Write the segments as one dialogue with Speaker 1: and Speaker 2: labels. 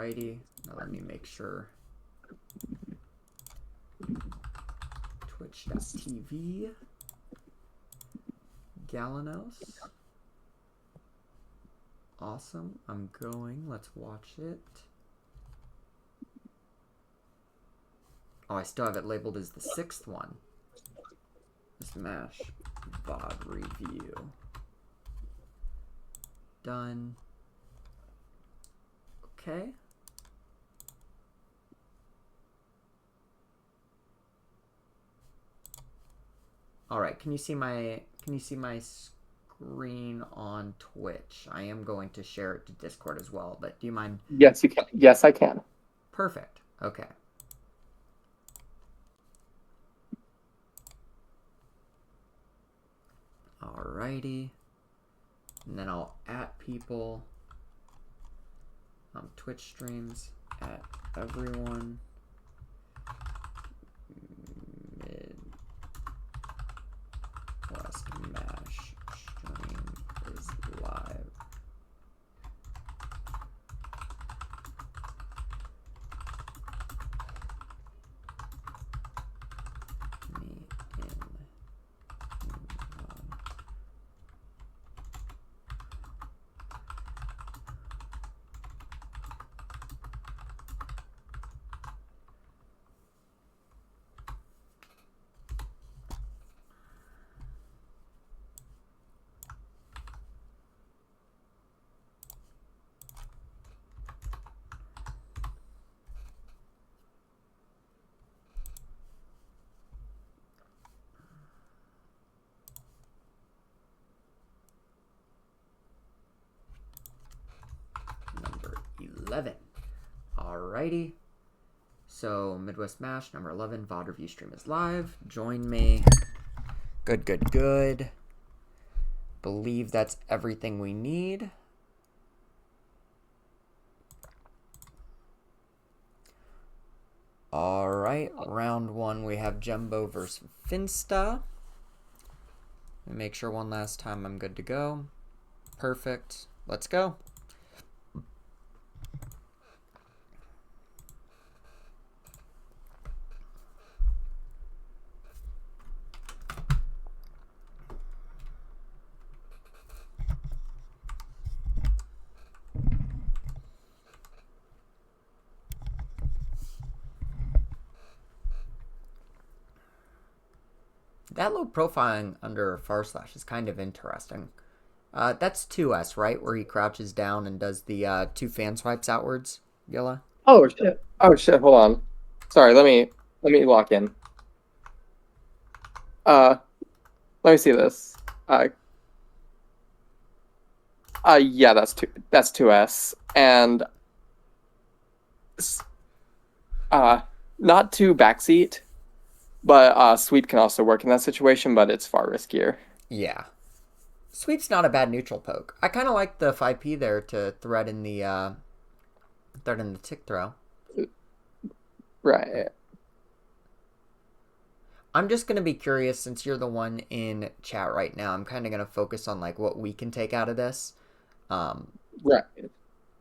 Speaker 1: Alrighty. Now let me make sure. Twitch.tv. Galanos. Awesome. I'm going. Let's watch it. Oh, I still have it labeled as the 6th one. Smash VOD review. Done. Okay. All right, can you see my screen on Twitch? I am going to share it to Discord as well, but do you mind?
Speaker 2: Yes, you can. Yes, I can.
Speaker 1: Perfect. Okay. Alrighty. And then I'll at people. Twitch streams at everyone. Midwest Mash stream is live. Me in. Number 11. Alrighty. So, Midwest Mash, number 11, VOD review stream is live. Join me. Good, good, good. Believe that's everything we need. Alright, round 1, we have Jumbo versus Finsta. Let me make sure one last time I'm good to go. Perfect. Let's go. That low profiling under // is kind of interesting. That's 2S, right? Where he crouches down and does the 2 fan swipes outwards, Gilla?
Speaker 2: Oh shit! Oh shit! Hold on. Sorry. Let me lock in. Let me see this. Yeah, that's 2S, and not too backseat, but sweep can also work in that situation, but it's far riskier.
Speaker 1: Yeah. Sweep's not a bad neutral poke. I kind of like the 5P there to thread in the tick throw.
Speaker 2: Right.
Speaker 1: I'm just going to be curious, since you're the one in chat right now, I'm kind of going to focus on like what we can take out of this.
Speaker 2: Right.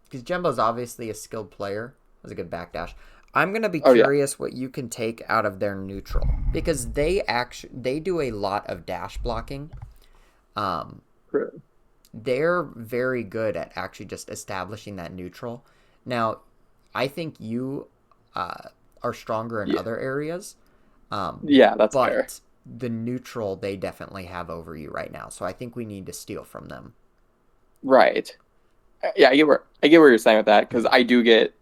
Speaker 1: Because Jumbo's obviously a skilled player. That was a good backdash. I'm going to be curious what you can take out of their neutral. Because they do a lot of dash blocking. They're very good at actually just establishing that neutral. Now, I think you are stronger in other areas.
Speaker 2: Yeah, that's fair.
Speaker 1: But the neutral they definitely have over you right now. So I think we need to steal from them.
Speaker 2: Right. Yeah, I get where you're saying with that, because I do get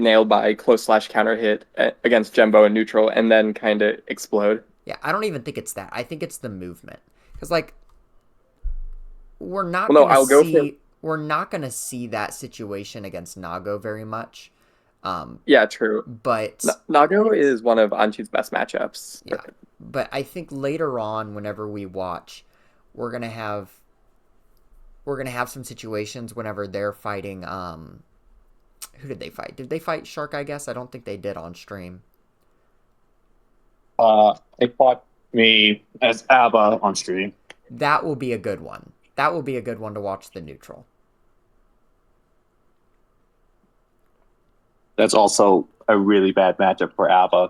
Speaker 2: nailed by close / counter hit against Jumbo and neutral, and then kind of explode.
Speaker 1: Yeah, I don't even think it's that. I think it's the movement, because like we're not gonna see that situation against Nago very much.
Speaker 2: Yeah, true.
Speaker 1: But
Speaker 2: Nago is one of Anchi's best matchups.
Speaker 1: Yeah, but I think later on, whenever we watch, we're gonna have some situations whenever they're fighting. Who did they fight? Did they fight Shark? I guess I don't think they did on stream.
Speaker 3: They fought me as ABBA on stream.
Speaker 1: That will be a good one. That will be a good one to watch the neutral.
Speaker 3: that's also a really bad matchup for ABBA.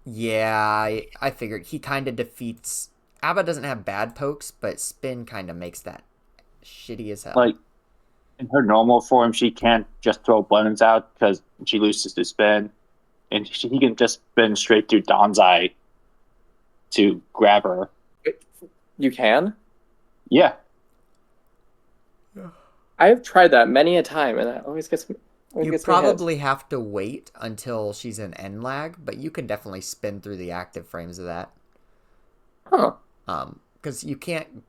Speaker 1: Yeah, I figured he kind of defeats. Abba doesn't have bad pokes, but spin kind of makes that shitty as hell.
Speaker 3: Like in her normal form, she can't just throw buttons out because she loses to spin, and he can just spin straight through Donzai to grab her.
Speaker 2: You can?
Speaker 3: Yeah,
Speaker 2: I've tried that many a time, and it always gets
Speaker 1: You
Speaker 2: me hit.
Speaker 1: probably have to wait until she's in end lag, but you can definitely spin through the active frames of that.
Speaker 2: Huh.
Speaker 1: Because you can't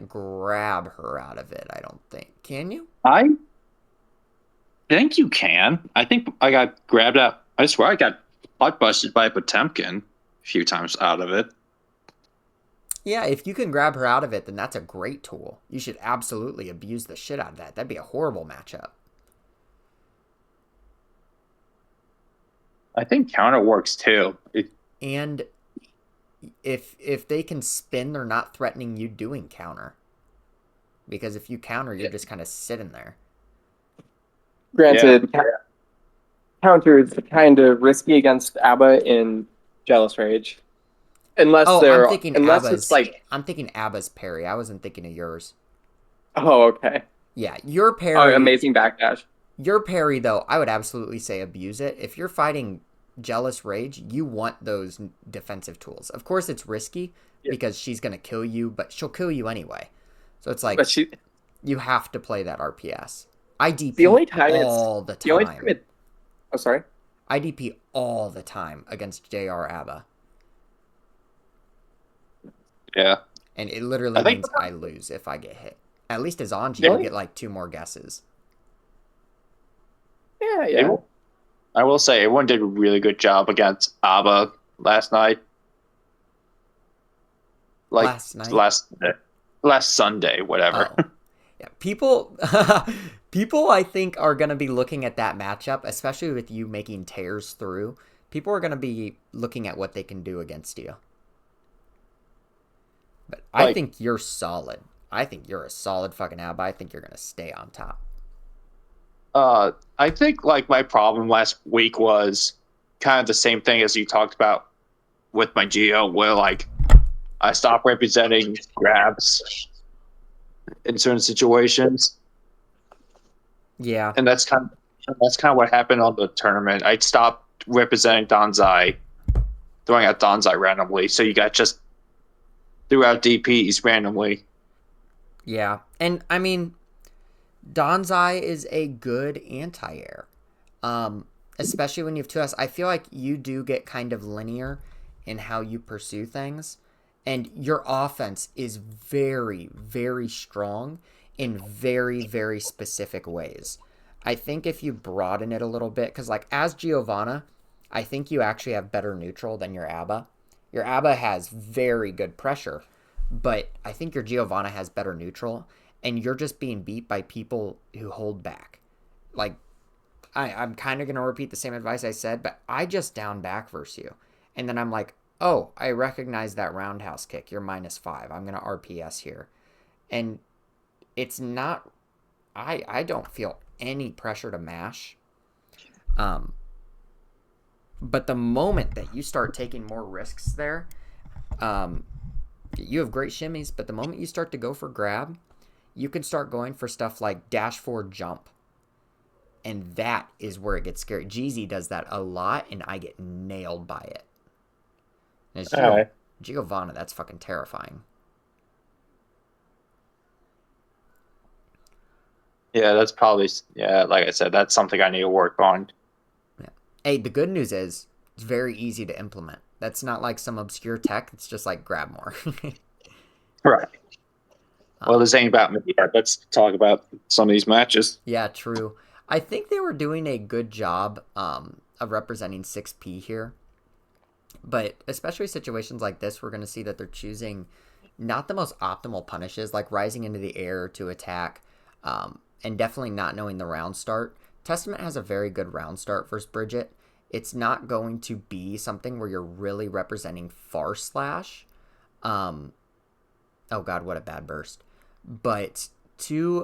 Speaker 1: grab her out of it. I don't think. Can you?
Speaker 3: I think you can. I think I got grabbed out. I swear I got butt busted by Potemkin a few times out of it.
Speaker 1: Yeah, if you can grab her out of it, then that's a great tool. You should absolutely abuse the shit out of that. That'd be a horrible matchup.
Speaker 3: I think counter works too.
Speaker 1: And if they can spin, they're not threatening you doing counter. Because if you counter, you're just kind of sitting there.
Speaker 2: Granted, counter is kind of risky against ABBA in Jealous Rage. Unless
Speaker 1: I'm thinking Abba's parry. I wasn't thinking of yours.
Speaker 2: Oh, okay.
Speaker 1: Yeah, your parry.
Speaker 2: Oh, amazing backdash.
Speaker 1: Your parry, though, I would absolutely say abuse it. If you're fighting Jealous Rage, you want those defensive tools. Of course, it's risky because she's going to kill you, but she'll kill you anyway. So it's like you have to play that RPS. I DP all the time.
Speaker 2: Oh, sorry.
Speaker 1: I DP all the time against JR ABBA.
Speaker 3: Yeah.
Speaker 1: And it literally means I lose if I get hit. At least as Anji, you get like 2 more guesses.
Speaker 2: Yeah.
Speaker 3: I will say everyone did a really good job against ABBA last night.
Speaker 1: Last night?
Speaker 3: Last Sunday, whatever.
Speaker 1: Oh. Yeah, people I think are going to be looking at that matchup, especially with you making tears through. People are going to be looking at what they can do against you. But I think you're solid. I think you're a solid fucking ABBA. I think you're going to stay on top.
Speaker 3: I think my problem last week was kind of the same thing as you talked about with my Geo, where I stopped representing grabs in certain situations.
Speaker 1: Yeah.
Speaker 3: And that's kind of what happened on the tournament. I stopped representing Donzai, throwing out Donzai randomly, so you got just threw out DPs randomly.
Speaker 1: Yeah. And I mean, Donzai is a good anti-air. Especially when you have 2S. I feel like you do get kind of linear in how you pursue things. And your offense is very, very strong in very, very specific ways. I think if you broaden it a little bit, because as Giovanna, I think you actually have better neutral than your ABBA. Your ABBA has very good pressure, but I think your Giovanna has better neutral, and you're just being beat by people who hold back. I'm kind of going to repeat the same advice I said, but I just down back versus you. And then I'm like, oh, I recognize that roundhouse kick. You're -5. I'm going to RPS here. And it's not... I don't feel any pressure to mash. But the moment that you start taking more risks there, you have great shimmies, but the moment you start to go for grab, you can start going for stuff like dash forward jump. And that is where it gets scary. Jeezy does that a lot, and I get nailed by it. And it's Giovanna, that's fucking terrifying.
Speaker 3: Yeah, that's probably, like I said, that's something I need to work on.
Speaker 1: Yeah. Hey, the good news is it's very easy to implement. That's not like some obscure tech. It's just grab more.
Speaker 3: Right. Well, this ain't about me yet. Let's talk about some of these matches.
Speaker 1: Yeah, true. I think they were doing a good job of representing 6P here. But especially situations like this, we're going to see that they're choosing not the most optimal punishes, like rising into the air to attack, and definitely not knowing the round start. Testament has a very good round start versus Bridget. It's not going to be something where you're really representing far slash. Oh god, what a bad burst. But to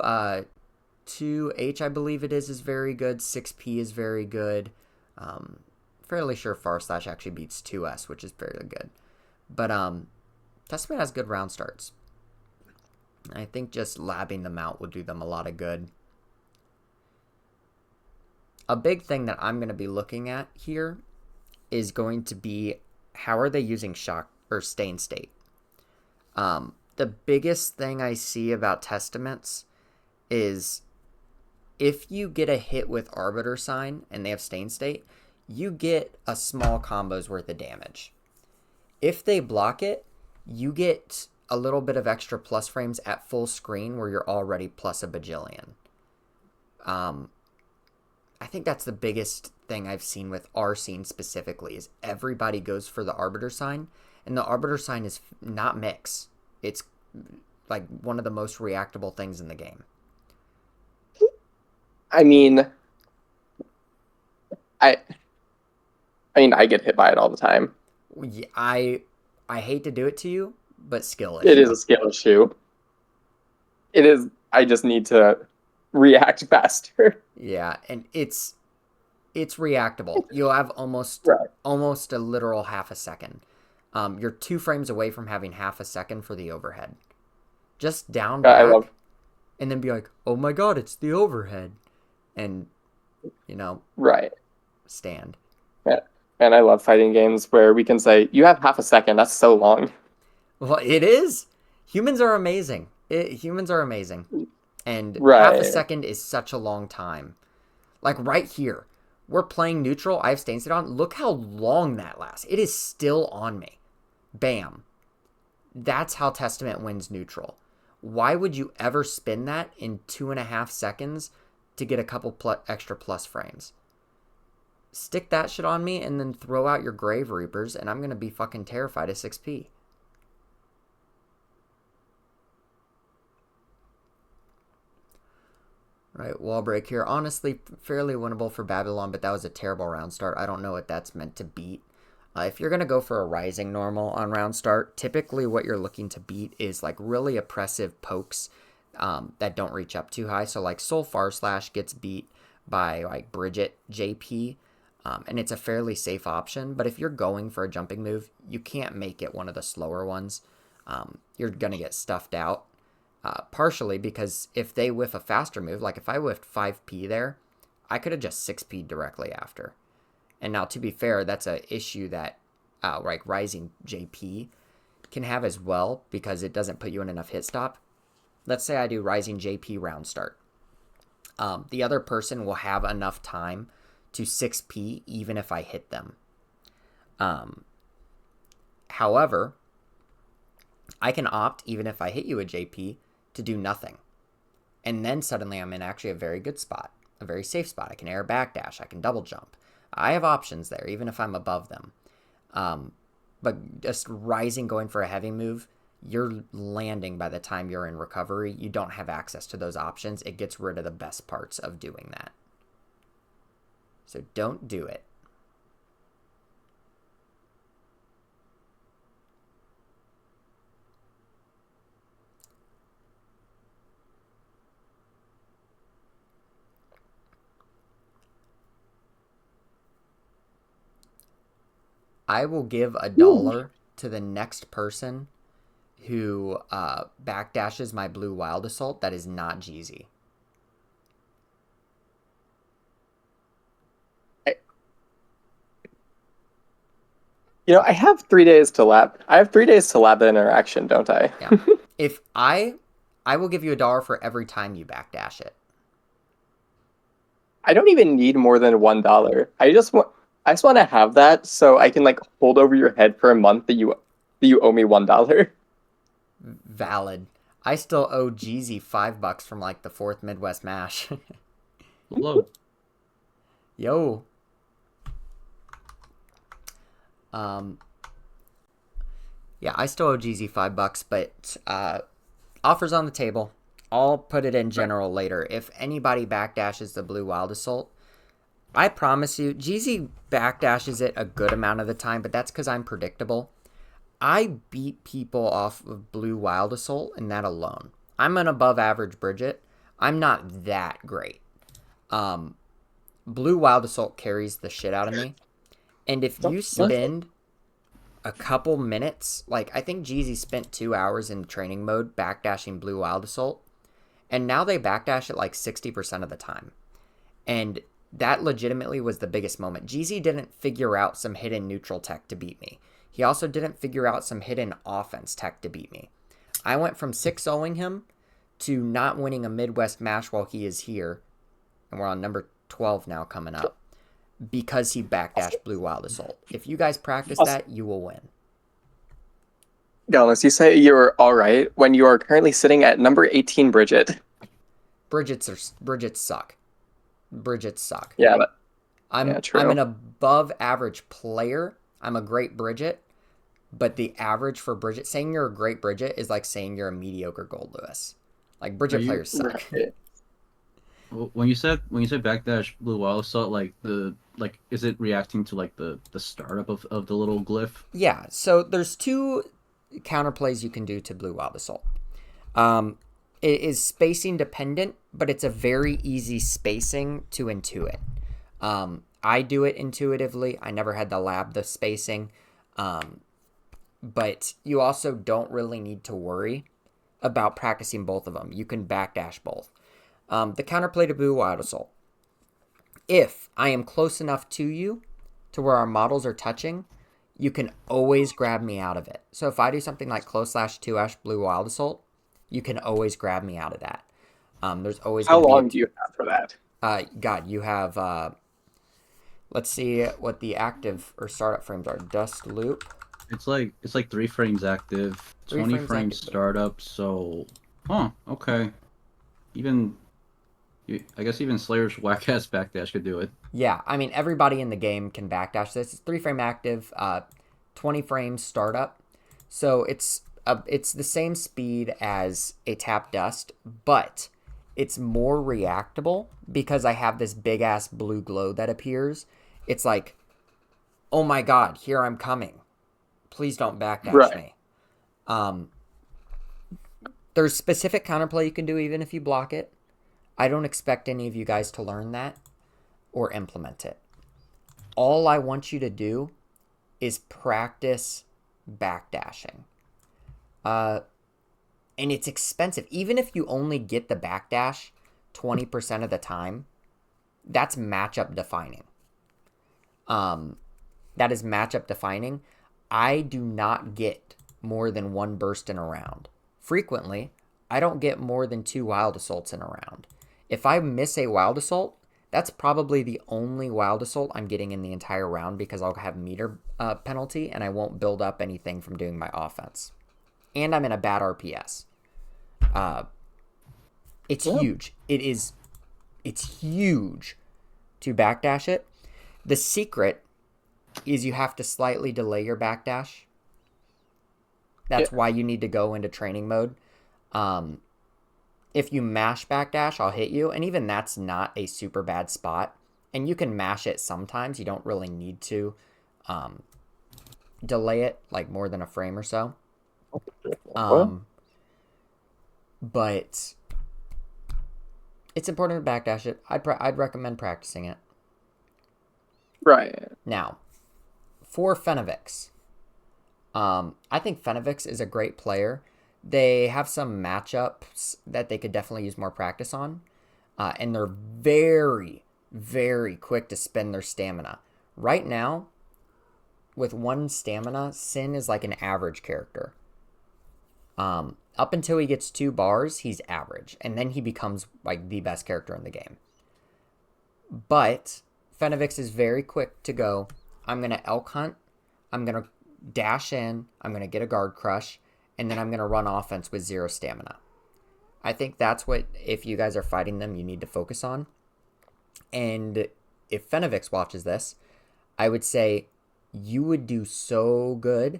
Speaker 1: 2H, I believe it is very good. 6P is very good. Fairly sure // actually beats 2S, which is fairly good. But Testament has good round starts. I think just labbing them out will do them a lot of good. A big thing that I'm going to be looking at here is going to be how are they using shock or stain state. The biggest thing I see about Testaments is if you get a hit with Arbiter Sign and they have stain state, you get a small combo's worth of damage. If they block it, you get a little bit of extra plus frames at full screen where you're already plus a bajillion. I think that's the biggest thing I've seen with our scene specifically is everybody goes for the Arbiter Sign, and the Arbiter Sign is not mix. It's like one of the most reactable things in the game.
Speaker 2: I mean, I get hit by it all the time.
Speaker 1: I hate to do it to you, but skill issue.
Speaker 2: It is a skill issue. It is. I just need to react faster.
Speaker 1: Yeah, and it's reactable. You'll have almost a literal half a second. You're 2 frames away from having half a second for the overhead. Just down back, and then be like, oh my god, it's the overhead. And, stand.
Speaker 2: Yeah. And I love fighting games where we can say, you have half a second, that's so long.
Speaker 1: Well, it is. Humans are amazing. Humans are amazing. And half a second is such a long time. Like right here, we're playing neutral. I have stain state on. Look how long that lasts. It is still on me. Bam. That's how Testament wins neutral. Why would you ever spin that in 2.5 seconds to get a couple extra plus frames? Stick that shit on me and then throw out your Grave Reapers and I'm going to be fucking terrified of 6P. Right, wall break here. Honestly, fairly winnable for Babylon, but that was a terrible round start. I don't know what that's meant to beat. If you're going to go for a rising normal on round start, typically what you're looking to beat is like really oppressive pokes that don't reach up too high. So like Soul // gets beat by like Bridget JP, and it's a fairly safe option. But if you're going for a jumping move, you can't make it one of the slower ones. You're going to get stuffed out. Partially because if they whiff a faster move, like if I whiffed 5P there, I could have just 6P directly after. And now, to be fair, that's an issue that like Rising JP can have as well because it doesn't put you in enough hit stop. Let's say I do Rising JP round start. The other person will have enough time to 6P even if I hit them. However, I can opt, even if I hit you with JP, to do nothing. And then suddenly I'm in actually a very good spot, a very safe spot. I can air backdash, I can double jump. I have options there, even if I'm above them. But just rising, going for a heavy move, you're landing by the time you're in recovery. You don't have access to those options. It gets rid of the best parts of doing that. So don't do it. I will give $1 to the next person who backdashes my blue Wild Assault that is not Jeezy.
Speaker 2: I have 3 days to lab. I have 3 days to lab the interaction, don't I?
Speaker 1: Yeah. If I will give you $1 for every time you backdash it.
Speaker 2: I don't even need more than $1. I just want to have that so I can like hold over your head for a month that you owe me $1.
Speaker 1: Valid. I still owe Jeezy $5 from like the 4th Midwest Mash.
Speaker 4: Hello.
Speaker 1: Yo. Yeah, I still owe Jeezy $5, but offers on the table. I'll put it in general later. If anybody backdashes the blue Wild Assault, I promise you, Jeezy backdashes it a good amount of the time, but that's because I'm predictable. I beat people off of blue Wild Assault and that alone. I'm an above average Bridget. I'm not that great. Blue Wild Assault carries the shit out of me. And if you spend a couple minutes, like I think Jeezy spent 2 hours in training mode backdashing Blue Wild Assault, and now they backdash it like 60% of the time. And that legitimately was the biggest moment. Jeezy didn't figure out some hidden neutral tech to beat me. He also didn't figure out some hidden offense tech to beat me. I went from 6-0ing him to not winning a Midwest match while he is here, and we're on number 12 now coming up, because he backdashed Blue Wild Assault. If you guys practice that, you will win.
Speaker 2: Dallas, you say you're all right when you are currently sitting at number 18, Bridget.
Speaker 1: Bridgets suck. Bridgets suck.
Speaker 2: Yeah,
Speaker 1: I'm
Speaker 2: true.
Speaker 1: an above average player. I'm a great Bridget, but the average for Bridget, saying you're a great Bridget is like saying you're a mediocre Gold Lewis. Like Bridget players suck.
Speaker 2: Right.
Speaker 4: When you said backdash Blue Wild Assault, is it reacting to like the startup of the little glyph?
Speaker 1: Yeah, so there's 2 counterplays you can do to Blue Wild Assault. It is spacing dependent, but it's a very easy spacing to intuit. I do it intuitively. I never had to lab the spacing. But you also don't really need to worry about practicing both of them. You can backdash both. The counterplay to Blue Wild Assault. If I am close enough to you to where our models are touching, you can always grab me out of it. So if I do something like close /2 Blue Wild Assault, you can always grab me out of that. There's always
Speaker 2: How long do you have for that?
Speaker 1: God, you have, let's see what the active or startup frames are. Dust loop.
Speaker 4: It's like 3 frames active, 20 frames startup. So, okay. I guess even Slayer's whack ass backdash could do it.
Speaker 1: Yeah, I mean everybody in the game can backdash this. It's 3 frame active, 20 frames startup. So it's the same speed as a tap dust, but it's more reactable because I have this big ass blue glow that appears. It's like, oh my god, here I'm coming. Please don't backdash me. There's specific counterplay you can do even if you block it. I don't expect any of you guys to learn that or implement it. All I want you to do is practice backdashing. And it's expensive. Even if you only get the backdash 20% of the time, that's matchup defining. That is matchup defining. I do not get more than 1 burst in a round. Frequently, I don't get more than 2 wild assaults in a round. If I miss a wild assault, that's probably the only wild assault I'm getting in the entire round because I'll have meter penalty and I won't build up anything from doing my offense. And I'm in a bad RPS. It's huge. It's huge to backdash it. The secret is you have to slightly delay your backdash. That's why you need to go into training mode. If you mash backdash, I'll hit you. And even that's not a super bad spot. And you can mash it sometimes. You don't really need to delay it like more than a frame or so. But it's important to backdash it. I'd recommend practicing it.
Speaker 2: Right.
Speaker 1: Now, for Fenavix, I think Fenavix is a great player. They have some matchups that they could definitely use more practice on. And they're very, very quick to spend their stamina. Right now, with 1 stamina, Sin is like an average character. Up until he gets 2 bars, he's average. And then he becomes like the best character in the game. But Fenavix is very quick to go, I'm going to elk hunt, I'm going to dash in, I'm going to get a guard crush, and then I'm going to run offense with 0 stamina. I think that's what, if you guys are fighting them, you need to focus on. And if Fenavix watches this, I would say you would do so good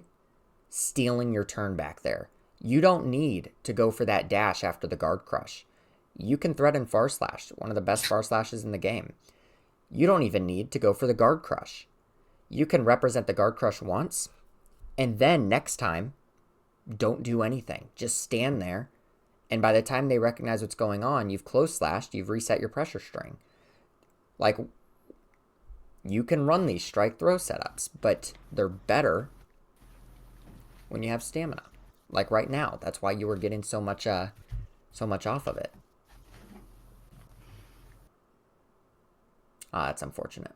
Speaker 1: stealing your turn back there. You don't need to go for that dash after the guard crush. You can threaten Far Slash, one of the best Far Slashes in the game. You don't even need to go for the guard crush. You can represent the guard crush once, and then next time, don't do anything. Just stand there And by the time they recognize what's going on, you've close slashed, you've reset your pressure string. Like, you can run these strike throw setups, but they're better when you have stamina. Like right now, that's why you were getting so much off of it. That's unfortunate.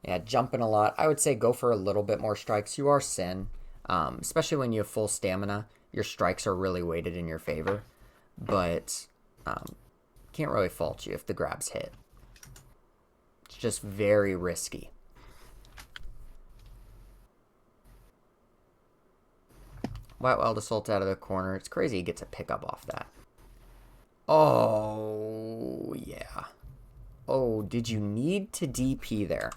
Speaker 1: Yeah, jumping a lot. I would say go for a little bit more strikes. You are Sin, especially when you have full stamina. Your strikes are really weighted in your favor, but can't really fault you if the grabs hit. It's just very risky. White Wild Assault out of the corner. It's crazy he gets a pickup off that. Oh, yeah. Oh, did you need to DP there?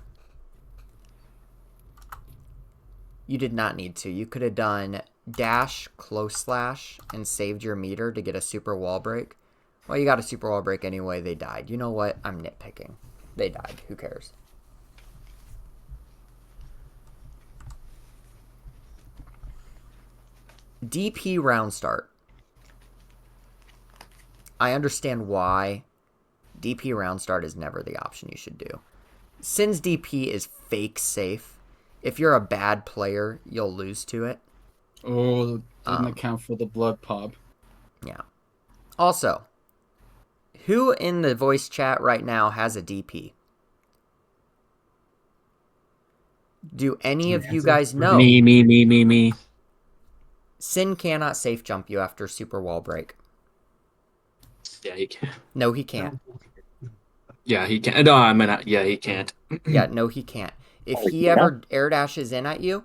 Speaker 1: You did not need to. You could have done dash, close slash, and saved your meter to get a super wall break. Well, you got a super wall break anyway. They died. You know what? I'm nitpicking. They died. Who cares? DP round start. I understand why DP round start is never the option you should do. Sin's DP is fake safe. If you're a bad player, you'll lose to it.
Speaker 5: Oh, didn't account for the blood pop.
Speaker 1: Yeah. Also, who in the voice chat right now has a DP? Do any of you guys know?
Speaker 4: Me.
Speaker 1: Sin cannot safe jump you after super wall break.
Speaker 4: Yeah, he can.
Speaker 1: No, he can't.
Speaker 4: Yeah, he can. No, I mean, yeah, he can't.
Speaker 1: Yeah, no, he can't. If he ever air dashes in at you,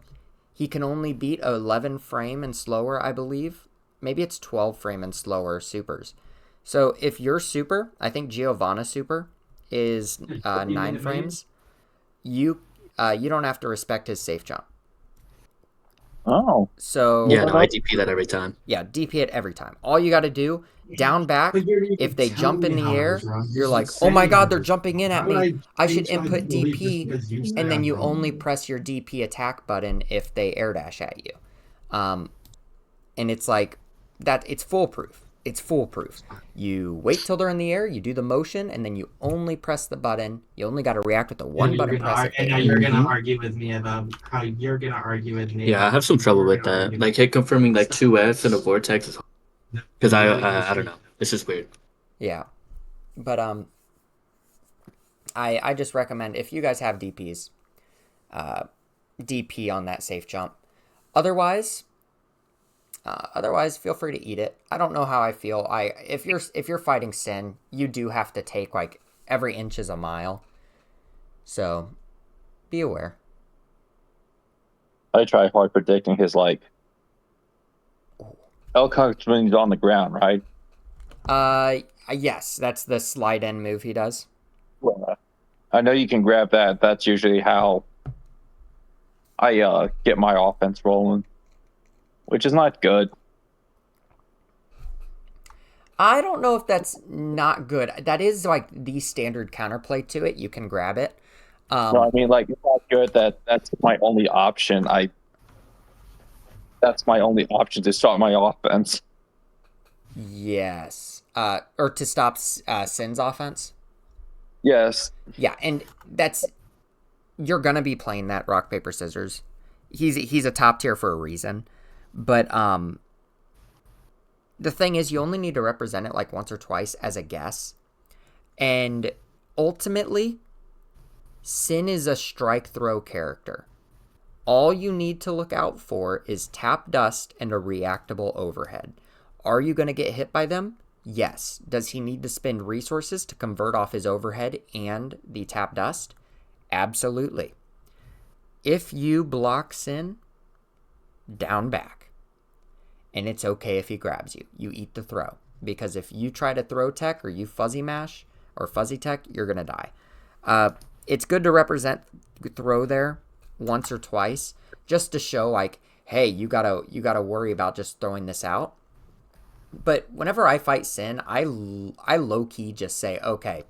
Speaker 1: he can only beat 11 frame and slower, I believe. Maybe it's 12 frame and slower supers. So if your super, I think Giovanna super is 9 frames, you don't have to respect his safe jump.
Speaker 2: Oh.
Speaker 1: So
Speaker 4: Yeah, no, I DP that every time.
Speaker 1: yeah, DP it every time. All you got to do, down back, if they jump in the air, you're like, oh my god, they're jumping in at me. I should input DP, and then you only press your DP attack button if they air dash at you. And it's like, that. It's foolproof. It's foolproof. You wait till they're in the air, you do the motion, and then you only press the button. You only got to react with the one button press.
Speaker 6: And now you're gonna argue with me about how you're gonna argue with me.
Speaker 4: Yeah, I have some trouble with that. Like hit confirming like 2F in a vortex is because I don't know. This is weird.
Speaker 1: Yeah, but I just recommend if you guys have DPs, DP on that safe jump. Otherwise, feel free to eat it. I don't know how I feel. If you're fighting Sin, you do have to take like every inch is a mile. So be aware.
Speaker 2: I try hard predicting his like Elcock when he's on the ground, right?
Speaker 1: Yes, that's the slide in move he does.
Speaker 2: Well, I know you can grab that. That's usually how I get my offense rolling, which is not good.
Speaker 1: I don't know if that's not good. That is like the standard counterplay to it. You can grab it.
Speaker 2: No, I mean, like, it's not good that's my only option. That's my only option to start my offense.
Speaker 1: Yes. Or to stop Sin's offense.
Speaker 2: Yes.
Speaker 1: Yeah, and you're gonna be playing that rock paper scissors. He's a top tier for a reason, but the thing is, you only need to represent it like once or twice as a guess, and ultimately, Sin is a strike throw character. All you need to look out for is tap dust and a reactable overhead. Are you going to get hit by them? Yes. Does he need to spend resources to convert off his overhead and the tap dust? Absolutely. If you block Sin, down back. And it's okay if he grabs you. You eat the throw. Because if you try to throw tech or you fuzzy mash or fuzzy tech, you're going to die. It's good to represent throw there once or twice just to show like, hey, you gotta worry about just throwing this out. But whenever I fight Sin, I low-key just say, okay,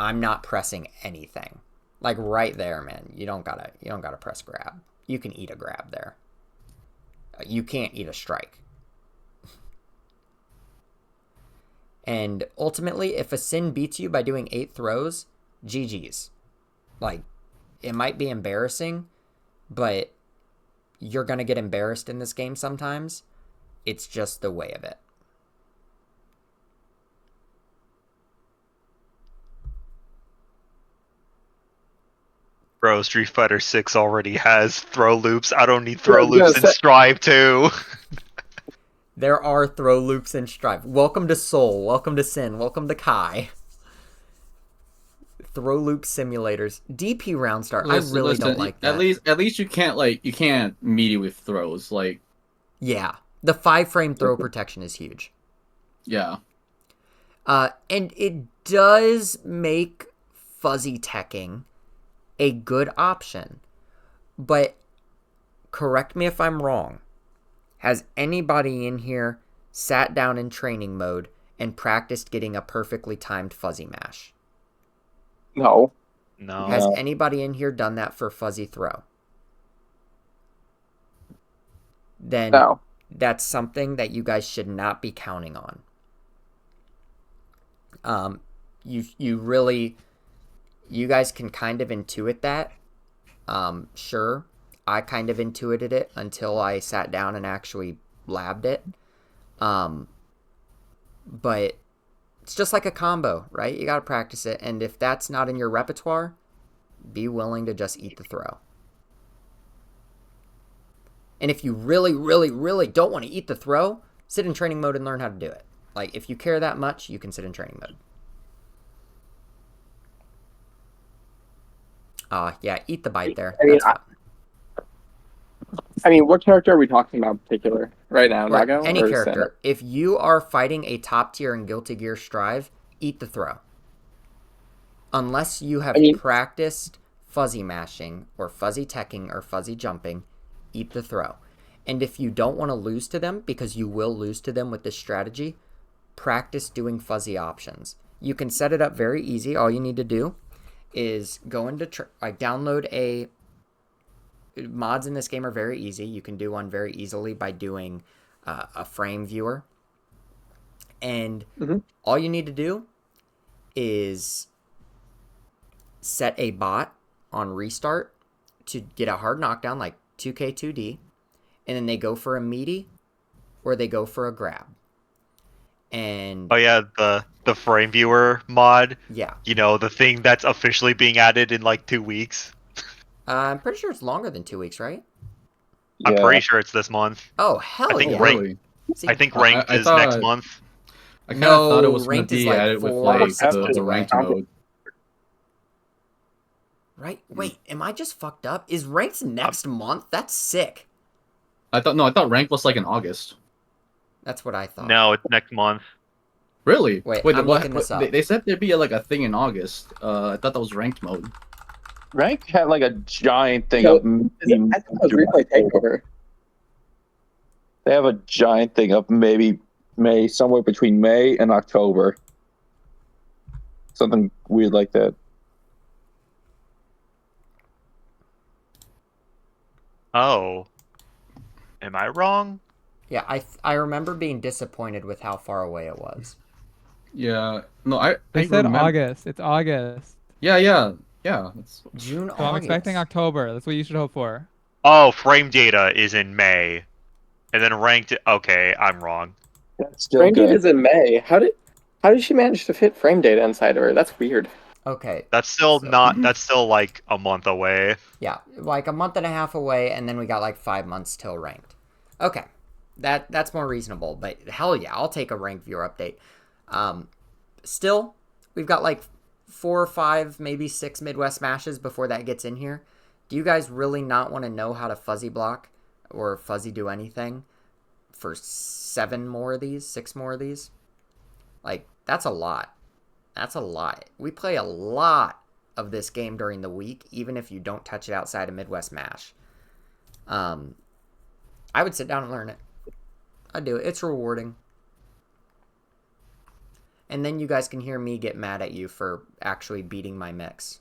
Speaker 1: I'm not pressing anything. Like right there, man. You don't gotta press grab. You can eat a grab there. You can't eat a strike. And ultimately, if a Sin beats you by doing 8 throws, GG's. Like, it might be embarrassing, but you're going to get embarrassed in this game sometimes. It's just the way of it.
Speaker 7: Bro, Street Fighter 6 already has throw loops. I don't need throw
Speaker 2: Yeah, I was gonna
Speaker 7: loops in
Speaker 2: say-
Speaker 7: Strive too.
Speaker 1: There are throw loops in Strive. Welcome to Soul. Welcome to Sin. Welcome to Kai. Throw loop simulators. DP round start. I really don't like that.
Speaker 5: At least you can't meet it with throws. Like,
Speaker 1: Yeah. The 5-frame throw protection is huge.
Speaker 5: yeah.
Speaker 1: And it does make fuzzy teching a good option. But correct me if I'm wrong. Has anybody in here sat down in training mode and practiced getting a perfectly timed fuzzy mash?
Speaker 2: No.
Speaker 7: No.
Speaker 1: Has anybody in here done that for fuzzy throw? Then
Speaker 2: No.
Speaker 1: that's something that you guys should not be counting on. You guys can kind of intuit that. Sure, I kind of intuited it until I sat down and actually labbed it. But it's just like a combo, right? You got to practice it. And if that's not in your repertoire, be willing to just eat the throw. And if you really, really, really don't want to eat the throw, sit in training mode and learn how to do it. Like, if you care that much, you can sit in training mode. Yeah, eat the bite there. That's fine.
Speaker 2: I mean, what character are we talking about in particular right now?
Speaker 1: Right,
Speaker 2: Nago?
Speaker 1: any
Speaker 2: or
Speaker 1: character.
Speaker 2: Senna?
Speaker 1: If you are fighting a top tier in Guilty Gear Strive, eat the throw. Unless you have practiced fuzzy mashing or fuzzy teching or fuzzy jumping, eat the throw. And if you don't want to lose to them, because you will lose to them with this strategy, practice doing fuzzy options. You can set it up very easy. All you need to do is go into download a mods in this game are very easy. You can do one very easily by doing a frame viewer. And all you need to do is set a bot on restart to get a hard knockdown like 2K2D, and then they go for a meaty or they go for a grab. And
Speaker 7: Oh yeah, the frame viewer mod.
Speaker 1: yeah,
Speaker 7: You know, the thing that's officially being added in like 2 weeks.
Speaker 1: I'm pretty sure it's longer than 2 weeks, right?
Speaker 7: I'm pretty sure it's this month.
Speaker 1: Oh, hell
Speaker 7: I think
Speaker 1: yeah.
Speaker 7: rank-
Speaker 5: Really?
Speaker 1: See,
Speaker 7: I think
Speaker 5: I
Speaker 7: ranked is
Speaker 5: thought-
Speaker 7: next month.
Speaker 5: I kind of thought it
Speaker 1: No,
Speaker 5: was going
Speaker 1: ranked
Speaker 5: to
Speaker 1: is
Speaker 5: be
Speaker 1: like
Speaker 5: added with
Speaker 1: 4
Speaker 5: like
Speaker 1: or 6 months
Speaker 5: the
Speaker 1: away.
Speaker 5: ranked mode.
Speaker 1: Right? Wait, am I just fucked up? Is ranked next month? That's sick.
Speaker 5: I thought rank was like in August.
Speaker 1: That's what I thought.
Speaker 7: No, it's next month.
Speaker 5: Really?
Speaker 1: Wait, I'm
Speaker 5: what-
Speaker 1: looking this
Speaker 5: what-
Speaker 1: up.
Speaker 5: They said there'd be like a thing in August. I thought that was ranked mode.
Speaker 3: Rank had like a giant thing
Speaker 2: So,
Speaker 3: of.
Speaker 2: I thought it was replay takeover.
Speaker 3: They have a giant thing of maybe May, somewhere between May and October. Something weird like that.
Speaker 7: Oh. Am I wrong?
Speaker 1: Yeah, I remember being disappointed with how far away it was.
Speaker 5: Yeah. No, I
Speaker 8: They said
Speaker 5: remember-
Speaker 8: August. It's August.
Speaker 5: Yeah. It's,
Speaker 1: June,
Speaker 8: So I'm
Speaker 1: August.
Speaker 8: expecting October. That's what you should hope for.
Speaker 7: Oh, frame data is in May. And then ranked, okay, I'm wrong.
Speaker 3: That's still
Speaker 2: Frame data
Speaker 3: good.
Speaker 2: is in May. How did she manage to fit frame data inside of her? That's weird.
Speaker 1: Okay,
Speaker 7: That's still
Speaker 1: So-
Speaker 7: that's still like a month away.
Speaker 1: yeah, like a month and a half away, and then we got like 5 months till ranked. Okay, that's more reasonable, but hell yeah, I'll take a ranked viewer update. Still, we've got like 4 or 5, maybe 6 Midwest smashes before that gets in here. Do you guys really not want to know how to fuzzy block or fuzzy do anything for 7 more of these, 6 more of these? Like, that's a lot. That's a lot. We play a lot of this game during the week, even if you don't touch it outside of Midwest Mash. I would sit down and learn it. I'd do it. It's rewarding. And then you guys can hear me get mad at you for actually beating my mix.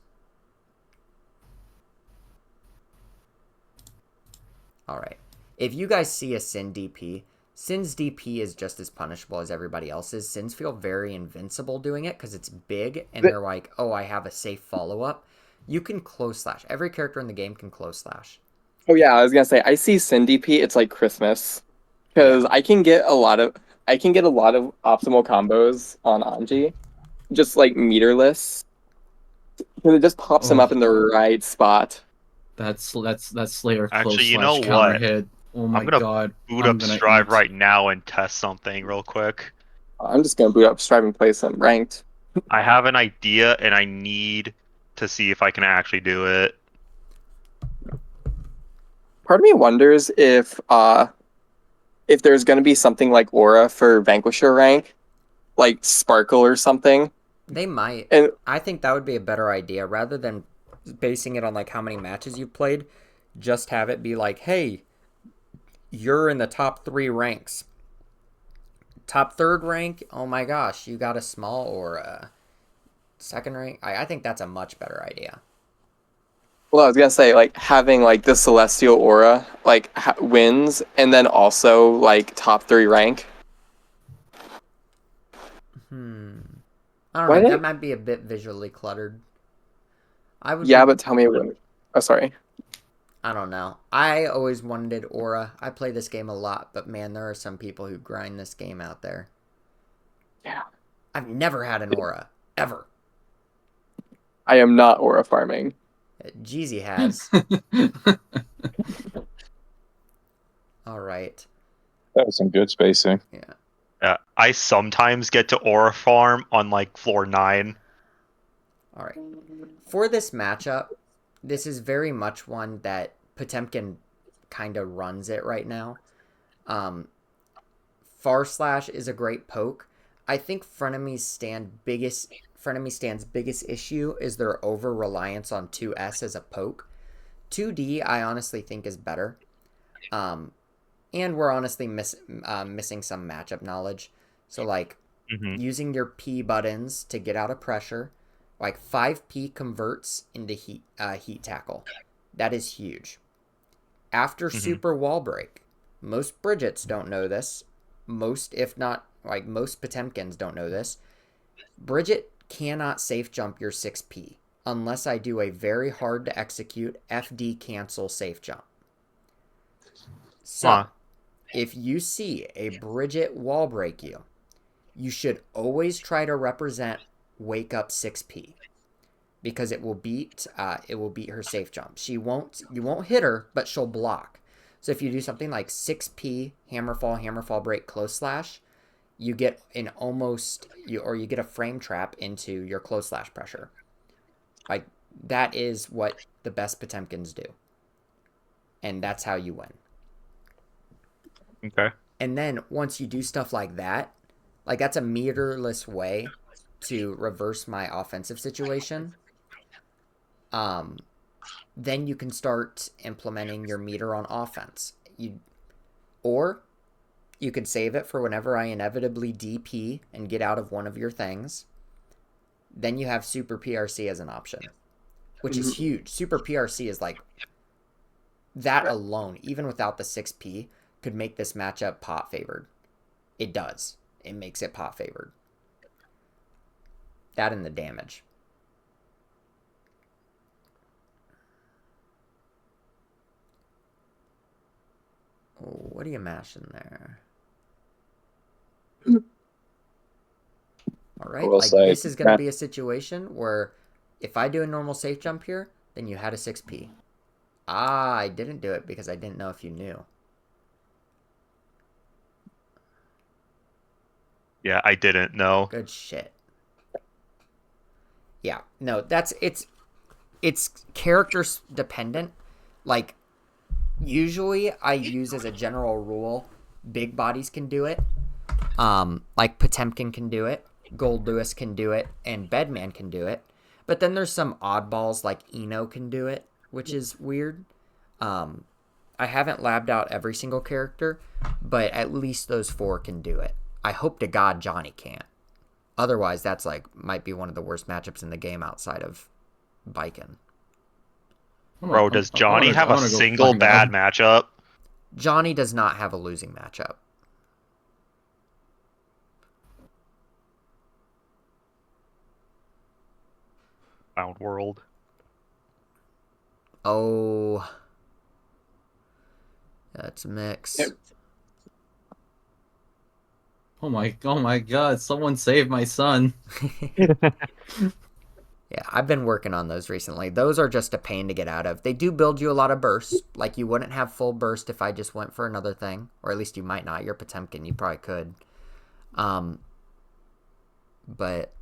Speaker 1: Alright. If you guys see a Sin DP, Sin's DP is just as punishable as everybody else's. Sins feel very invincible doing it because it's big, and they're like, oh, I have a safe follow-up. You can close slash. Every character in the game can close slash.
Speaker 2: Oh yeah, I was gonna say I see Sin DP. It's like Christmas because I can get a lot of optimal combos on Anji, just like meterless. Because it just pops him up in the right spot.
Speaker 4: That's Slayer close
Speaker 7: Actually, you
Speaker 4: slash
Speaker 7: know
Speaker 4: counter
Speaker 7: what?
Speaker 4: hit. Oh my
Speaker 7: I'm gonna
Speaker 4: god.
Speaker 7: boot
Speaker 4: I'm
Speaker 7: up
Speaker 4: gonna
Speaker 7: Strive
Speaker 4: eat.
Speaker 7: right now and test something real quick.
Speaker 2: I'm just gonna boot up Strive and play some ranked.
Speaker 7: I have an idea and I need to see if I can actually do it.
Speaker 2: Part of me wonders if there's gonna be something like Aura for Vanquisher rank, like Sparkle or something.
Speaker 1: They might.
Speaker 2: And
Speaker 1: I think that would be a better idea rather than basing it on like how many matches you've played. Just have it be like, hey, you're in the top 3 ranks. Top 3rd rank, oh my gosh, you got a small or a 2nd rank. I think that's a much better idea.
Speaker 2: well, I was gonna say like having like the Celestial Aura like wins, and then also like top 3 rank.
Speaker 1: I don't
Speaker 2: Why
Speaker 1: know.
Speaker 2: did-
Speaker 1: That might be a bit visually cluttered. I would.
Speaker 2: Yeah, but tell me when. Oh, sorry.
Speaker 1: I don't know. I always wanted Aura. I play this game a lot, but man, there are some people who grind this game out there.
Speaker 2: Yeah.
Speaker 1: I've never had an Aura. Ever.
Speaker 2: I am not Aura farming.
Speaker 1: Jeezy has. Alright.
Speaker 3: That was some good spacing.
Speaker 1: Yeah.
Speaker 7: I sometimes get to Aura Farm on like floor 9.
Speaker 1: Alright. For this matchup, this is very much one that Potemkin kind of runs it right now. Far Slash is a great poke. I think Frenemy's Stand's biggest issue is their over-reliance on 2S as a poke. 2D, I honestly think, is better. And we're honestly missing some matchup knowledge. So, like, using your P buttons to get out of pressure. Like, 5P converts into heat tackle. That is huge. After super wall break, most Bridgets don't know this. Most, if not, like, most Potemkins don't know this. Bridget cannot safe jump your 6P unless I do a very hard to execute FD cancel safe jump. So, if you see a Bridget wall break you, you should always try to represent wake up 6P because it will beat her safe jump. You won't hit her, but she'll block. So if you do something like 6P hammer fall break close slash, you get an you get a frame trap into your close slash pressure. Like, that is what the best Potemkins do. And that's how you win.
Speaker 7: Okay.
Speaker 1: And then once you do stuff like that, like, that's a meterless way to reverse my offensive situation. Then you can start implementing your meter on offense. Or you could save it for whenever I inevitably DP and get out of one of your things. Then you have Super PRC as an option, which is huge. Super PRC is like, that alone, even without the 6P, could make this matchup pot favored. It does. It makes it pot favored. That and the damage. Oh, what are you mashing there? All right, like, this is going to be a situation where if I do a normal safe jump here, then you had a 6P. I didn't do it because I didn't know if you knew.
Speaker 7: Yeah, I didn't know.
Speaker 1: Good shit. Yeah, no, it's character dependent. Like, usually I use as a general rule, big bodies can do it. Like Potemkin can do it, Gold Lewis can do it, and Bedman can do it. But then there's some oddballs like Eno can do it, which is weird. I haven't labbed out every single character, but at least those 4 can do it. I hope to God Johnny can't. Otherwise, that's like might be one of the worst matchups in the game outside of Viken.
Speaker 7: Bro, does Johnny have a single bad matchup?
Speaker 1: Johnny does not have a losing matchup.
Speaker 7: Clown World.
Speaker 1: Oh. That's a mix.
Speaker 2: Yep.
Speaker 5: Oh my god, someone save my son.
Speaker 1: Yeah, I've been working on those recently. Those are just a pain to get out of. They do build you a lot of bursts. Like, you wouldn't have full burst if I just went for another thing. Or at least you might not. You're Potemkin. You probably could. But...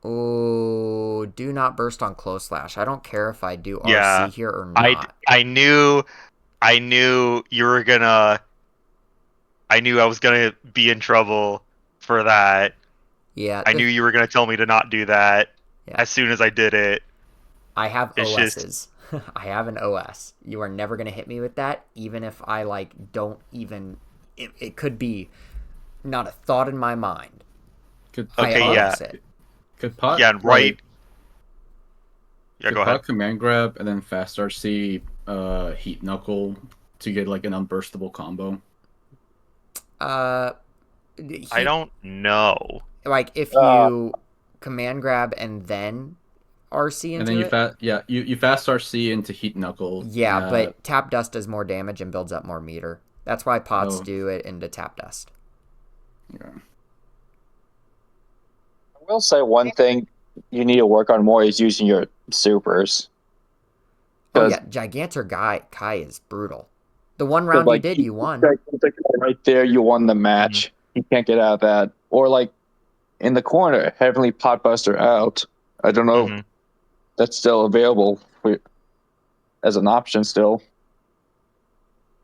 Speaker 1: Oh, do not burst on close slash. I don't care if I do
Speaker 7: Yeah,
Speaker 1: RC here or not.
Speaker 7: I knew you were gonna. I knew I was gonna be in trouble for that.
Speaker 1: Yeah,
Speaker 7: I knew you were gonna tell me to not do that.
Speaker 1: Yeah.
Speaker 7: As soon as I did it.
Speaker 1: I have
Speaker 7: It's
Speaker 1: OSs. I have an OS. You are never going to hit me with that, even if I, like, don't even... It could be not a thought in my mind.
Speaker 5: Could
Speaker 7: Okay,
Speaker 1: I
Speaker 7: yeah.
Speaker 1: OS it.
Speaker 5: Could pot
Speaker 7: Yeah, right. Yeah,
Speaker 5: could
Speaker 7: go ahead.
Speaker 5: pot command grab and then fast RC heat knuckle to get like an unburstable combo.
Speaker 7: I don't know.
Speaker 1: Like, if you command grab and then RC into
Speaker 5: And then you fast RC into heat knuckle.
Speaker 1: Yeah, but tap dust does more damage and builds up more meter. That's why pots
Speaker 5: Oh.
Speaker 1: do it into tap dust.
Speaker 5: Yeah.
Speaker 3: I will say one thing you need to work on more is using your supers.
Speaker 1: Oh
Speaker 3: 'Cause-
Speaker 1: yeah, Gigantor Kai is brutal. The one round you did, you won.
Speaker 3: Right there, you won the match. You can't get out of that. Or like in the corner, Heavenly Potbuster out. I don't know.
Speaker 7: Mhm.
Speaker 3: That's still available as an option still.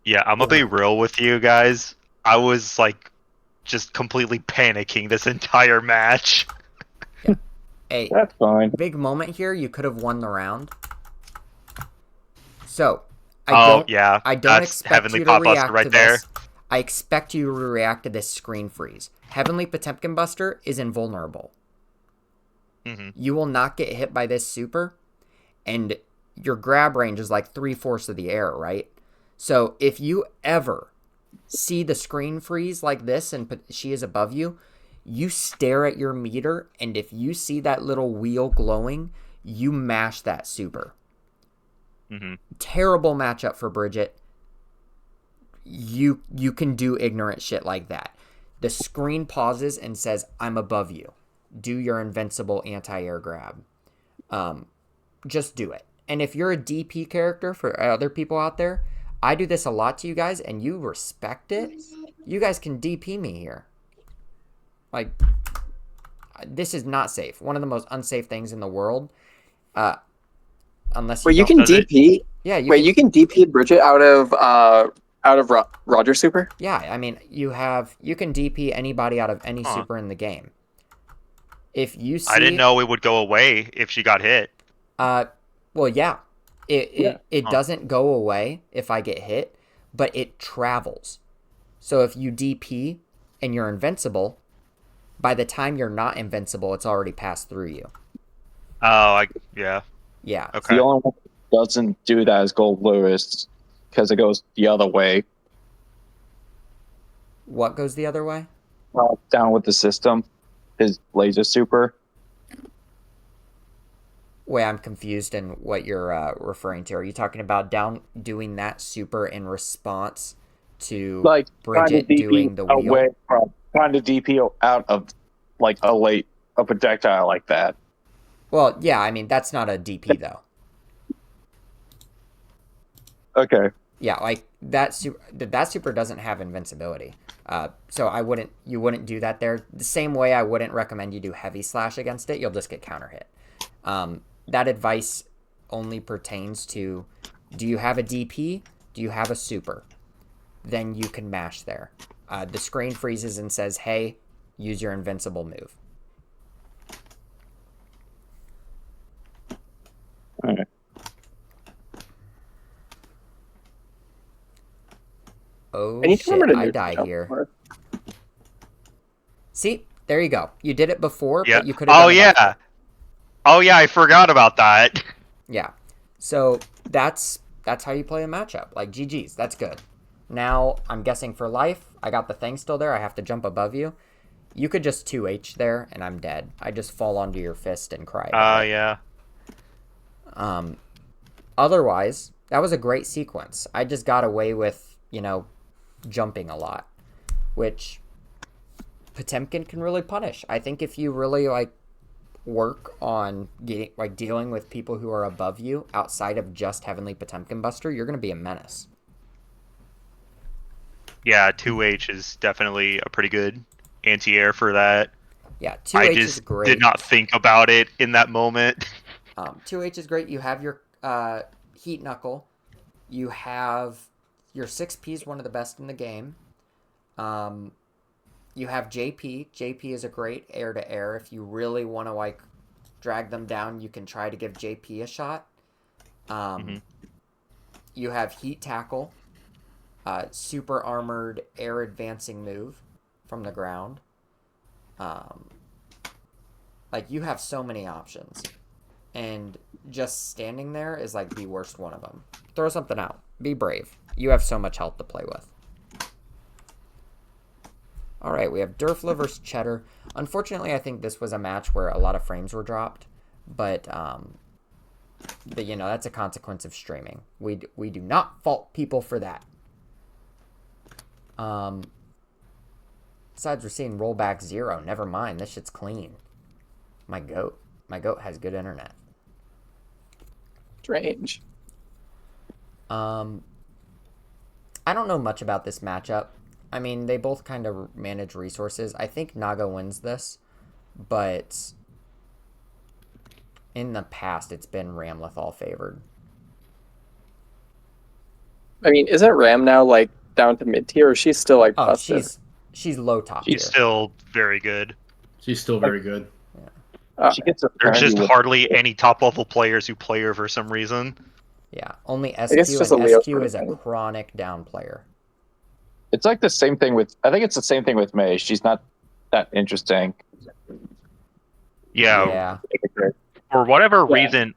Speaker 7: Yeah, I'm gonna be real with you guys. I was like just completely panicking this entire match.
Speaker 1: Hey,
Speaker 3: That's fine.
Speaker 1: big moment here. You could have won the round. So, I don't
Speaker 7: that's
Speaker 1: expect
Speaker 7: Heavenly
Speaker 1: you to
Speaker 7: Potbuster
Speaker 1: react
Speaker 7: right
Speaker 1: to
Speaker 7: there.
Speaker 1: this. I expect you to react to this screen freeze. Heavenly Potemkin Buster is invulnerable.
Speaker 7: Mhm.
Speaker 1: You will not get hit by this super, and your grab range is like 3/4 of the air, right? So if you ever see the screen freeze like this and she is above you, you stare at your meter, and if you see that little wheel glowing, you mash that super.
Speaker 7: Mhm.
Speaker 1: Terrible matchup for Bridget. You can do ignorant shit like that. The screen pauses and says, I'm above you. Do your invincible anti-air grab. Just do it. And if you're a DP character for other people out there, I do this a lot to you guys and you respect it. You guys can DP me here. Like, this is not safe. One of the most unsafe things in the world. Unless you
Speaker 2: Wait, you
Speaker 1: don't-
Speaker 2: can DP.
Speaker 1: Yeah,
Speaker 2: You can DP Bridget out of Roger Super.
Speaker 1: Yeah, I mean, you can DP anybody out of any
Speaker 7: Huh.
Speaker 1: super in the game. If you see,
Speaker 7: I didn't know it would go away if she got hit.
Speaker 1: well, yeah, it
Speaker 7: Huh.
Speaker 1: doesn't go away if I get hit, but it travels. So if you DP and you're invincible, by the time you're not invincible, it's already passed through you.
Speaker 7: Oh, yeah.
Speaker 1: Yeah.
Speaker 7: Okay.
Speaker 3: The only one that doesn't do that is Gold Lewis because it goes the other way.
Speaker 1: What goes the other way?
Speaker 3: Down with the system, his laser super.
Speaker 1: Wait, I'm confused in what you're referring to. Are you talking about doing that super in response to
Speaker 3: Like
Speaker 1: Bridget doing the wheel?
Speaker 3: away from trying to DP out of like a projectile like that.
Speaker 1: Well, yeah, I mean, that's not a DP, though.
Speaker 3: Okay.
Speaker 1: Yeah, like, that super doesn't have invincibility. So you wouldn't do that there. The same way I wouldn't recommend you do heavy slash against it. You'll just get counter hit. That advice only pertains to, do you have a DP? Do you have a super? Then you can mash there. The screen freezes and says, hey, use your invincible move.
Speaker 3: Alright.
Speaker 1: Oh,
Speaker 3: Anytime
Speaker 1: shit,
Speaker 3: in a
Speaker 1: I
Speaker 3: new
Speaker 1: die
Speaker 3: jump
Speaker 1: here.
Speaker 3: mark.
Speaker 1: See, there you go. You did it before,
Speaker 7: Yeah.
Speaker 1: but you could have done it after.
Speaker 7: Yeah. Oh yeah, I forgot about that.
Speaker 1: Yeah. So that's how you play a matchup. Like, GG's. That's good. Now, I'm guessing for life, I got the thing still there. I have to jump above you. You could just 2H there, and I'm dead. I just fall onto your fist and cry about it.
Speaker 7: Yeah.
Speaker 1: Otherwise, that was a great sequence. I just got away with, jumping a lot, which Potemkin can really punish. I think if you really, work on dealing with people who are above you outside of just Heavenly Potemkin Buster, you're going to be a menace.
Speaker 7: Yeah, 2H is definitely a pretty good anti-air for that.
Speaker 1: Yeah, 2H
Speaker 7: I
Speaker 1: is
Speaker 7: just
Speaker 1: great.
Speaker 7: did not think about it in that moment.
Speaker 1: 2H is great. You have your Heat Knuckle. You have your 6P is one of the best in the game. You have JP. JP is a great air-to-air. If you really want to, drag them down, you can try to give JP a shot. You have Heat Tackle. Super armored air advancing move from the ground. You have so many options. And just standing there is, the worst one of them. Throw something out. Be brave. You have so much health to play with. Alright, we have Durfla versus Cheddar. Unfortunately, I think this was a match where a lot of frames were dropped. But that's a consequence of streaming. We do not fault people for that. Besides, we're seeing rollback 0. Never mind, this shit's clean. My goat has good internet.
Speaker 2: Strange.
Speaker 1: I don't know much about this matchup. I mean, they both kind of manage resources. I think Naga wins this, but in the past, it's been Ramlethal favored.
Speaker 2: I mean, isn't Ram now down to mid tier, or she's still busted?
Speaker 1: She's low top tier.
Speaker 7: She's still very good.
Speaker 5: She's still very good.
Speaker 3: She gets a
Speaker 7: There's just
Speaker 3: parity with-
Speaker 7: hardly any top level players who play her for some reason.
Speaker 1: Yeah, only
Speaker 2: guess
Speaker 1: SQ,
Speaker 2: it's just a
Speaker 1: and
Speaker 2: Leo
Speaker 1: SQ
Speaker 2: sort of
Speaker 1: is a
Speaker 2: thing.
Speaker 1: chronic down player.
Speaker 3: It's like the same thing with. I think it's the same thing with May. She's not that interesting.
Speaker 7: Yeah. For whatever reason,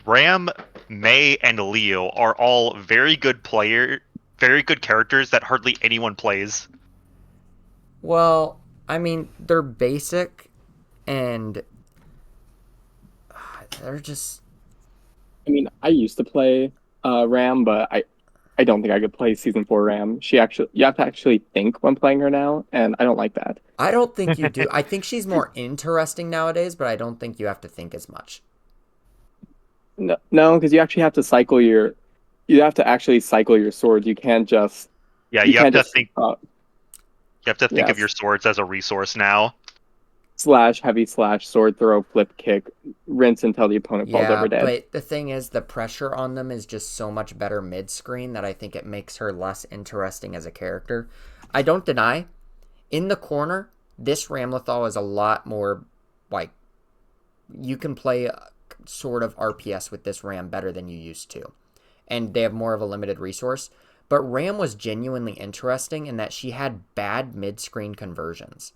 Speaker 7: Ram, May, and Leo are all very good characters that hardly anyone plays.
Speaker 1: Well, I mean, they're basic, and they're just...
Speaker 2: I mean, I used to play Ram, but I don't think I could play Season 4 Ram. You have to actually think when playing her now, and I don't like that.
Speaker 1: I don't think you do. I think she's more interesting nowadays, but I don't think you have to think as much.
Speaker 2: No, because you actually have to cycle you have to actually cycle your swords. You can't just...
Speaker 7: Yeah, you have to think.
Speaker 2: You
Speaker 7: You have to think of your swords as a resource now.
Speaker 2: slash, heavy slash, sword throw, flip kick, rinse until the opponent falls over dead.
Speaker 1: But the thing is, the pressure on them is just so much better mid-screen that I think it makes her less interesting as a character. I don't deny, in the corner, this Ramlethal is a lot more, you can play sort of RPS with this Ram better than you used to. And they have more of a limited resource. But Ram was genuinely interesting in that she had bad mid-screen conversions.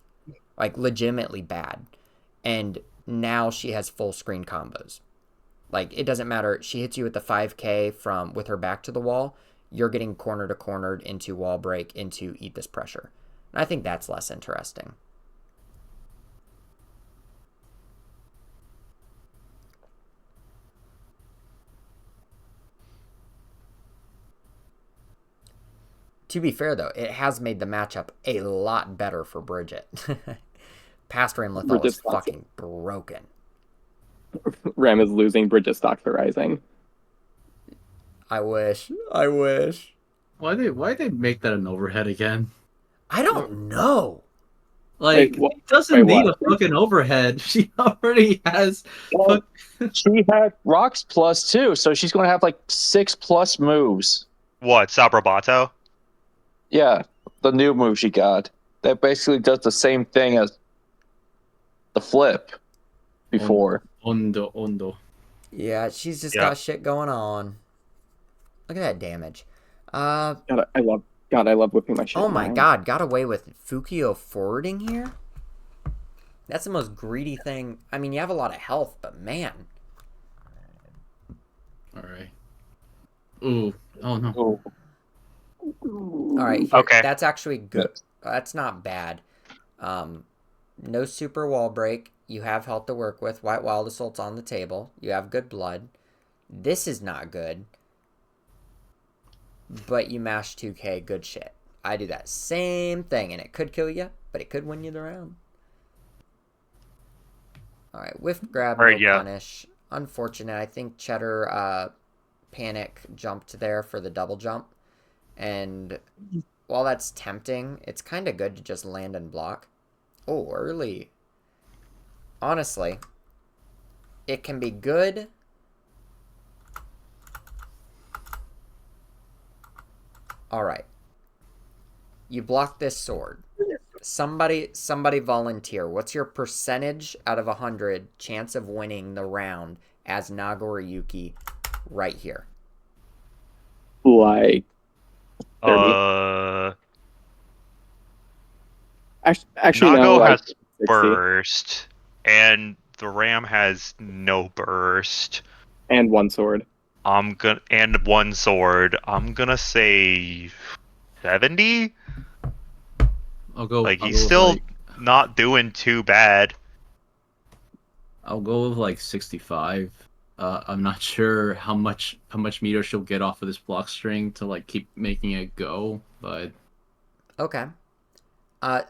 Speaker 1: Legitimately bad. And now she has full screen combos. It doesn't matter. She hits you with the 5K with her back to the wall. You're getting corner to cornered into wall break, into eat this pressure. And I think that's less interesting. To be fair, though, it has made the matchup a lot better for Bridget. Past Ramlethal is fucking broken.
Speaker 2: Ram is losing, Bridget stocks are rising.
Speaker 1: I wish.
Speaker 5: Why they make that an overhead again?
Speaker 1: I don't know.
Speaker 2: Wait,
Speaker 5: It doesn't need
Speaker 2: what?
Speaker 5: a fucking overhead. She already has.
Speaker 3: Well, she had rocks plus 2, so she's going to have 6+ moves.
Speaker 7: What, Sabrabato?
Speaker 3: Yeah, the new move she got. That basically does the same thing as the flip before.
Speaker 5: Ondo.
Speaker 1: Yeah, she's just got shit going on. Look at that damage.
Speaker 2: God, I love whipping my shit.
Speaker 1: Oh my god, got away with Fukio forwarding here? That's the most greedy thing. I mean, you have a lot of health, but man.
Speaker 5: Alright. Ooh. Oh no.
Speaker 3: Oh.
Speaker 1: All right, here,
Speaker 7: Okay.
Speaker 1: that's actually good. That's not bad. No super wall break. You have health to work with. White Wild Assault's on the table. You have good blood. This is not good. But you mash 2k, good shit. I do that same thing, and it could kill you, but it could win you the round. Alright, whiff grab,
Speaker 7: All right,
Speaker 1: no
Speaker 7: yeah.
Speaker 1: punish. Unfortunate. I think Cheddar panic jumped there for the double jump. And while that's tempting, it's kind of good to just land and block. Oh, early. Honestly, it can be good. Alright. You block this sword. Somebody volunteer. What's your percentage out of 100 chance of winning the round as Naga or Yuki right here?
Speaker 2: Like 30. Actually, no,
Speaker 7: Nago
Speaker 2: like
Speaker 7: has
Speaker 2: 60.
Speaker 7: burst, and the Ram has no burst.
Speaker 2: And one sword.
Speaker 7: And one sword. I'm gonna say 70.
Speaker 4: I'll go.
Speaker 7: Like
Speaker 4: I'll
Speaker 7: he's
Speaker 4: go with
Speaker 7: still
Speaker 4: like.
Speaker 7: not doing too bad.
Speaker 4: I'll go with like 65. I'm not sure how much meter she'll get off of this block string to like keep making it go, but
Speaker 1: Okay.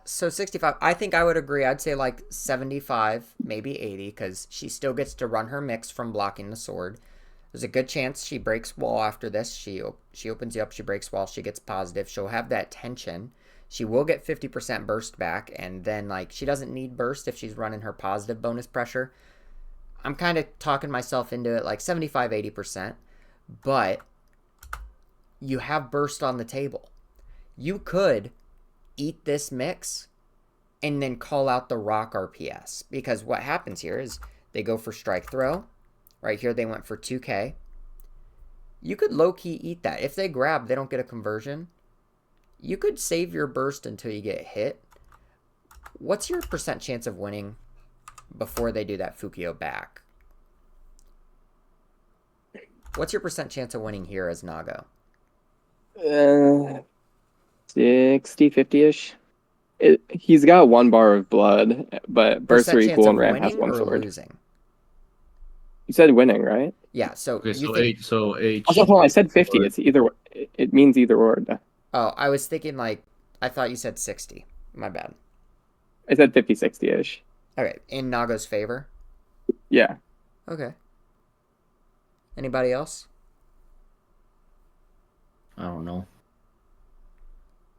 Speaker 1: So 65. I think I would agree. I'd say like 75, maybe 80, because she still gets to run her mix from blocking the sword. There's a good chance she breaks wall after this. She opens you up, she breaks wall, she gets positive. She'll have that tension. She will get 50% burst back, and then like she doesn't need burst if she's running her positive bonus pressure. I'm kind of talking myself into it like 75, 80%, but you have burst on the table. You could eat this mix and then call out the rock RPS, because what happens here is they go for strike throw. Right here they went for 2k. You could low-key eat that. If they grab, they don't get a conversion. You could save your burst until you get hit. What's your percent chance of winning before they do that Fukio back? What's your percent chance of winning here as Nago?
Speaker 2: 60, 50-ish. He's got one bar of blood, but bursts are
Speaker 1: Percent chance
Speaker 2: equal,
Speaker 1: of
Speaker 2: and Ram has
Speaker 1: winning
Speaker 2: one
Speaker 1: or
Speaker 2: sword.
Speaker 1: losing?
Speaker 2: You said winning, right?
Speaker 1: Yeah, so
Speaker 4: okay.
Speaker 1: you
Speaker 4: So
Speaker 1: think...
Speaker 4: H. So H.
Speaker 2: Also, hold on, I said 50. It's either. It means either or.
Speaker 1: Oh, I was thinking like... I thought you said 60. My bad.
Speaker 2: I said 50, 60-ish.
Speaker 1: Okay, in Nago's favor?
Speaker 2: Yeah.
Speaker 1: Okay. Anybody else?
Speaker 4: I don't know.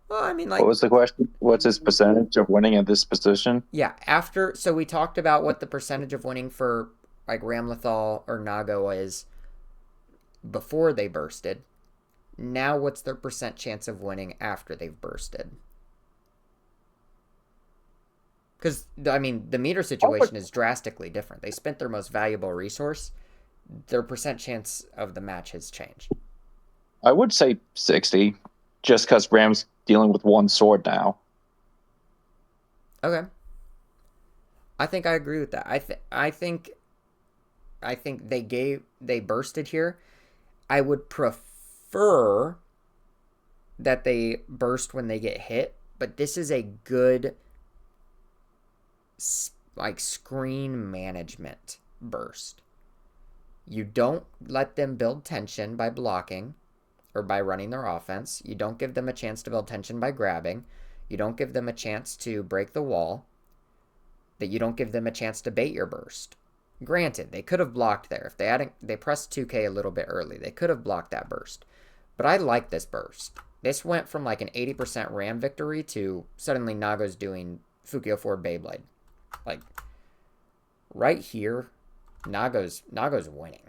Speaker 1: Well, I mean, like...
Speaker 3: What was the question? What's his percentage of winning at this position?
Speaker 1: Yeah, after... So we talked about what the percentage of winning for, like, Ramlethal or Nago is before they bursted. Now what's their percent chance of winning after they've bursted? Because, I mean, the meter situation is drastically different. They spent their most valuable resource. Their percent chance of the match has changed.
Speaker 3: I would say 60, just because Ram's dealing with one sword now.
Speaker 1: Okay. I think I agree with that. I think they bursted here. I would prefer that they burst when they get hit, but this is a good like screen management burst. You don't let them build tension by blocking or by running their offense. You don't give them a chance to build tension by grabbing. You don't give them a chance to break the wall. That you don't give them a chance to bait your burst. Granted, they could have blocked there. If they pressed 2k a little bit early, they could have blocked that burst. But I like this burst. This went from like an 80% Ram victory to suddenly Nago's doing Fukio 4 Beyblade. Like, right here, Nago's winning.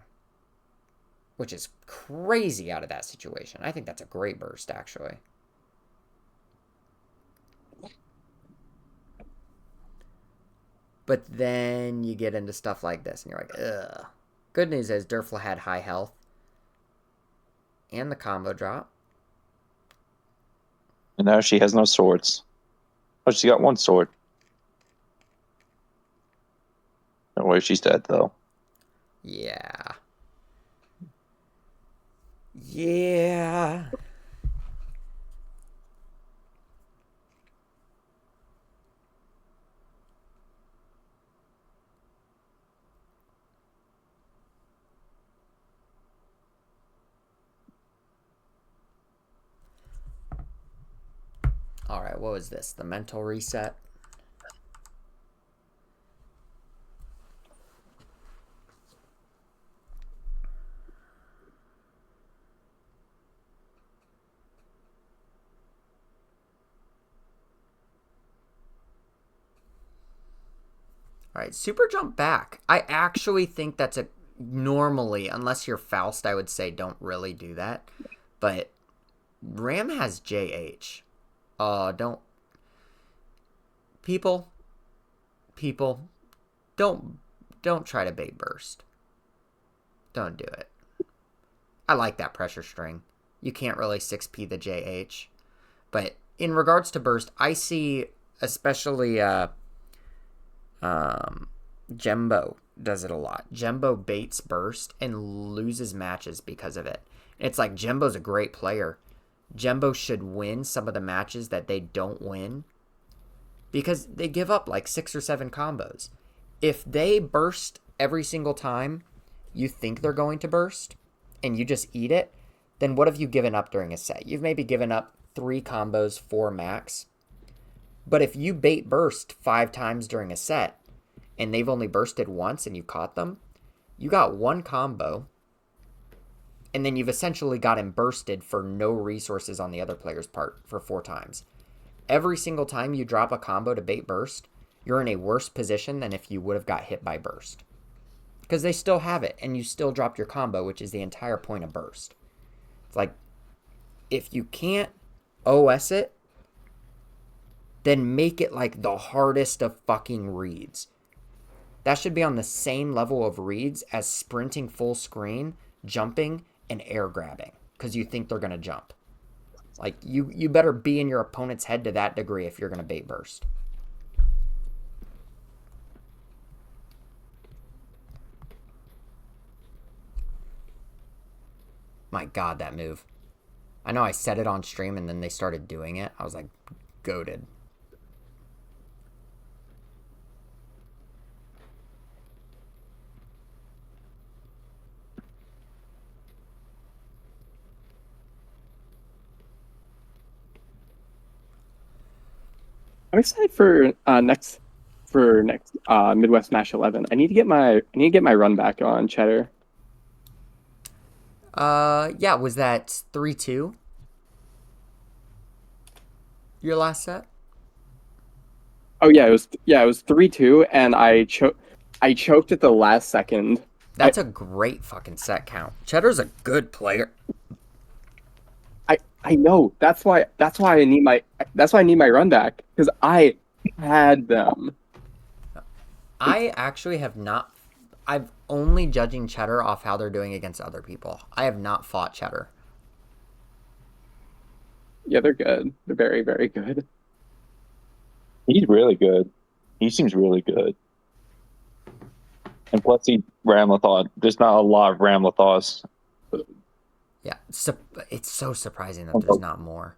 Speaker 1: Which is crazy out of that situation. I think that's a great burst, actually. But then you get into stuff like this, and you're like, ugh. Good news is Durfla had high health. And the combo drop.
Speaker 3: And now she has no swords. Oh, she got one sword. Don't worry, she's dead, though.
Speaker 1: Yeah. Yeah. All right, what was this? The mental reset. All right, super jump back. I actually think that's a normally, unless you're Faust, I would say don't really do that. But Ram has JH. Don't people don't try to bait burst. Don't do it. I like that pressure string. You can't really 6p the JH. But in regards to burst, I see especially Jembo does it a lot. Jembo baits burst and loses matches because of it. It's like Jembo's a great player. Jembo should win some of the matches that they don't win because they give up like 6 or 7 combos. If they burst every single time you think they're going to burst and you just eat it, then what have you given up during a set? You've maybe given up 3 combos, 4 max. But if you bait burst 5 times during a set and they've only bursted once and you caught them, you got 1 combo and then you've essentially got him bursted for no resources on the other player's part for 4 times. Every single time you drop a combo to bait burst, you're in a worse position than if you would have got hit by burst. Because they still have it, and you still dropped your combo, which is the entire point of burst. It's like, if you can't OS it, then make it like the hardest of fucking reads. That should be on the same level of reads as sprinting full screen, jumping, and air grabbing. Because you think they're going to jump. Like, you better be in your opponent's head to that degree if you're going to bait burst. My God, that move. I know I said it on stream and then they started doing it. I was like, goated.
Speaker 2: I'm excited for next Midwest Smash 11. I need to get my run back on Cheddar.
Speaker 1: Yeah, was that 3-2? Your last set?
Speaker 2: Oh yeah, it was 3-2, and I choked at the last second.
Speaker 1: That's a great fucking set count. Cheddar's a good player.
Speaker 2: I know. That's why I need my run back, because I had them.
Speaker 1: I actually have not. I've only judging Cheddar off how they're doing against other people. I have not fought Cheddar.
Speaker 2: Yeah, they're good. They're very, very good.
Speaker 3: He's really good. He seems really good. And plus, he Ramlethal. There's not a lot of Ramlethals.
Speaker 1: Yeah, it's so surprising that there's not more.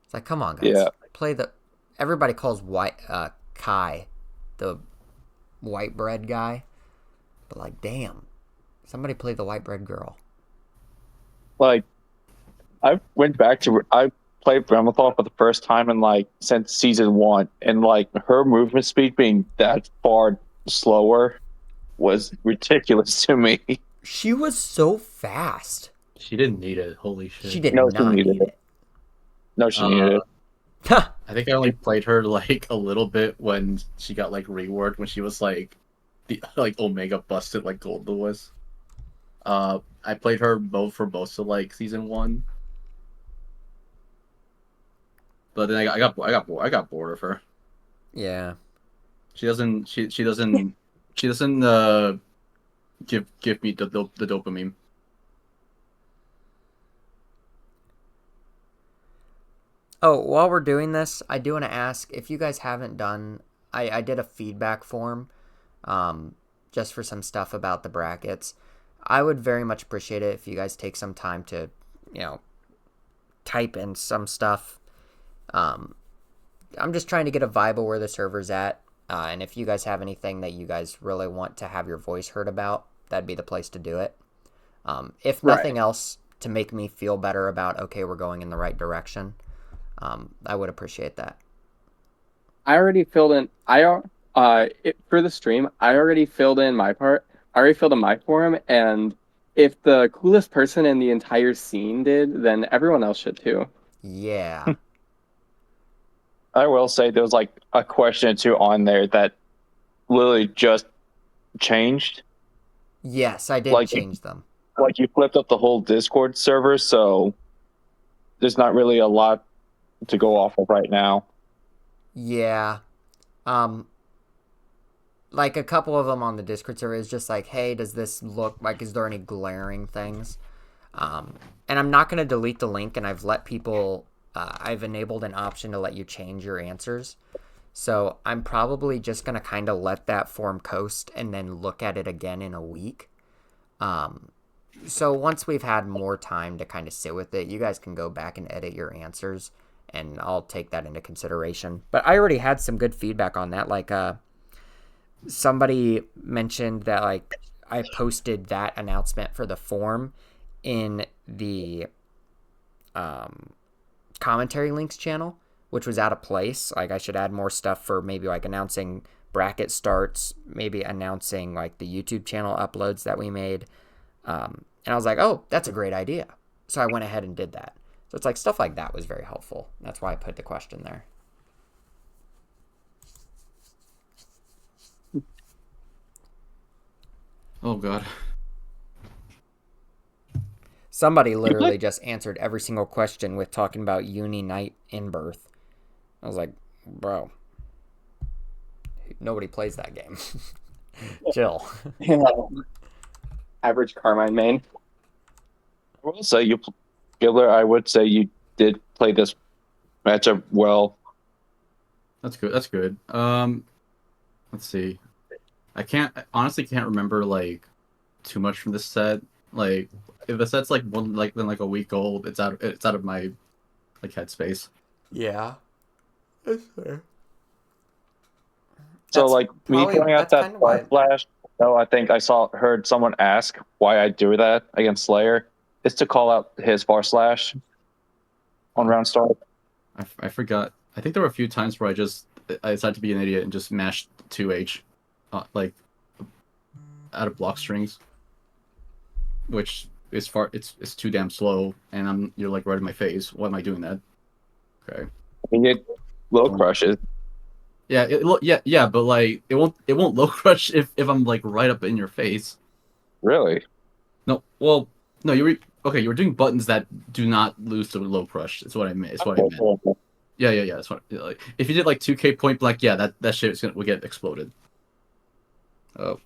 Speaker 1: It's like, come on, guys.
Speaker 3: Yeah.
Speaker 1: Play the... Everybody calls Kai the white bread guy. But, like, damn. Somebody play the white bread girl.
Speaker 3: Like, I played Ramlethal for the first time in, like, since season 1. And, like, her movement speed being that far slower was ridiculous to me.
Speaker 1: She was so fast.
Speaker 5: She didn't need it. Holy shit.
Speaker 1: She did
Speaker 3: No, she
Speaker 1: not
Speaker 3: needed
Speaker 1: need
Speaker 3: it. No, she needed it.
Speaker 1: it.
Speaker 5: I think I only played her like a little bit when she got like reworked when she was like the like Omega busted like Gold Lewis. I played her for most of like season 1. But then I got bored of her.
Speaker 1: Yeah.
Speaker 5: She doesn't give me the dopamine.
Speaker 1: Oh, while we're doing this, I do want to ask if you guys haven't done. I did a feedback form, just for some stuff about the brackets. I would very much appreciate it if you guys take some time to, type in some stuff. I'm just trying to get a vibe of where the server's at, and if you guys have anything that you guys really want to have your voice heard about, that'd be the place to do it. If nothing else, to make me feel better about, okay, we're going in the right direction. I would appreciate that.
Speaker 2: I already filled in. For the stream, I already filled in my part. I already filled in my form, and if the coolest person in the entire scene did, then everyone else should too.
Speaker 1: Yeah.
Speaker 3: I will say there was like a question or two on there that literally just changed.
Speaker 1: Yes, I did
Speaker 3: Like
Speaker 1: change them.
Speaker 3: like you flipped up the whole Discord server, so there's not really a lot to go off of right now.
Speaker 1: Yeah. Like a couple of them on the Discord server is just like, hey, does this look like, is there any glaring things? And I'm not going to delete the link, and I've let people, I've enabled an option to let you change your answers. So I'm probably just going to kind of let that form coast and then look at it again in a week. So once we've had more time to kind of sit with it, you guys can go back and edit your answers, and I'll take that into consideration. But I already had some good feedback on that. Like, somebody mentioned that, like, I posted that announcement for the form in the commentary links channel, which was out of place. Like, I should add more stuff for maybe like announcing bracket starts, maybe announcing like the YouTube channel uploads that we made. And I was like, oh, that's a great idea. So I went ahead and did that. So it's like stuff like that was very helpful. That's why I put the question there.
Speaker 5: Oh god.
Speaker 1: Somebody literally just answered every single question with talking about uni night in birth. I was like, bro, nobody plays that game. Chill.
Speaker 2: Average Carmine main.
Speaker 3: I will say Giller, I would say you did play this matchup well.
Speaker 5: That's good. That's good. Let's see. I honestly can't remember like too much from this set. Like if the set's like like a week old, it's out of my like headspace.
Speaker 1: Yeah. That's fair.
Speaker 3: So like me throwing out that flash, I think I heard someone ask why I do that against Slayer. It's to call out his far slash on round start.
Speaker 5: I forgot. I think there were a few times where I decided to be an idiot and just mashed 2H, like out of block strings, which is it's too damn slow, and you're like right in my face. Why am I doing that? Okay.
Speaker 3: You get low crushes.
Speaker 5: Yeah, yeah, but like it won't low crush if I'm like right up in your face.
Speaker 3: Really?
Speaker 5: No, well, no, you were doing buttons that do not lose to low crush. That's what I meant. It's what I meant. Yeah. That's what. Like, if you did like 2K point blank, yeah, that shit would get exploded. Oh,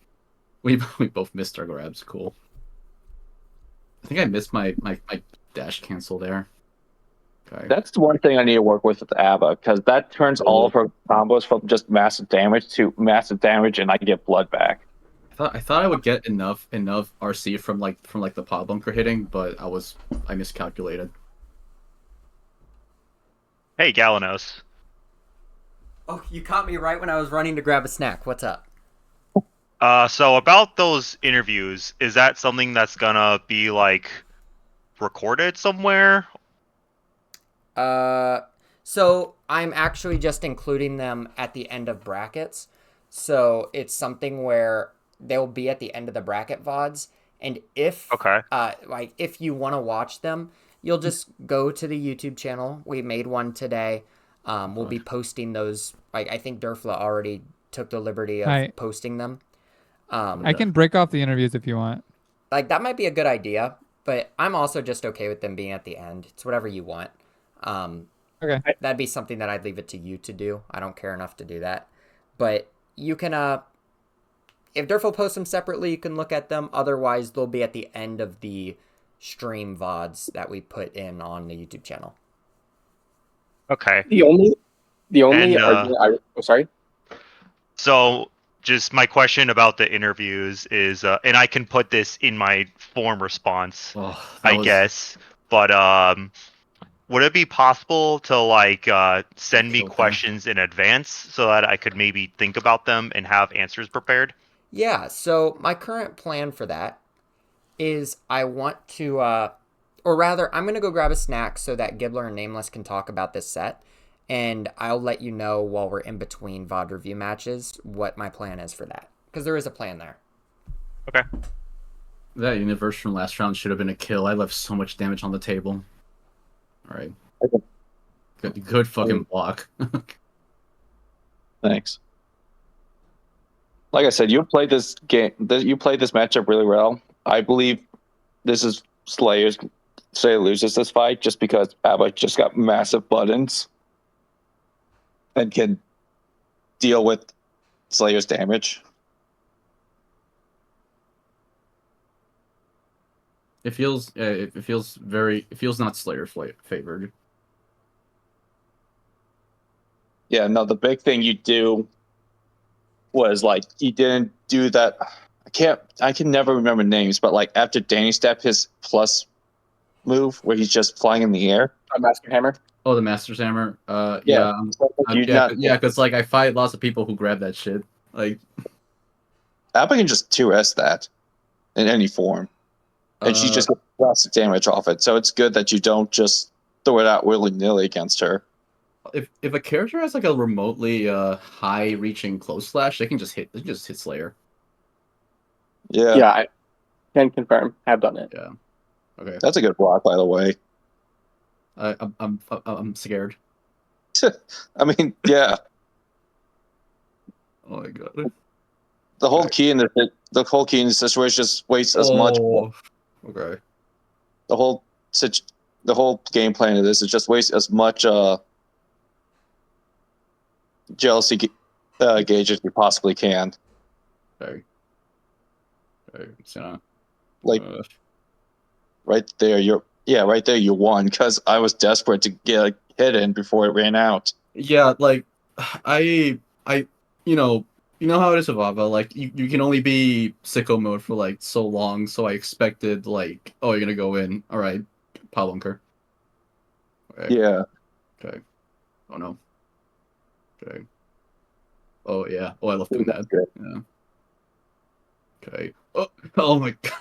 Speaker 5: we both missed our grabs. Cool. I think I missed my dash cancel there. Okay.
Speaker 3: That's the one thing I need to work with Ava, because that turns all of her combos from just massive damage to massive damage, and I get blood back.
Speaker 5: I thought I would get enough RC from the pod bunker hitting, but I miscalculated.
Speaker 7: Hey, Galanos.
Speaker 1: Oh, you caught me right when I was running to grab a snack. What's up?
Speaker 7: So about those interviews, is that something that's gonna be like recorded somewhere?
Speaker 1: So I'm actually just including them at the end of brackets. So it's something where they'll be at the end of the bracket VODs. And if, like if you want to watch them, you'll just go to the YouTube channel. We made one today. We'll be posting those. Like I think Durfla already took the liberty of posting them.
Speaker 8: I can break off the interviews if you want.
Speaker 1: Like that might be a good idea, but I'm also just okay with them being at the end. It's whatever you want.
Speaker 8: Okay.
Speaker 1: That'd be something that I'd leave it to you to do. I don't care enough to do that. But you can, if Durfl posts them separately, you can look at them. Otherwise, they'll be at the end of the stream VODs that we put in on the YouTube channel.
Speaker 7: Okay.
Speaker 2: The only argument sorry.
Speaker 7: So just my question about the interviews is, and I can put this in my form response, guess, but would it be possible to like send me questions in advance so that I could maybe think about them and have answers prepared?
Speaker 1: Yeah, so my current plan for that is I want to, or rather, I'm gonna go grab a snack so that Gibbler and Nameless can talk about this set, and I'll let you know while we're in between VOD review matches what my plan is for that, because there is a plan there.
Speaker 7: Okay.
Speaker 5: That universe from last round should have been a kill. I left so much damage on the table. All right. Good fucking block.
Speaker 3: Thanks. Like I said, you played this game. You played this matchup really well. I believe this is Slayer loses this fight just because Abba just got massive buttons and can deal with Slayer's damage.
Speaker 5: It feels not Slayer favored.
Speaker 3: Yeah, no, the big thing you do was like you didn't do that. I can never remember names, but like after Danny step his plus move where he's just flying in the air.
Speaker 2: A Master Hammer.
Speaker 5: Oh, the Master's Hammer.
Speaker 3: Yeah.
Speaker 5: Because like I fight lots of people who grab that shit. Like,
Speaker 3: Abba can just 2S that in any form, and she just gets lots of damage off it. So it's good that you don't just throw it out willy nilly against her.
Speaker 5: If a character has like a remotely high reaching close slash, they can just hit Slayer.
Speaker 3: Yeah.
Speaker 2: Yeah, I can confirm. Have done it.
Speaker 5: Yeah. Okay.
Speaker 3: That's a good block, by the way.
Speaker 5: I'm scared.
Speaker 3: I mean, yeah.
Speaker 5: Oh my god.
Speaker 3: The whole key in this situation is waste as much.
Speaker 5: Okay.
Speaker 3: The whole game plan of this is just waste as much jealousy gauge as you possibly can.
Speaker 5: Okay. So,
Speaker 3: like right there, right there you won because I was desperate to get a hit in before it ran out.
Speaker 5: Yeah, like I you know how it is with Ava, like you can only be sicko mode for like so long, so I expected like, oh, you're gonna go in. Alright, Pavlunker. Okay.
Speaker 3: Yeah.
Speaker 5: Okay. Oh no. Okay. Oh yeah. Oh, I love doing that.
Speaker 3: Good.
Speaker 5: Yeah. Okay. Oh my god.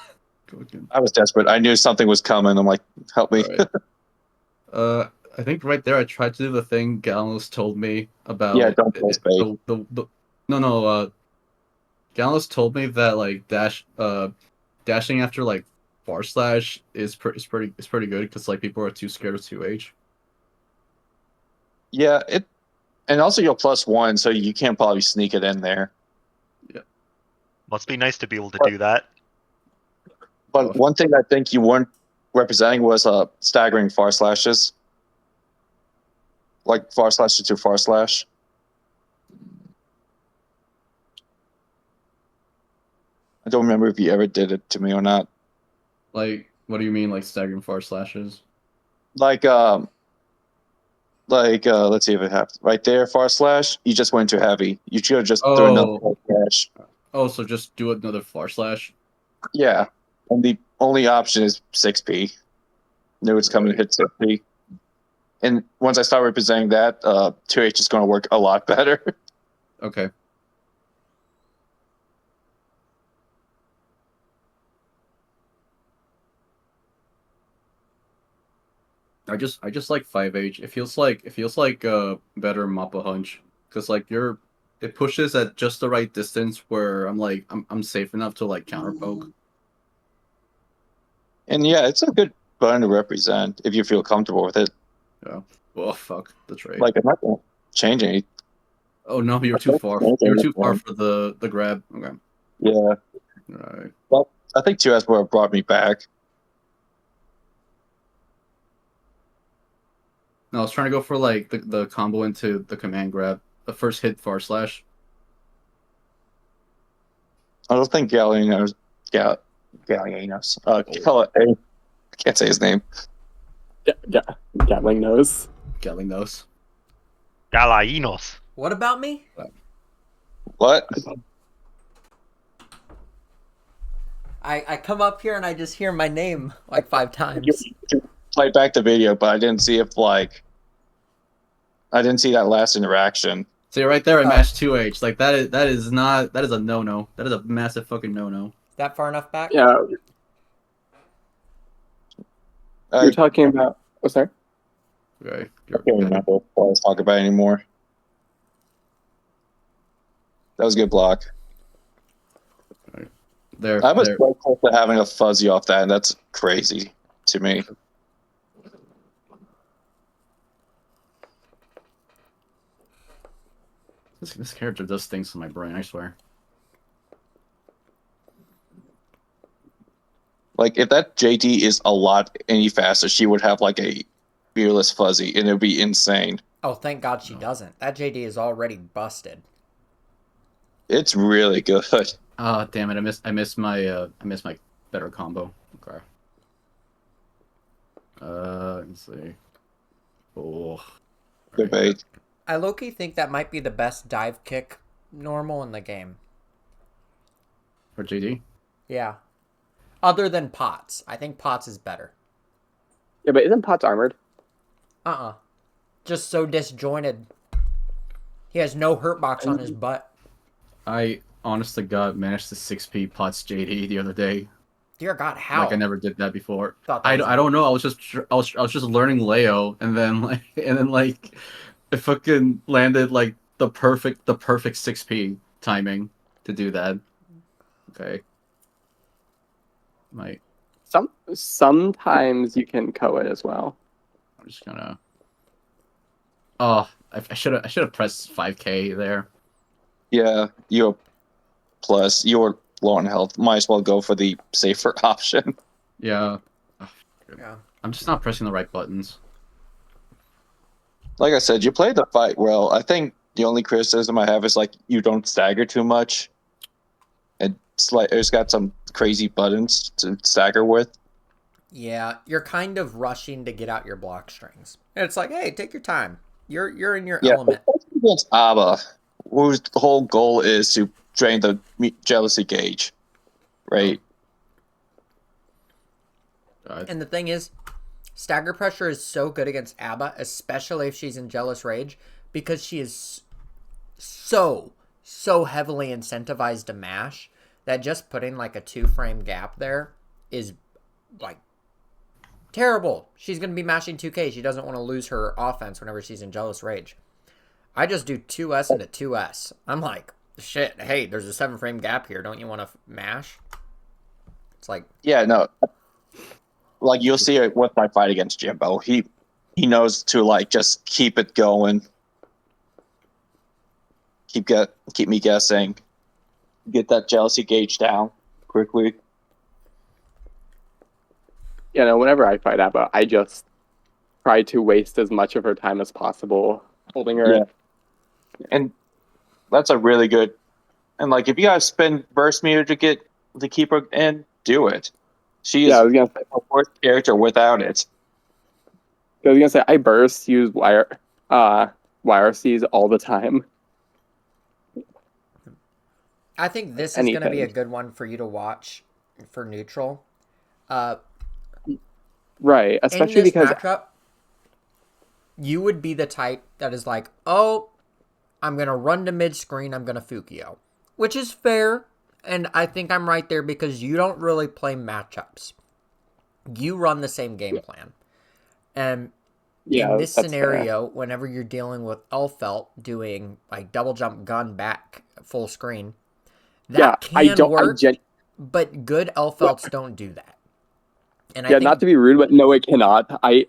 Speaker 3: I was desperate. I knew something was coming. I'm like, help me.
Speaker 5: Right. I think right there I tried to do the thing Gallos told me about.
Speaker 3: Yeah, don't press bait.
Speaker 5: No. Gallos told me that like dashing after like far slash is pretty good because like people are too scared of 2H.
Speaker 3: Yeah, and also you're +1, so you can't probably sneak it in there.
Speaker 5: Yeah.
Speaker 7: Must be nice to be able to do that.
Speaker 3: But one thing I think you weren't representing was staggering far slashes. Like far slash to far slash. I don't remember if you ever did it to me or not.
Speaker 5: Like, what do you mean, like staggering far slashes?
Speaker 3: Like let's see if it happens. Right there, far slash, you just went too heavy. You should have just thrown another far slash.
Speaker 5: Oh, so just do another far slash?
Speaker 3: Yeah. And the only option is 6p. Knew it's coming to hit 6p. And once I start representing that, 2H is going to work a lot better.
Speaker 5: Okay. I just like 5H. It feels like a better Mappa Hunch because like it pushes at just the right distance where I'm safe enough to like counter poke.
Speaker 3: And yeah, it's a good button to represent if you feel comfortable with it.
Speaker 5: Yeah. Oh fuck the trade.
Speaker 3: Like I'm not going to change any.
Speaker 5: Oh no, you're too far. You're too far for the grab. Okay.
Speaker 3: Yeah.
Speaker 5: Right.
Speaker 3: Well, I think 2S would have brought me back.
Speaker 5: No, I was trying to go for like the combo into the command grab. The first hit far slash.
Speaker 3: I don't think Gallianos. I can't say his name.
Speaker 2: Gatling nose.
Speaker 5: Gatling nose.
Speaker 7: Galainos.
Speaker 1: What about me?
Speaker 3: What?
Speaker 1: I come up here and I just hear my name like 5 times.
Speaker 3: Play back the video, but I didn't see if I didn't see that last interaction.
Speaker 5: See right there, I matched 2H. Like that is a no. That is a massive fucking no.
Speaker 1: Is that far enough back?
Speaker 2: Yeah. You're talking about. Oh, sorry.
Speaker 4: Okay.
Speaker 3: I can't remember what I was talking about anymore. That was a good block. I was quite close to having a fuzzy off that, and that's crazy to me.
Speaker 4: This character does things to my brain, I swear.
Speaker 3: Like, if that JD is a lot any faster, she would have like a fearless fuzzy, and it would be insane.
Speaker 1: Oh, thank God she doesn't. That JD is already busted.
Speaker 3: It's really good.
Speaker 4: Ah, damn it! I missed my better combo. Okay. Let's see. Oh.
Speaker 3: Good bait.
Speaker 1: I low-key think that might be the best dive kick normal in the game.
Speaker 4: For JD?
Speaker 1: Yeah. Other than Potts. I think Potts is better.
Speaker 2: Yeah, but isn't Potts armored?
Speaker 1: Just so disjointed. He has no hurt box on his butt.
Speaker 4: I, honest to God, managed to 6P Potts JD the other day.
Speaker 1: Dear God, how?
Speaker 4: Like I never did that before.
Speaker 1: I
Speaker 4: don't know. I was just learning Leo, and then I fucking landed like the perfect 6P timing to do that. Okay.
Speaker 2: Sometimes you can co it as well.
Speaker 4: I'm just gonna. Oh, I should have pressed 5K there.
Speaker 3: Yeah, you're you're low on health. Might as well go for the safer option.
Speaker 4: Yeah.
Speaker 1: Yeah.
Speaker 4: I'm just not pressing the right buttons.
Speaker 3: Like I said, you played the fight well. I think the only criticism I have is like you don't stagger too much. And it's got some crazy buttons to stagger with.
Speaker 1: Yeah, you're kind of rushing to get out your block strings. And it's like, hey, take your time. You're in your element.
Speaker 3: Against Abba, whose whole goal is to drain the jealousy gauge, right?
Speaker 1: And the thing is, stagger pressure is so good against Abba, especially if she's in Jealous Rage, because she is so heavily incentivized to mash that just putting like a 2-frame gap there is like terrible. She's going to be mashing 2K. She doesn't want to lose her offense whenever she's in Jealous Rage. I just do 2S into 2S. I'm like, shit, hey, there's a 7-frame gap here. Don't you want to mash? It's like...
Speaker 3: Yeah, no. Like, you'll see it with my fight against Jimbo. He knows to, like, just keep it going. Keep me guessing. Get that jealousy gauge down quickly.
Speaker 2: You know, whenever I fight Abba, I just try to waste as much of her time as possible holding her.
Speaker 3: Yeah. And that's a really good... And, like, if you guys spend burst meter to keep her in, do it. She is
Speaker 2: I was gonna say,
Speaker 3: a worst character without it.
Speaker 2: I was gonna say I burst use YRCs all the time.
Speaker 1: I think this is going to be a good one for you to watch for neutral.
Speaker 2: Right, especially
Speaker 1: in this
Speaker 2: because
Speaker 1: matchup, you would be the type that is like, oh, I'm going to run to mid-screen, I'm going to Fukio. Which is fair, and I think I'm right there because you don't really play matchups. You run the same game plan. And in this scenario, whenever you're dealing with Elfelt doing like double jump gun back full screen, that can work, but good Elfelts don't do that. And I think,
Speaker 2: not to be rude, but no, it cannot. I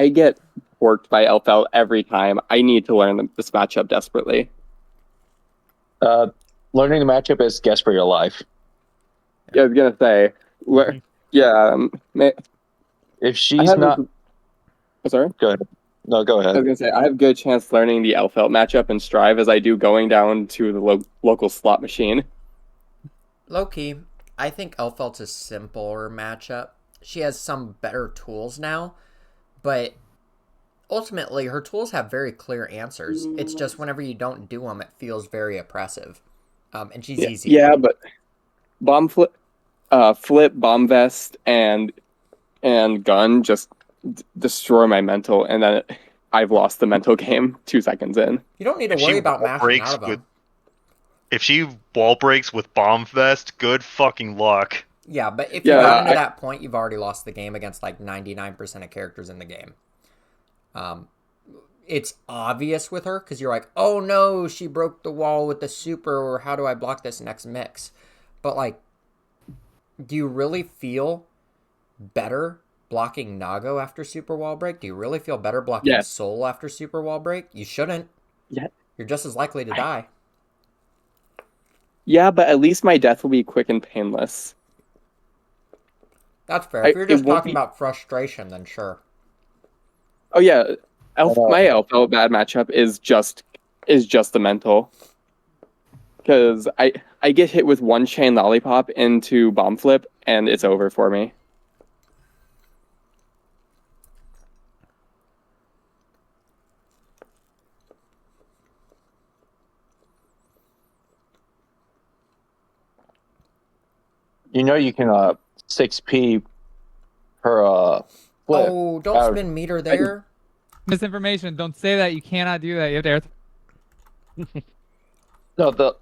Speaker 2: get worked by Elfelt every time. I need to learn this matchup desperately.
Speaker 3: Learning the matchup is guess for your life.
Speaker 2: Yeah, I was gonna say,
Speaker 3: if she's not,
Speaker 2: sorry.
Speaker 3: Go ahead. No, go ahead.
Speaker 2: I was gonna say I have good chance learning the Elfelt matchup in Strive as I do going down to the local slot machine.
Speaker 1: Low key, I think Elfelt's a simpler matchup. She has some better tools now, but ultimately her tools have very clear answers. It's just whenever you don't do them, it feels very oppressive. And she's easy.
Speaker 2: Yeah, but bomb flip, bomb vest, and gun just destroy my mental, and then I've lost the mental game 2 seconds in.
Speaker 1: You don't need to worry about mashing out of them.
Speaker 7: If she wall breaks with bomb vest, good fucking luck.
Speaker 1: Yeah, but if you got into that point, you've already lost the game against like 99% of characters in the game. It's obvious with her because you're like, oh no, she broke the wall with the super, or how do I block this next mix? But like, do you really feel better blocking Nago after super wall break? Do you really feel better blocking Soul after super wall break? You shouldn't.
Speaker 2: Yeah.
Speaker 1: You're just as likely to die.
Speaker 2: Yeah, but at least my death will be quick and painless.
Speaker 1: That's fair. If you're just talking about frustration, then sure.
Speaker 2: Oh yeah, my Elfelt bad matchup is just the mental. Because I get hit with one chain lollipop into bomb flip and it's over for me.
Speaker 3: You know you can 6p per flip.
Speaker 1: Oh, don't spin meter there.
Speaker 8: Misinformation. Don't say that. You cannot do that. You have to air.
Speaker 3: No, the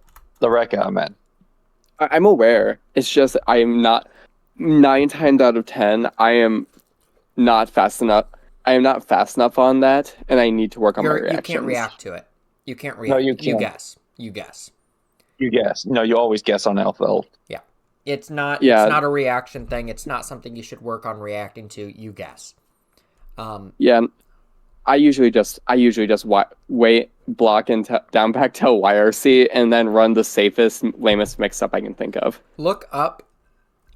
Speaker 3: Rekka I meant.
Speaker 2: I'm aware. It's just I am not 9 times out of 10. I am not fast enough. I am not fast enough on that, and I need to work on my reactions.
Speaker 1: You can't react to it. You can't react. No, you can't. You guess.
Speaker 3: You guess. No, you always guess on Elfelt.
Speaker 1: Yeah. It's not a reaction thing. It's not something you should work on reacting to. You guess.
Speaker 2: Yeah. I usually just wait, block, and down back till YRC, and then run the safest, lamest mix-up I can think of.
Speaker 1: Look up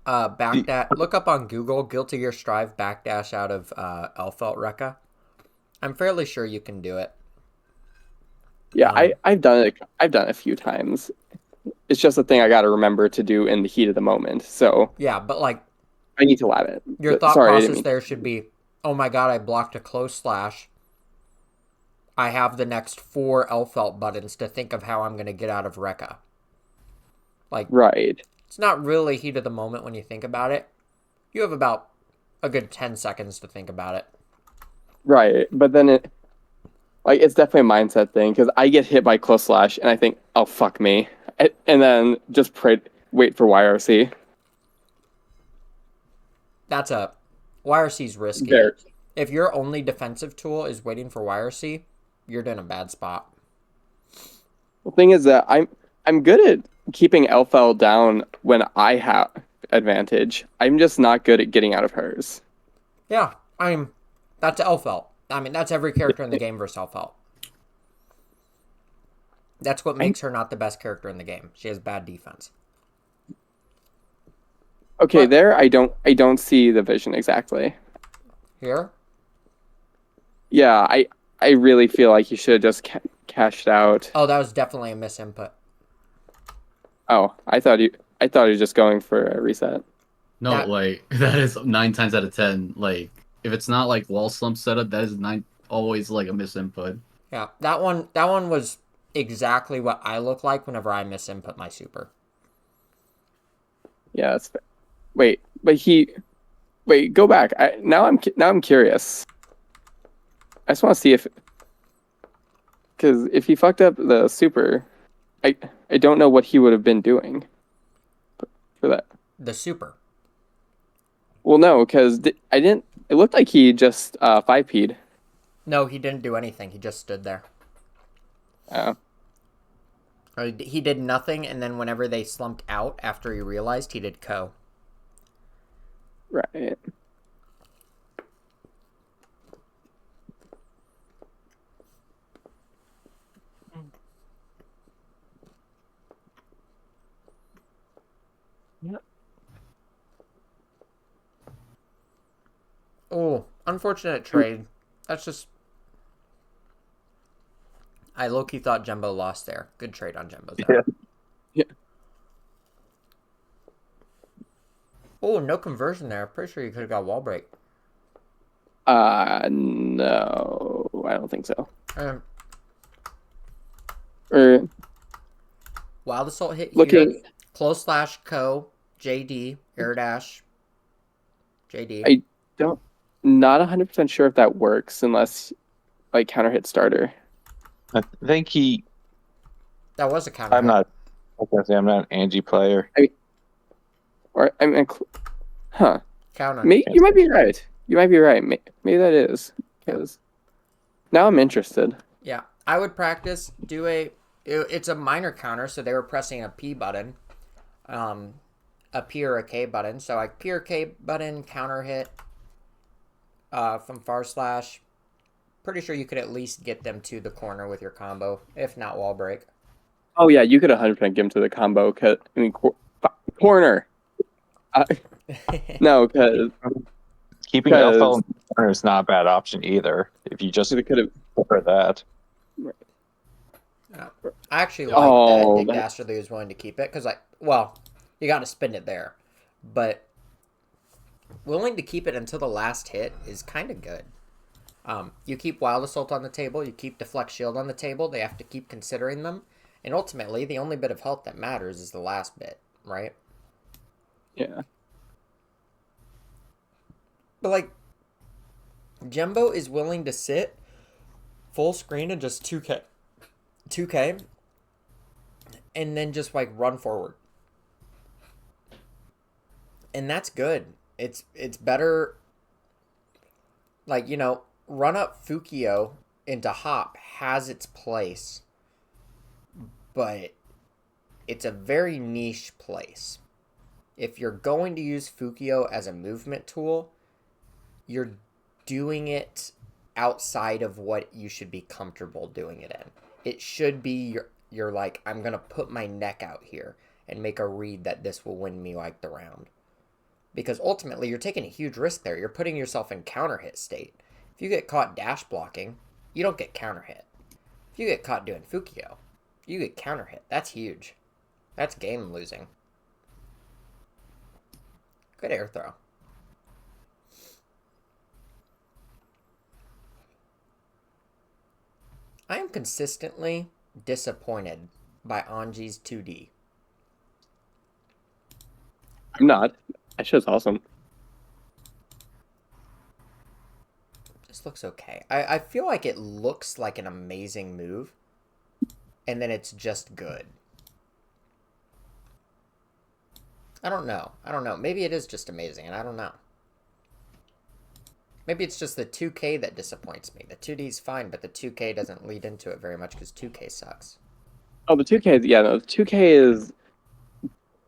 Speaker 1: look up on Google Guilty Gear Strive backdash out of Elfelt Rekka. I'm fairly sure you can do it.
Speaker 2: Yeah, I've done it a few times. It's just a thing I got to remember to do in the heat of the moment. So
Speaker 1: yeah, but like
Speaker 2: I need to lab it.
Speaker 1: Your thought process there should be, oh my god, I blocked a close slash. I have the next 4 Elfelt buttons to think of how I'm going to get out of Rekka. Like,
Speaker 2: right.
Speaker 1: It's not really heat of the moment when you think about it. You have about a good 10 seconds to think about it.
Speaker 2: Right, but then it's definitely a mindset thing because I get hit by close slash and I think, oh fuck me, and then just wait for YRC.
Speaker 1: YRC's risky.
Speaker 2: There.
Speaker 1: If your only defensive tool is waiting for YRC, you're in a bad spot.
Speaker 2: The thing is that I'm good at keeping Elfel down when I have advantage. I'm just not good at getting out of hers.
Speaker 1: Yeah, that's Elfel. I mean, that's every character in the game versus Elfel. That's what makes her not the best character in the game. She has bad defense.
Speaker 2: Okay, there I don't see the vision exactly.
Speaker 1: Here?
Speaker 2: Yeah, I really feel like you should have just cashed out.
Speaker 1: Oh, that was definitely a misinput.
Speaker 2: Oh, I thought he was just going for a reset.
Speaker 4: No, that is 9 times out of 10. Like, if it's not like wall slump setup, that is always like a misinput.
Speaker 1: Yeah, that one was exactly what I look like whenever I misinput my super.
Speaker 2: Yeah, that's fair. Wait, go back. Now I'm curious. I just want to see because if he fucked up the super, I don't know what he would have been doing for that.
Speaker 1: The super.
Speaker 2: Well, no, because I didn't. It looked like he just 5P'd.
Speaker 1: No, he didn't do anything. He just stood there.
Speaker 2: Oh.
Speaker 1: He did nothing, and then whenever they slumped out after he realized, he did co.
Speaker 2: Right.
Speaker 1: Oh, unfortunate trade. That's just... I low-key thought Jumbo lost there. Good trade on Jumbo's end.
Speaker 2: Yeah.
Speaker 1: Oh, no conversion there. Pretty sure you could have got wall break.
Speaker 2: No, I don't think so.
Speaker 1: Wild Assault hit
Speaker 2: looking
Speaker 1: here. Close slash co, JD, air dash, JD.
Speaker 2: I don't, not 100% sure if that works unless like counter hit starter.
Speaker 3: I think
Speaker 1: that was a counter.
Speaker 3: I'm not an Angie player.
Speaker 2: Or I mean, huh?
Speaker 1: Counter.
Speaker 2: You might be right. You might be right. Maybe that is because now I'm interested.
Speaker 1: Yeah, I would practice. It's a minor counter, so they were pressing a P button, a P or a K button. So like P or K button counter hit, from far slash. Pretty sure you could at least get them to the corner with your combo, if not wall break.
Speaker 2: Oh yeah, you could 100% get him to the combo. Cause I mean, corner. No, because
Speaker 3: Keeping Elfel in the corner is not a bad option either. If you just
Speaker 2: could have
Speaker 3: prefer that.
Speaker 1: I actually like that Dick Dastardly was willing to keep it because, you got to spend it there, but willing to keep it until the last hit is kind of good. You keep Wild Assault on the table, you keep Deflect Shield on the table. They have to keep considering them, and ultimately, the only bit of health that matters is the last bit, right?
Speaker 2: Yeah.
Speaker 1: But like, Jumbo is willing to sit full screen and just 2K, and then just like run forward, and that's good. It's better. Like, run up Fukio into Hop has its place, but it's a very niche place. If you're going to use Fukio as a movement tool, you're doing it outside of what you should be comfortable doing it in. It should be you're like, I'm going to put my neck out here and make a read that this will win me like the round. Because ultimately, you're taking a huge risk there. You're putting yourself in counter hit state. If you get caught dash blocking, you don't get counter hit. If you get caught doing Fukio, you get counter hit. That's huge. That's game losing. Good air throw. I am consistently disappointed by Anji's 2D.
Speaker 2: I'm not. That show's awesome.
Speaker 1: This looks okay. I feel like it looks like an amazing move, and then it's just good. I don't know. Maybe it is just amazing, and I don't know. Maybe it's just the 2K that disappoints me. The 2D's fine, but the 2K doesn't lead into it very much because 2K sucks.
Speaker 2: Oh, the 2K, yeah, no, the 2K is...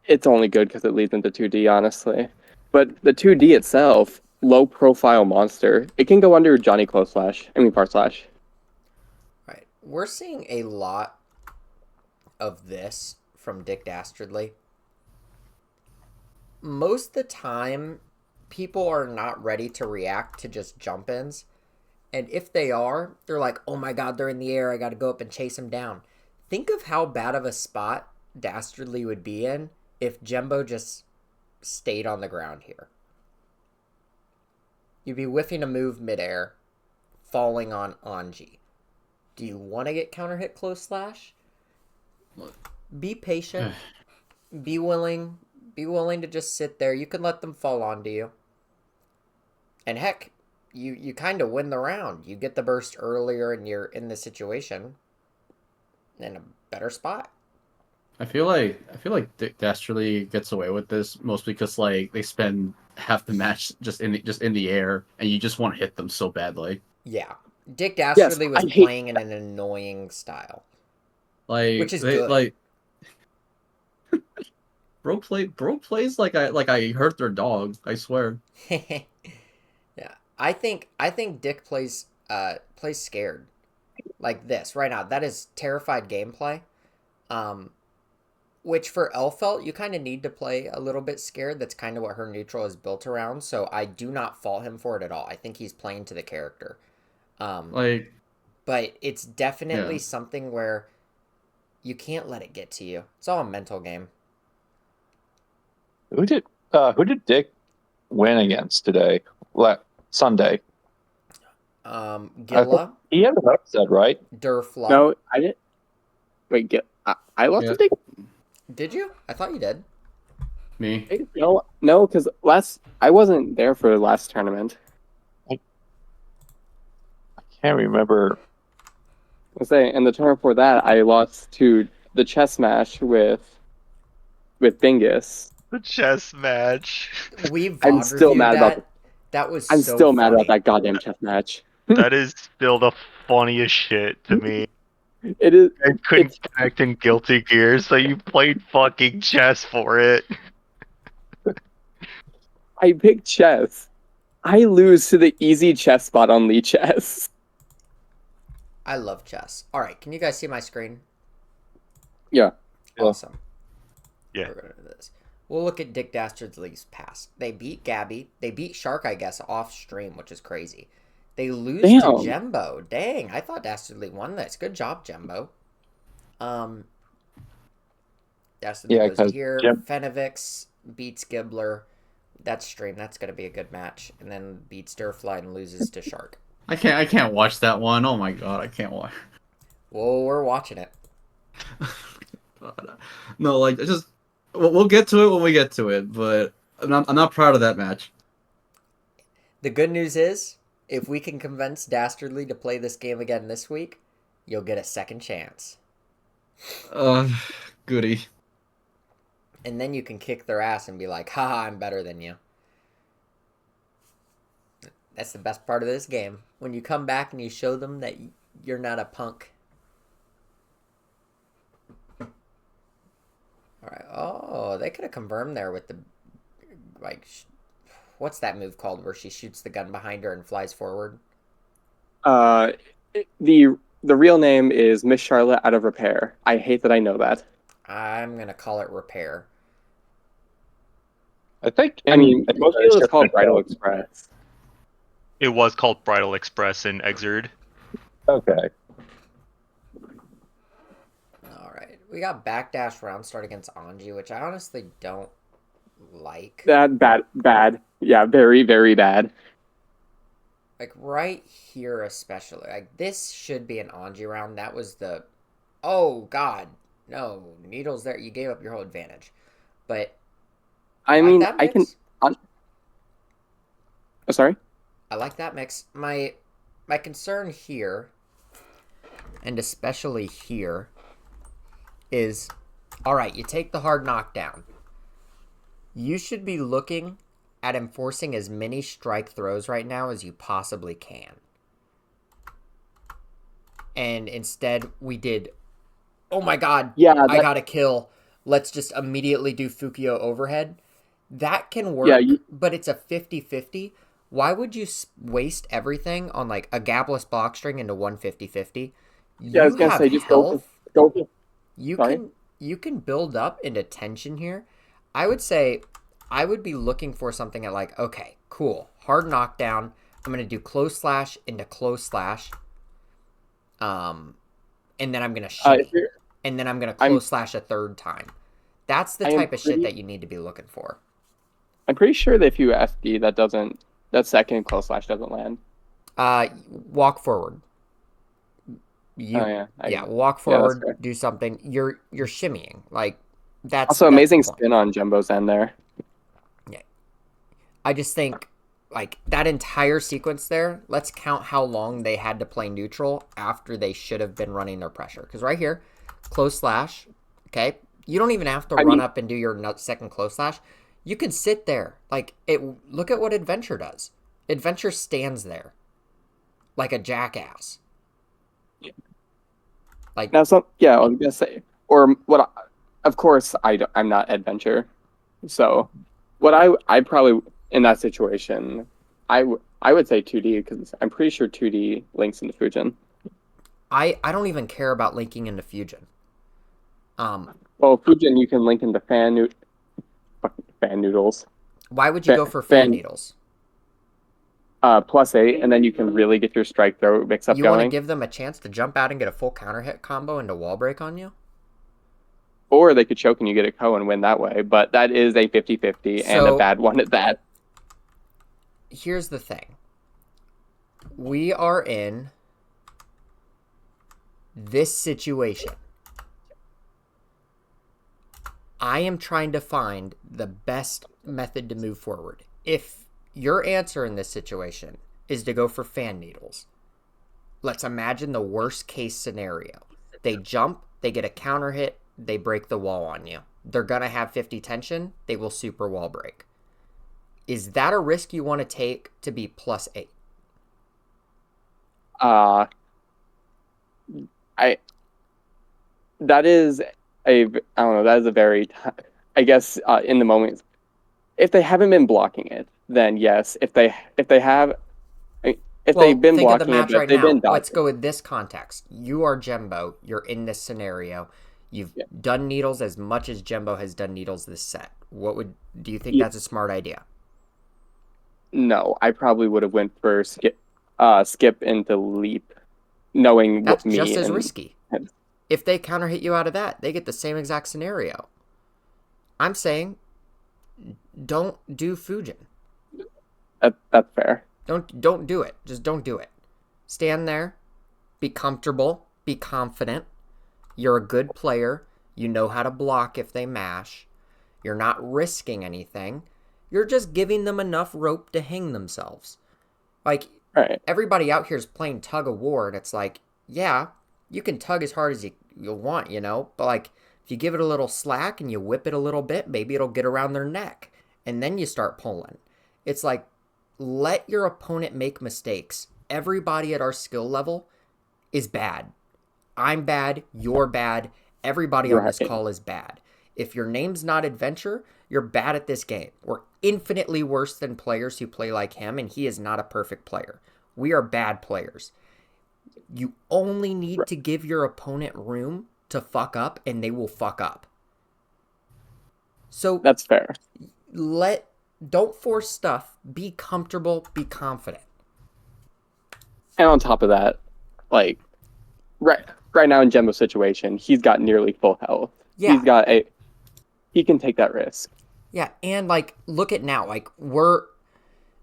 Speaker 2: It's only good because it leads into 2D, honestly. But the 2D itself, low-profile monster, it can go under Johnny Close Slash. I mean, Far Slash.
Speaker 1: Right. We're seeing a lot of this from Dick Dastardly. Most of the time, people are not ready to react to just jump-ins. And if they are, they're like, oh my god, they're in the air, I gotta go up and chase them down. Think of how bad of a spot Dastardly would be in if Jumbo just stayed on the ground here. You'd be whiffing a move midair, falling on Anji. Do you want to get counter hit close slash? Be patient. Be willing to just sit there. You can let them fall onto you. And heck, you kind of win the round. You get the burst earlier and you're in the situation in a better spot.
Speaker 5: I feel like Dick Dastardly gets away with this mostly because like they spend half the match just in the air, and you just want to hit them so badly.
Speaker 1: Yeah, Dick Dastardly was playing in an annoying style, which is good.
Speaker 5: Like, bro plays like I hurt their dog. I swear.
Speaker 1: Yeah, I think Dick plays scared, like this right now. That is terrified gameplay. Which for Elfelt, you kind of need to play a little bit scared. That's kind of what her neutral is built around. So I do not fault him for it at all. I think he's playing to the character. But it's definitely something where you can't let it get to you. It's all a mental game.
Speaker 3: Who did Dick win against today? Sunday.
Speaker 1: Gilla.
Speaker 3: He had an upset, right?
Speaker 1: Durfla.
Speaker 2: No, I didn't. Wait, I lost to Dick.
Speaker 1: Did you? I thought you did.
Speaker 5: Me?
Speaker 2: No, because I wasn't there for the last tournament.
Speaker 3: I can't remember.
Speaker 2: In the tournament before that, I lost to the chess match with Bingus.
Speaker 7: The chess match.
Speaker 1: We
Speaker 2: I'm
Speaker 1: VOD
Speaker 2: still
Speaker 1: reviewed
Speaker 2: mad about
Speaker 1: that. That was
Speaker 2: I'm
Speaker 1: so
Speaker 2: still mad about
Speaker 1: funny.
Speaker 2: that goddamn chess match.
Speaker 7: That is still the funniest shit to me.
Speaker 2: It is.
Speaker 7: I couldn't
Speaker 2: It's.
Speaker 7: connect in Guilty Gear, so you played fucking chess for it.
Speaker 2: I pick chess. I lose to the easy chess spot on Lee Chess.
Speaker 1: I love chess. All right, can you guys see my screen?
Speaker 2: Yeah.
Speaker 1: Awesome.
Speaker 7: Yeah.
Speaker 1: We're gonna do this. We'll look at Dick Dastardly's past. They beat Gabby. They beat Shark, I guess, off stream, which is crazy. They lose to
Speaker 2: Damn.
Speaker 1: Jembo. Dang, I thought Dastardly won this. Good job, Jembo. Dastardly
Speaker 3: Yeah,
Speaker 1: goes to
Speaker 3: 'cause
Speaker 1: here.
Speaker 3: Jem-
Speaker 1: Fenavix beats Gibbler. That's stream. That's gonna be a good match. And then beats Durfly and loses to Shark.
Speaker 4: I can't watch that one. Oh my god, I can't watch.
Speaker 1: Well, we're watching it.
Speaker 4: No, like it's just we'll get to it when we get to it, but I'm not proud of that match.
Speaker 1: The good news is, if we can convince Dastardly to play this game again this week, you'll get a second chance.
Speaker 4: Goody.
Speaker 1: And then you can kick their ass and be like, haha, I'm better than you. That's the best part of this game. When you come back and you show them that you're not a punk. Alright, oh, they could have confirmed there with the, like, what's that move called where she shoots the gun behind her and flies forward?
Speaker 2: The real name is Miss Charlotte out of repair. I hate that I know that.
Speaker 1: I'm going to call it repair.
Speaker 3: I think.
Speaker 2: I mean,
Speaker 3: in
Speaker 2: most people it's called Bridal Express.
Speaker 7: It was called Bridal Express in Exerd.
Speaker 3: Okay.
Speaker 1: Alright, we got backdash round start against Anji, which I honestly don't like.
Speaker 2: That bad. Yeah, very, very bad.
Speaker 1: Like, right here especially. Like, this should be an Anji round. That was the... Oh, God. No, Needles there. You gave up your whole advantage. But...
Speaker 2: I
Speaker 1: like
Speaker 2: mean,
Speaker 1: that
Speaker 2: I can.
Speaker 1: mix.
Speaker 2: Oh, sorry.
Speaker 1: I like that mix. My concern here, and especially here, is... Alright, you take the hard knockdown. You should be looking at enforcing as many strike throws right now as you possibly can. And instead, we did, oh my god,
Speaker 2: Yeah,
Speaker 1: I got a kill. Let's just immediately do Fukio overhead. That can work,
Speaker 2: Yeah,
Speaker 1: but it's a 50-50. Why would you waste everything on like a gabless box string into 150-50?
Speaker 2: Yeah, I was gonna say just go.
Speaker 1: You can build up into tension here. I would say I would be looking for something at like, okay, cool, hard knockdown. I'm gonna do close slash into close slash. And then I'm gonna shimmy. And then I'm gonna close slash a third time. That's the type of shit that you need to be looking for.
Speaker 2: I'm pretty sure that if you FD, that second close slash doesn't land.
Speaker 1: Walk forward. Walk forward, do something. You're shimmying. Like that's
Speaker 2: amazing
Speaker 1: the
Speaker 2: spin on Jumbo's end there.
Speaker 1: Yeah. I just think like that entire sequence there, let's count how long they had to play neutral after they should have been running their pressure. Because right here, close slash, okay? You don't even have to run up and do your second close slash. You can sit there. Like, look at what Adventure does. Adventure stands there like a jackass. Like
Speaker 2: now, I was gonna say, or what? Of course, I'm not Adventure, so what I probably in that situation, I would say 2D because I'm pretty sure 2D links into Fujin.
Speaker 1: I don't even care about linking into Fujin.
Speaker 2: Well, Fujin you can link into fan noodles.
Speaker 1: Why would you go for fan needles?
Speaker 2: +8, and then you can really get your strike throw mix up
Speaker 1: going. You want to give them a chance to jump out and get a full counter hit combo into wall break on you?
Speaker 2: Or they could choke and you get a KO and win that way, but that is a 50-50 and a bad one at that.
Speaker 1: Here's the thing. We are in this situation. I am trying to find the best method to move forward. If your answer in this situation is to go for fan needles, let's imagine the worst case scenario. They jump, they get a counter hit, they break the wall on you. they're going to have 50 tension. They will super wall break. Is that a risk you want to take to be +8?
Speaker 2: That is I don't know, that is a very, I guess, in the moment, if they haven't been blocking it, then yes. If they have, if they've been
Speaker 1: think of the
Speaker 2: blocking it,
Speaker 1: match
Speaker 2: but
Speaker 1: right
Speaker 2: they've been
Speaker 1: now.
Speaker 2: dodging.
Speaker 1: Let's go with this context. You are Jembo. You're in this scenario. You've done needles as much as Jembo has done needles this set. Do you think that's a smart idea?
Speaker 2: No, I probably would have went for skip into leap, knowing
Speaker 1: That's
Speaker 2: what me
Speaker 1: just as
Speaker 2: and
Speaker 1: risky. If they counter hit you out of that, they get the same exact scenario. I'm saying, don't do Fujin.
Speaker 2: That's fair.
Speaker 1: Don't do it. Just don't do it. Stand there, be comfortable, be confident. You're a good player. You know how to block if they mash. You're not risking anything. You're just giving them enough rope to hang themselves. Like,
Speaker 2: Right.
Speaker 1: Everybody out here is playing tug of war, and it's like, yeah, you can tug as hard as you want, but like, if you give it a little slack and you whip it a little bit, maybe it'll get around their neck, and then you start pulling. It's like, let your opponent make mistakes. Everybody at our skill level is bad. I'm bad, you're bad, everybody on this call is bad. If your name's not Adventure, you're bad at this game. We're infinitely worse than players who play like him, and he is not a perfect player. We are bad players. You only need to give your opponent room to fuck up, and they will fuck up. So
Speaker 2: that's fair.
Speaker 1: Don't force stuff. Be comfortable, be confident.
Speaker 2: And on top of that, like right now in Jembo's situation, he's got nearly full health.
Speaker 1: Yeah.
Speaker 2: He can take that risk.
Speaker 1: Yeah, and like look at now, like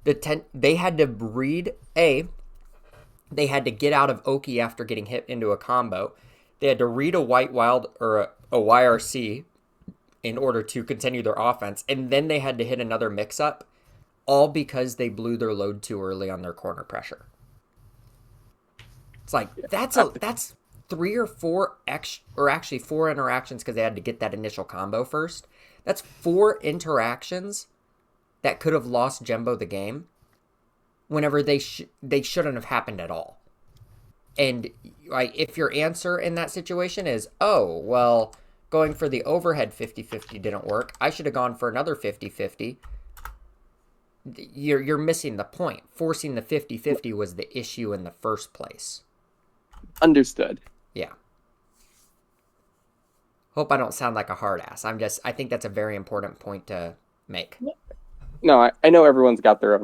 Speaker 1: they had to read they had to get out of Oki after getting hit into a combo. They had to read a White Wild or a YRC in order to continue their offense, and then they had to hit another mix-up, all because they blew their load too early on their corner pressure. It's like, that's 3 or 4 or actually 4 interactions because they had to get that initial combo first. That's 4 interactions that could have lost Jembo the game whenever they shouldn't have happened at all. And like, if your answer in that situation is, oh, well, going for the overhead 50-50 didn't work, I should have gone for another 50-50, you're missing the point. Forcing the 50-50 was the issue in the first place.
Speaker 2: Understood.
Speaker 1: Yeah. Hope I don't sound like a hard ass. I think that's a very important point to make.
Speaker 2: No, I know everyone's got their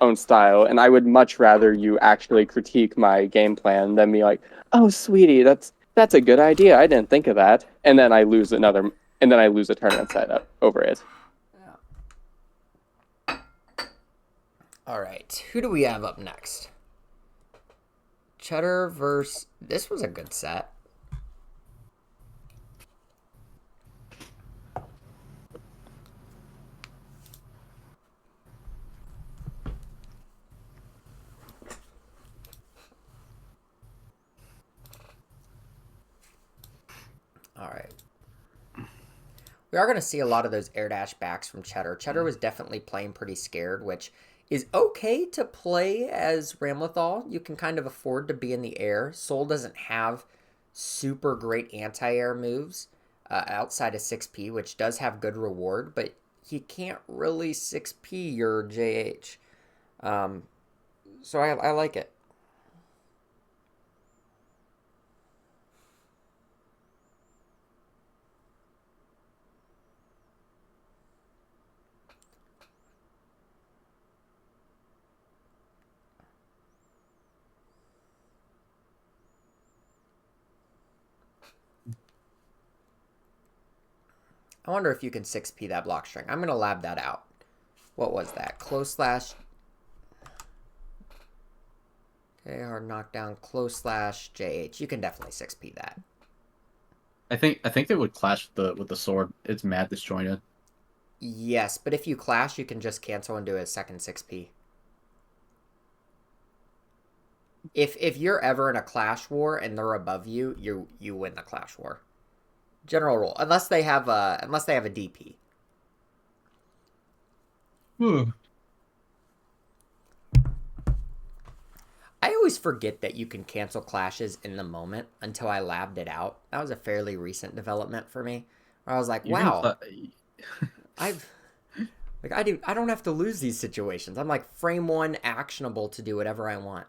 Speaker 2: own style, and I would much rather you actually critique my game plan than be like, oh, sweetie, that's a good idea. I didn't think of that. And then I lose a tournament setup over it.
Speaker 1: Yeah. All right. Who do we have up next? Cheddar versus... This was a good set. All right. We are going to see a lot of those air dash backs from Cheddar. Cheddar was definitely playing pretty scared, which is okay to play as Ramlethal. You can kind of afford to be in the air. Soul doesn't have super great anti-air moves outside of 6P, which does have good reward, but he can't really 6P your JH. So I like it. I wonder if you can 6P that block string. I'm going to lab that out. What was that? Close slash. Okay, hard knockdown. Close slash JH. You can definitely 6P that.
Speaker 5: I think it would clash with the sword. It's mad disjointed.
Speaker 1: Yes, but if you clash, you can just cancel and do a second 6P. If you're ever in a clash war and they're above you, you win the clash war. General rule, unless they have a DP. I always forget that you can cancel clashes in the moment until I labbed it out. That was a fairly recent development for me. Where I was like, wow, I've like I don't have to lose these situations. I'm like frame 1 actionable to do whatever I want.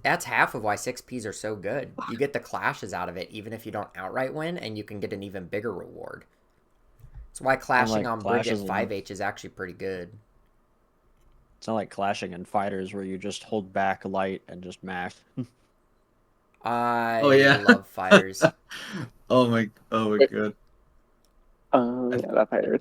Speaker 1: That's half of why 6Ps are so good. You get the clashes out of it even if you don't outright win, and you can get an even bigger reward. That's why clashing on Bridge at 5H is actually pretty good.
Speaker 9: It's not like clashing in fighters where you just hold back light and just mash.
Speaker 1: I
Speaker 4: yeah.
Speaker 1: love fighters.
Speaker 4: Oh my god.
Speaker 2: Yeah, that fighter.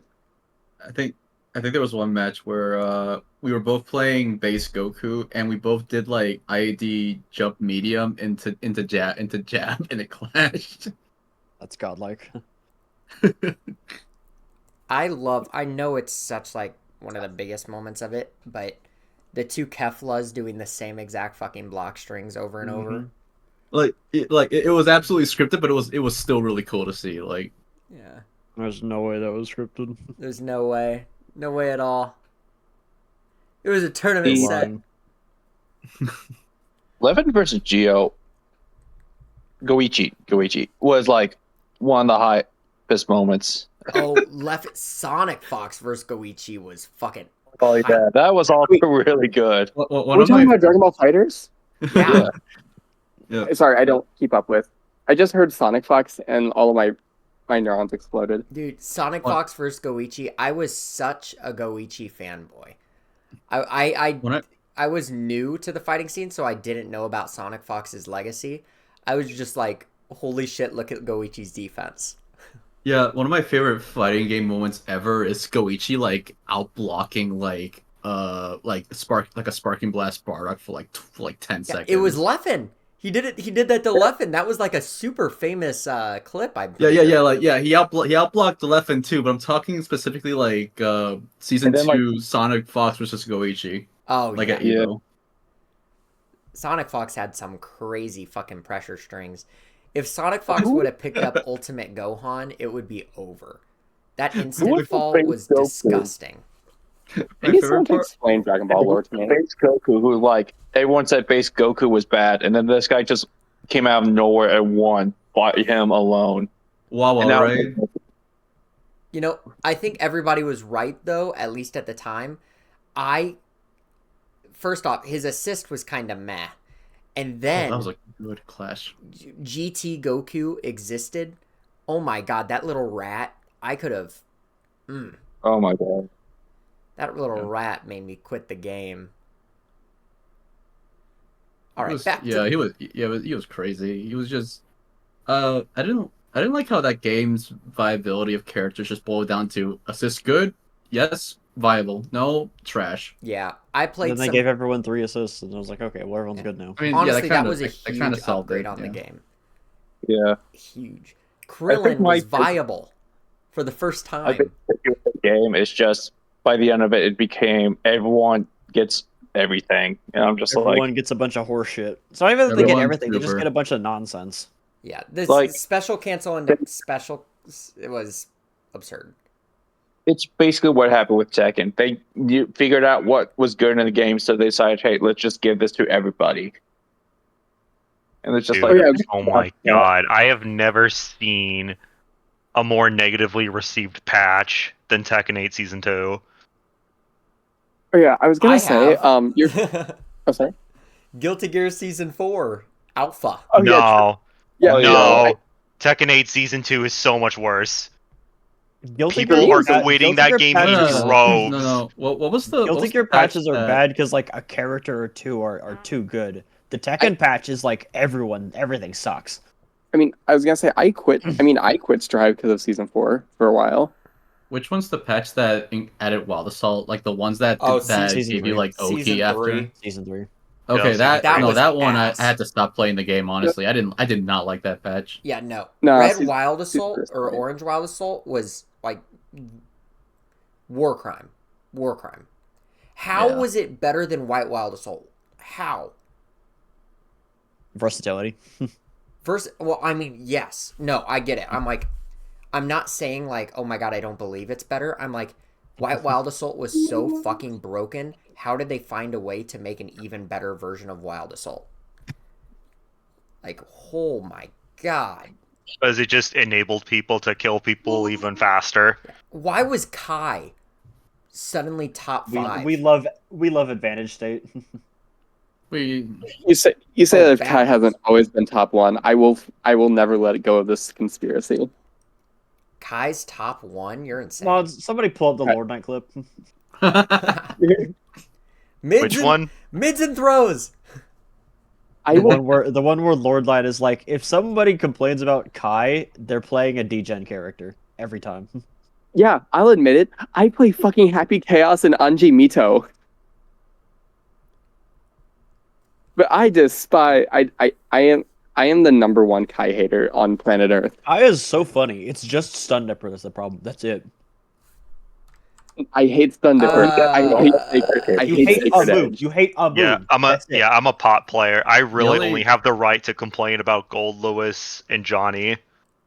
Speaker 4: I think there was one match where we were both playing base Goku and we both did like IAD jump medium into jab and it clashed.
Speaker 9: That's godlike.
Speaker 1: I know it's such like one of the biggest moments of it, but the two Keflas doing the same exact fucking block strings over and over.
Speaker 4: It was absolutely scripted, but it was still really cool to see. Like,
Speaker 1: yeah,
Speaker 9: there's no way that was scripted.
Speaker 1: There's no way at all. It was a tournament set.
Speaker 3: 11 versus Geo. Goichi was like one of the hypest moments.
Speaker 1: Oh, Sonic Fox versus Goichi was fucking.
Speaker 3: Oh yeah, that was also really good.
Speaker 2: We're talking about Dragon Ball Fighters.
Speaker 1: Yeah.
Speaker 4: Yeah.
Speaker 2: Sorry, I don't keep up with. I just heard Sonic Fox and all of my neurons exploded.
Speaker 1: Dude, Sonic Fox versus Goichi. I was such a Goichi fanboy. I was new to the fighting scene, so I didn't know about Sonic Fox's legacy. I was just like, holy shit, look at Goichi's defense.
Speaker 4: Yeah, one of my favorite fighting game moments ever is Goichi like out blocking like a sparking blast Bardock for like 10 seconds.
Speaker 1: It was Leffen. He did that to Leffen. That was like a super famous clip.
Speaker 4: Yeah. He outblocked the Leffen too, but I'm talking specifically like season 2 Sonic Fox versus Goichi.
Speaker 1: Oh
Speaker 4: like
Speaker 1: yeah.
Speaker 4: At Evo.
Speaker 1: Sonic Fox had some crazy fucking pressure strings. If Sonic Fox would have picked up Ultimate Gohan, it would be over. That instant fall was disgusting.
Speaker 2: I need someone to explain Dragon Ball lore to me.
Speaker 3: Base Goku, who like everyone said base Goku was bad, and then this guy just came out of nowhere and won by him alone.
Speaker 4: Wow, right?
Speaker 1: You know, I think everybody was right though, at least at the time. First off, his assist was kind of meh. And then
Speaker 4: that was a good clash.
Speaker 1: GT Goku existed. Oh my god, that little rat! I could have.
Speaker 3: Oh my god,
Speaker 1: that little rat made me quit the game. All right,
Speaker 4: he was crazy. He was just. I didn't like how that game's viability of characters just boiled down to assist good, yes, viable, no, trash.
Speaker 1: Yeah, I played.
Speaker 9: Then they gave everyone 3 assists, and I was like, okay, well everyone's good now.
Speaker 1: I mean, honestly, that was a huge upgrade on the game.
Speaker 3: Yeah,
Speaker 1: huge. Krillin was viable for the first time.
Speaker 3: I think the game is just by the end of it, it became everyone gets everything, and I'm just
Speaker 9: everyone gets a bunch of horse shit. So even if they get everything, they just get a bunch of nonsense.
Speaker 1: Yeah, this special cancel and special, it was absurd.
Speaker 3: It's basically what happened with Tekken. They figured out what was good in the game, so they decided, hey, let's just give this to everybody. And it's just
Speaker 7: oh my god, I have never seen a more negatively received patch than Tekken 8 Season 2.
Speaker 2: Oh yeah, I was gonna say, you're. Oh, sorry.
Speaker 1: Guilty Gear Season 4 Alpha.
Speaker 7: Oh, no.
Speaker 2: Yeah,
Speaker 7: no. Tekken 8 Season 2 is so much worse. People are quitting that game in droves.
Speaker 4: No. What was the
Speaker 9: Guilty Gear patches are bad because like a character or two are too good. The Tekken patch is like everything sucks.
Speaker 2: I mean, I was gonna say I quit Strive because of Season 4 for a while.
Speaker 4: Which one's the patch that added Wild Assault? Like the ones that gave you like Oki after
Speaker 9: Season 3.
Speaker 4: Okay,
Speaker 1: that
Speaker 4: one I had to stop playing the game. Honestly, I did not like that patch.
Speaker 1: Yeah, no. Red Wild Assault or Orange Wild Assault was like war crime. How was it better than White Wild Assault? How?
Speaker 9: Versatility.
Speaker 1: First, well, I mean, yes. No, I get it. I'm like, I'm not saying like, oh my god, I don't believe it's better. I'm like, Wild Assault was so fucking broken. How did they find a way to make an even better version of Wild Assault? Like, oh my god.
Speaker 7: Because it just enabled people to kill people even faster.
Speaker 1: Why was Kai suddenly top 5?
Speaker 9: We love Advantage State.
Speaker 4: We
Speaker 2: You say
Speaker 1: Oh,
Speaker 2: that Kai
Speaker 1: bad.
Speaker 2: hasn't always been top 1. I will never let go of this conspiracy.
Speaker 1: Kai's top 1? You're insane.
Speaker 9: Well, somebody pull up the Lord Knight clip.
Speaker 7: Which one?
Speaker 1: Mids and throws.
Speaker 9: The one where Lord Knight is like, if somebody complains about Kai, they're playing a degen character every time.
Speaker 2: Yeah, I'll admit it. I play fucking Happy Chaos and Anji Mito. But I despise. I am the number 1 Kai hater on planet Earth.
Speaker 9: Kai is so funny. It's just Stun Dipper that's the problem. That's it.
Speaker 2: I hate Stun Dipper. I hate Sacred. I
Speaker 9: You
Speaker 2: hate
Speaker 9: hate
Speaker 2: Sacred
Speaker 9: Amu.
Speaker 2: Edge.
Speaker 9: You hate Amu.
Speaker 7: Yeah, I'm a pot player. I really
Speaker 4: only-
Speaker 7: only have the right to complain about Gold Lewis and Johnny.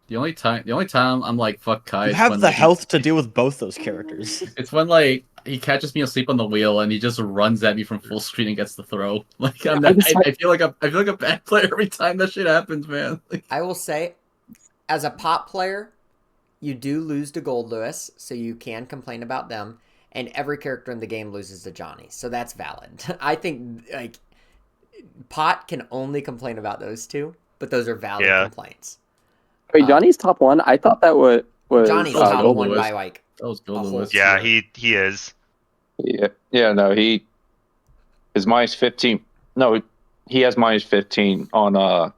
Speaker 4: the only time I'm like fuck Kai.
Speaker 9: You
Speaker 4: is
Speaker 9: have
Speaker 4: when,
Speaker 9: the
Speaker 4: like,
Speaker 9: health to deal with both those characters.
Speaker 4: It's when like he catches me asleep on the wheel and he just runs at me from full screen and gets the throw. Like I feel like a bad player every time that shit happens, man. Like,
Speaker 1: I will say, as a pot player, you do lose to Gold Lewis, so you can complain about them. And every character in the game loses to Johnny, so that's valid. I think like pot can only complain about those two, but those are valid complaints.
Speaker 2: Wait, Johnny's top 1? I thought that was
Speaker 1: Johnny's top
Speaker 4: Gold
Speaker 1: 1
Speaker 4: Lewis.
Speaker 1: by like
Speaker 4: that was
Speaker 1: a
Speaker 4: Gold
Speaker 1: whole
Speaker 4: Lewis.
Speaker 7: Yeah,
Speaker 1: tier.
Speaker 7: he is.
Speaker 3: Yeah, no, his minus 15. No, he has minus 15 on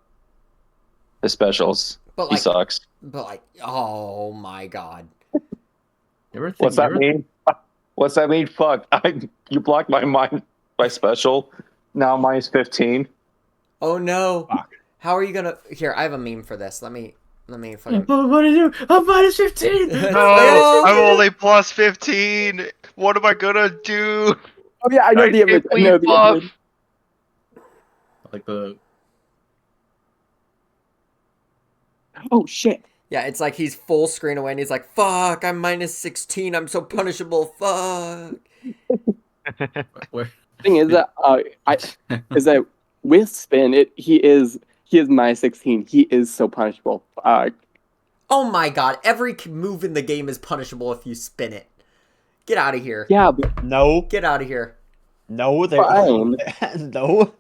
Speaker 3: his specials.
Speaker 1: But
Speaker 3: He
Speaker 1: like,
Speaker 3: sucks.
Speaker 1: Oh my god.
Speaker 3: What's that mean? What's that mean? Fuck! You blocked my special. Now minus 15.
Speaker 1: Oh no.
Speaker 9: Fuck.
Speaker 1: How are you gonna? Here, I have a meme for this. Let me fucking.
Speaker 4: What do you do? I'm minus 15.
Speaker 7: No, I'm only plus 15. What am I gonna do?
Speaker 2: Oh yeah, I know the image. I know the image.
Speaker 4: Like the
Speaker 2: Oh shit!
Speaker 1: Yeah, it's like he's full screen away and he's like, fuck, I'm minus 16. I'm so punishable. Fuck.
Speaker 4: where
Speaker 2: Thing is that with spin, he is minus 16. He is so punishable.
Speaker 1: Oh my god, every move in the game is punishable if you spin it. Get out of here.
Speaker 2: Yeah, but
Speaker 9: No,
Speaker 1: Get out of here.
Speaker 9: no, they
Speaker 2: Fine.
Speaker 9: no.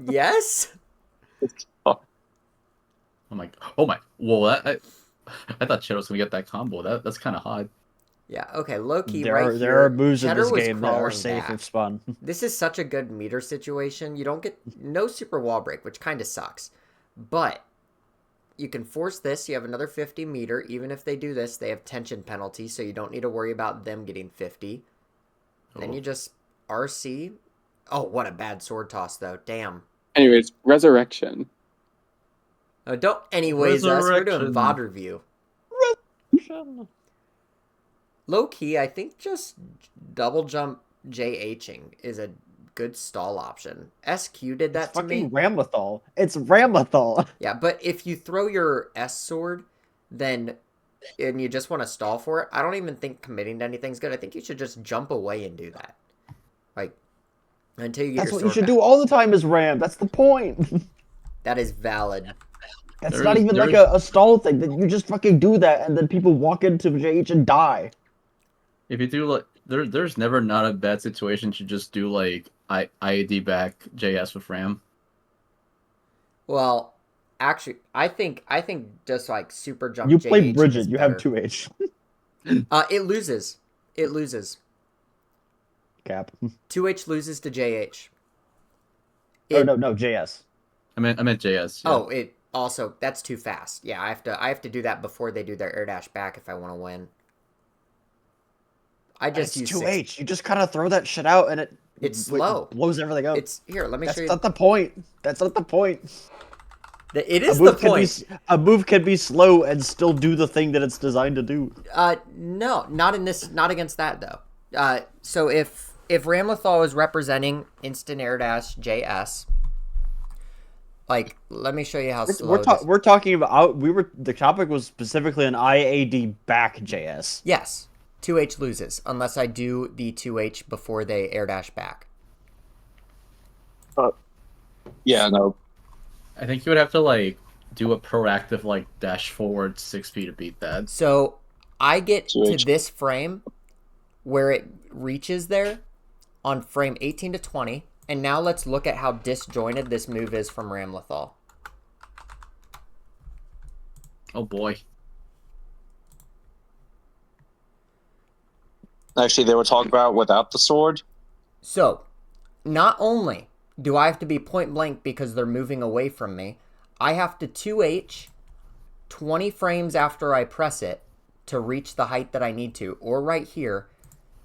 Speaker 1: Yes?
Speaker 4: oh my whoa, I thought Cheddar was gonna get that combo. That's kind of hot.
Speaker 1: Yeah, okay, low key
Speaker 9: There
Speaker 1: right
Speaker 9: are
Speaker 1: here.
Speaker 9: there are moves in
Speaker 1: Cheddar
Speaker 9: this
Speaker 1: was
Speaker 9: game that are
Speaker 1: crawling
Speaker 9: safe
Speaker 1: back.
Speaker 9: if spun.
Speaker 1: This is such a good meter situation. You don't get no super wall break, which kind of sucks. But you can force this. You have another 50 meter. Even if they do this, they have tension penalty, so you don't need to worry about them getting 50. Then
Speaker 4: Oh.
Speaker 1: you just RC. Oh, what a bad sword toss, though. Damn.
Speaker 2: anyways, resurrection.
Speaker 1: Oh, don't anyways us. We're doing
Speaker 4: Resurrection.
Speaker 1: VOD review. Low key, I think just double jump JHing is a good stall option. SQ did that to me.
Speaker 9: Fucking Ramlethal. It's Ramlethal.
Speaker 1: Yeah, but if you throw your S sword, then and you just want to stall for it, I don't even think committing to anything's good. I think you should just jump away and do that. Like until you get
Speaker 9: That's
Speaker 1: your
Speaker 9: what
Speaker 1: sword
Speaker 9: you should
Speaker 1: back.
Speaker 9: do all the time is Ram. That's the point.
Speaker 1: That is valid.
Speaker 9: That's
Speaker 4: There
Speaker 9: not
Speaker 4: is-
Speaker 9: even
Speaker 4: there
Speaker 9: like
Speaker 4: is-
Speaker 9: a stall thing. That you just fucking do that and then people walk into JH and die.
Speaker 4: If you do like there's never not a bad situation to just do like IAD back JS with Ram.
Speaker 1: Well, actually, I think just like super jump.
Speaker 9: You
Speaker 1: JH
Speaker 9: play
Speaker 1: is
Speaker 9: Bridget, you have
Speaker 1: better.
Speaker 9: 2H.
Speaker 1: It loses. It loses.
Speaker 9: Cap.
Speaker 1: 2H loses to JH.
Speaker 9: Oh no, JS.
Speaker 4: I meant JS. Yeah.
Speaker 1: Oh, it also that's too fast. Yeah, I have to do that before they do their air dash back if I want to win. I just
Speaker 9: It's
Speaker 1: use
Speaker 9: 2H. You just kind of throw that shit out and
Speaker 1: It's slow.
Speaker 9: blows everything up.
Speaker 1: It's here. Let me
Speaker 9: That's
Speaker 1: show you.
Speaker 9: not the point. That's not the point.
Speaker 1: It is the point.
Speaker 9: A move can be slow and still do the thing that it's designed to do.
Speaker 1: No, not in this. Not against that though. So if Ramlethal is representing instant air dash JS, Like, let me show you how
Speaker 9: We're,
Speaker 1: slow
Speaker 9: we're,
Speaker 1: this...
Speaker 9: we're talking about the topic was specifically an IAD back JS.
Speaker 1: Yes, 2H loses, unless I do the 2H before they air dash back.
Speaker 3: Yeah, no.
Speaker 5: I think you would have to like do a proactive like dash forward 6p to beat that.
Speaker 1: So I get to
Speaker 3: 2H.
Speaker 1: this frame where it reaches there on frame 18 to 20. And now let's look at how disjointed this move is from Ramlethal.
Speaker 5: Oh boy.
Speaker 3: Actually, they were talking about without the sword.
Speaker 1: So, not only do I have to be point blank because they're moving away from me, I have to 2H 20 frames after I press it to reach the height that I need to, or right here,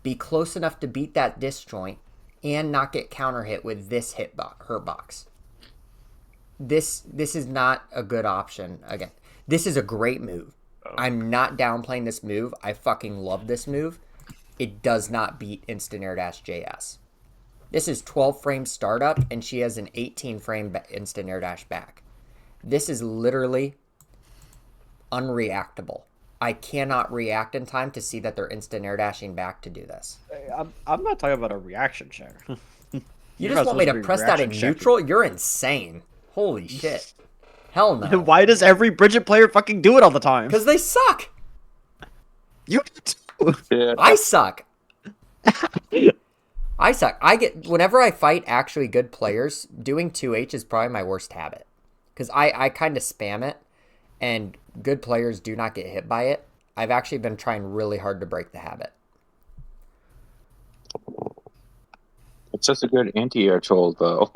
Speaker 1: be close enough to beat that disjoint and not get counter hit with this hurt box. This is not a good option. Again, this is a great move. I'm not downplaying this move. I fucking love this move. It does not beat instant air dash JS. This is 12 frame startup, and she has an 18 frame instant air dash back. This is literally unreactable. I cannot react in time to see that they're instant air dashing back to do this.
Speaker 9: I'm not talking about a reaction check.
Speaker 1: You just want me to press that in neutral? You're insane. Holy shit. Hell no.
Speaker 9: Why does every Bridget player fucking do it all the time?
Speaker 1: Because they suck.
Speaker 9: You do.
Speaker 3: Yeah.
Speaker 1: I suck. I suck. Whenever I fight actually good players, doing 2H is probably my worst habit. Because I kind of spam it, and good players do not get hit by it. I've actually been trying really hard to break the habit.
Speaker 3: It's just a good anti-air tool, though.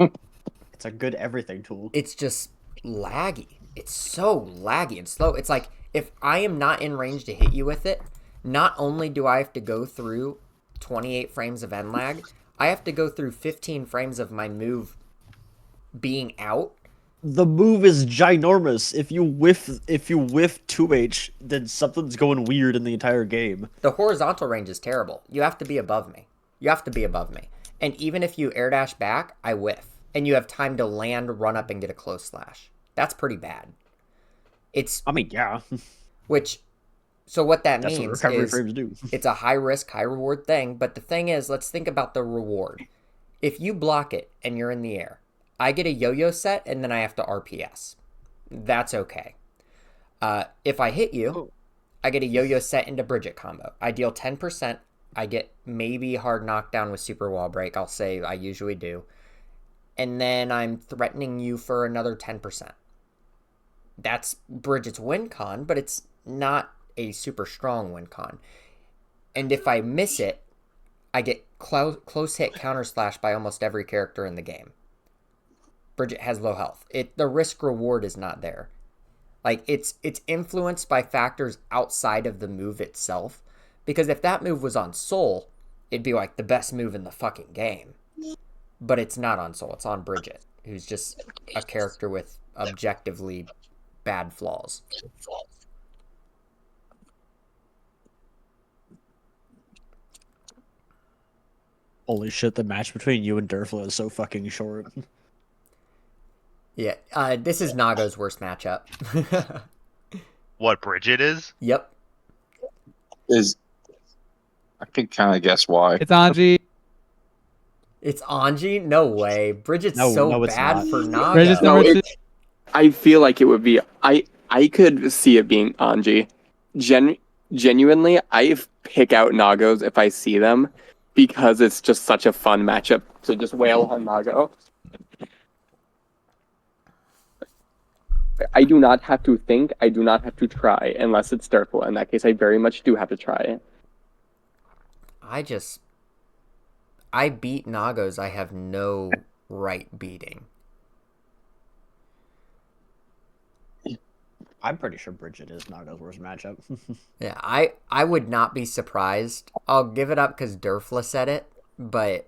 Speaker 9: It's a good everything tool.
Speaker 1: It's just laggy. It's so laggy and slow. It's like, if I am not in range to hit you with it, not only do I have to go through 28 frames of end lag, I have to go through 15 frames of my move being out.
Speaker 9: The move is ginormous. If you whiff 2H, then something's going weird in the entire game.
Speaker 1: The horizontal range is terrible. You have to be above me. You have to be above me. And even if you air dash back, I whiff. And you have time to land, run up, and get a close slash. That's pretty bad.
Speaker 9: Yeah.
Speaker 1: So what that
Speaker 9: That's what
Speaker 1: means
Speaker 9: recovery
Speaker 1: is
Speaker 9: frames do.
Speaker 1: it's a high risk, high reward thing. But the thing is, let's think about the reward. If you block it and you're in the air, I get a yo-yo set and then I have to RPS. That's okay. If I hit you, I get a yo-yo set into Bridget combo. I deal 10%. I get maybe hard knockdown with super wall break. I'll say I usually do. And then I'm threatening you for another 10%. That's Bridget's win con, but it's not a super strong win con. And if I miss it, I get close hit counter slash by almost every character in the game. Bridget has low health. The risk reward is not there. Like, it's influenced by factors outside of the move itself. Because if that move was on Soul, it'd be like the best move in the fucking game. But it's not on Soul. It's on Bridget, who's just a character with objectively bad flaws.
Speaker 9: Holy shit, the match between you and Durfla is so fucking short.
Speaker 1: Yeah, this is Nago's worst matchup.
Speaker 7: What Bridget is?
Speaker 1: Yep.
Speaker 3: I could kind of guess why.
Speaker 8: It's Anji.
Speaker 1: It's Anji? No way. Bridget's
Speaker 9: No,
Speaker 1: so
Speaker 9: it's
Speaker 1: bad
Speaker 9: not.
Speaker 1: for Nago.
Speaker 8: Bridget's
Speaker 2: No,
Speaker 8: number two.
Speaker 2: I feel like it would be. I could see it being Anji. Genuinely, I pick out Nagos if I see them because it's just such a fun matchup to just wail on Nago. I do not have to think. I do not have to try unless it's Durfla. In that case, I very much do have to try.
Speaker 1: I beat Nagos I have no right beating.
Speaker 9: I'm pretty sure Bridget is Naga's worst matchup.
Speaker 1: Yeah, I would not be surprised. I'll give it up because Durfla said it, but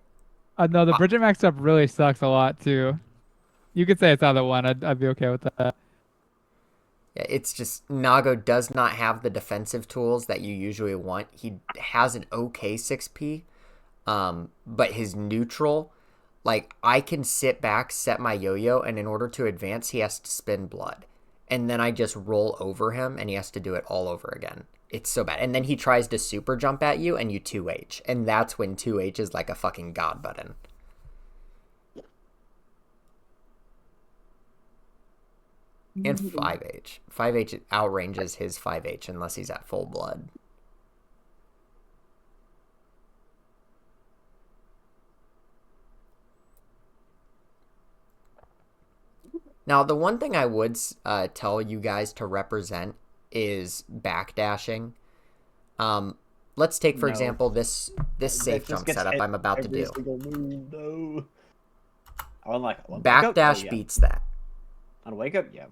Speaker 8: No, the Bridget matchup really sucks a lot too. You could say it's either one. I'd be okay with that.
Speaker 1: yeah, it's just Nago does not have the defensive tools that you usually want. He has an okay 6P, but his neutral like, I can sit back, set my yo-yo, and in order to advance, he has to spin blood. And then I just roll over him, and he has to do it all over again. It's so bad. And then he tries to super jump at you, and you 2H. And that's when 2H is like a fucking god button. And 5H. 5H outranges his 5H unless he's at full blood. Now, the one thing I would tell you guys to represent is backdashing. Let's take, for example, this safe jump setup I'm about to do.
Speaker 9: No.
Speaker 1: Backdash beats that.
Speaker 9: On wake up, yeah.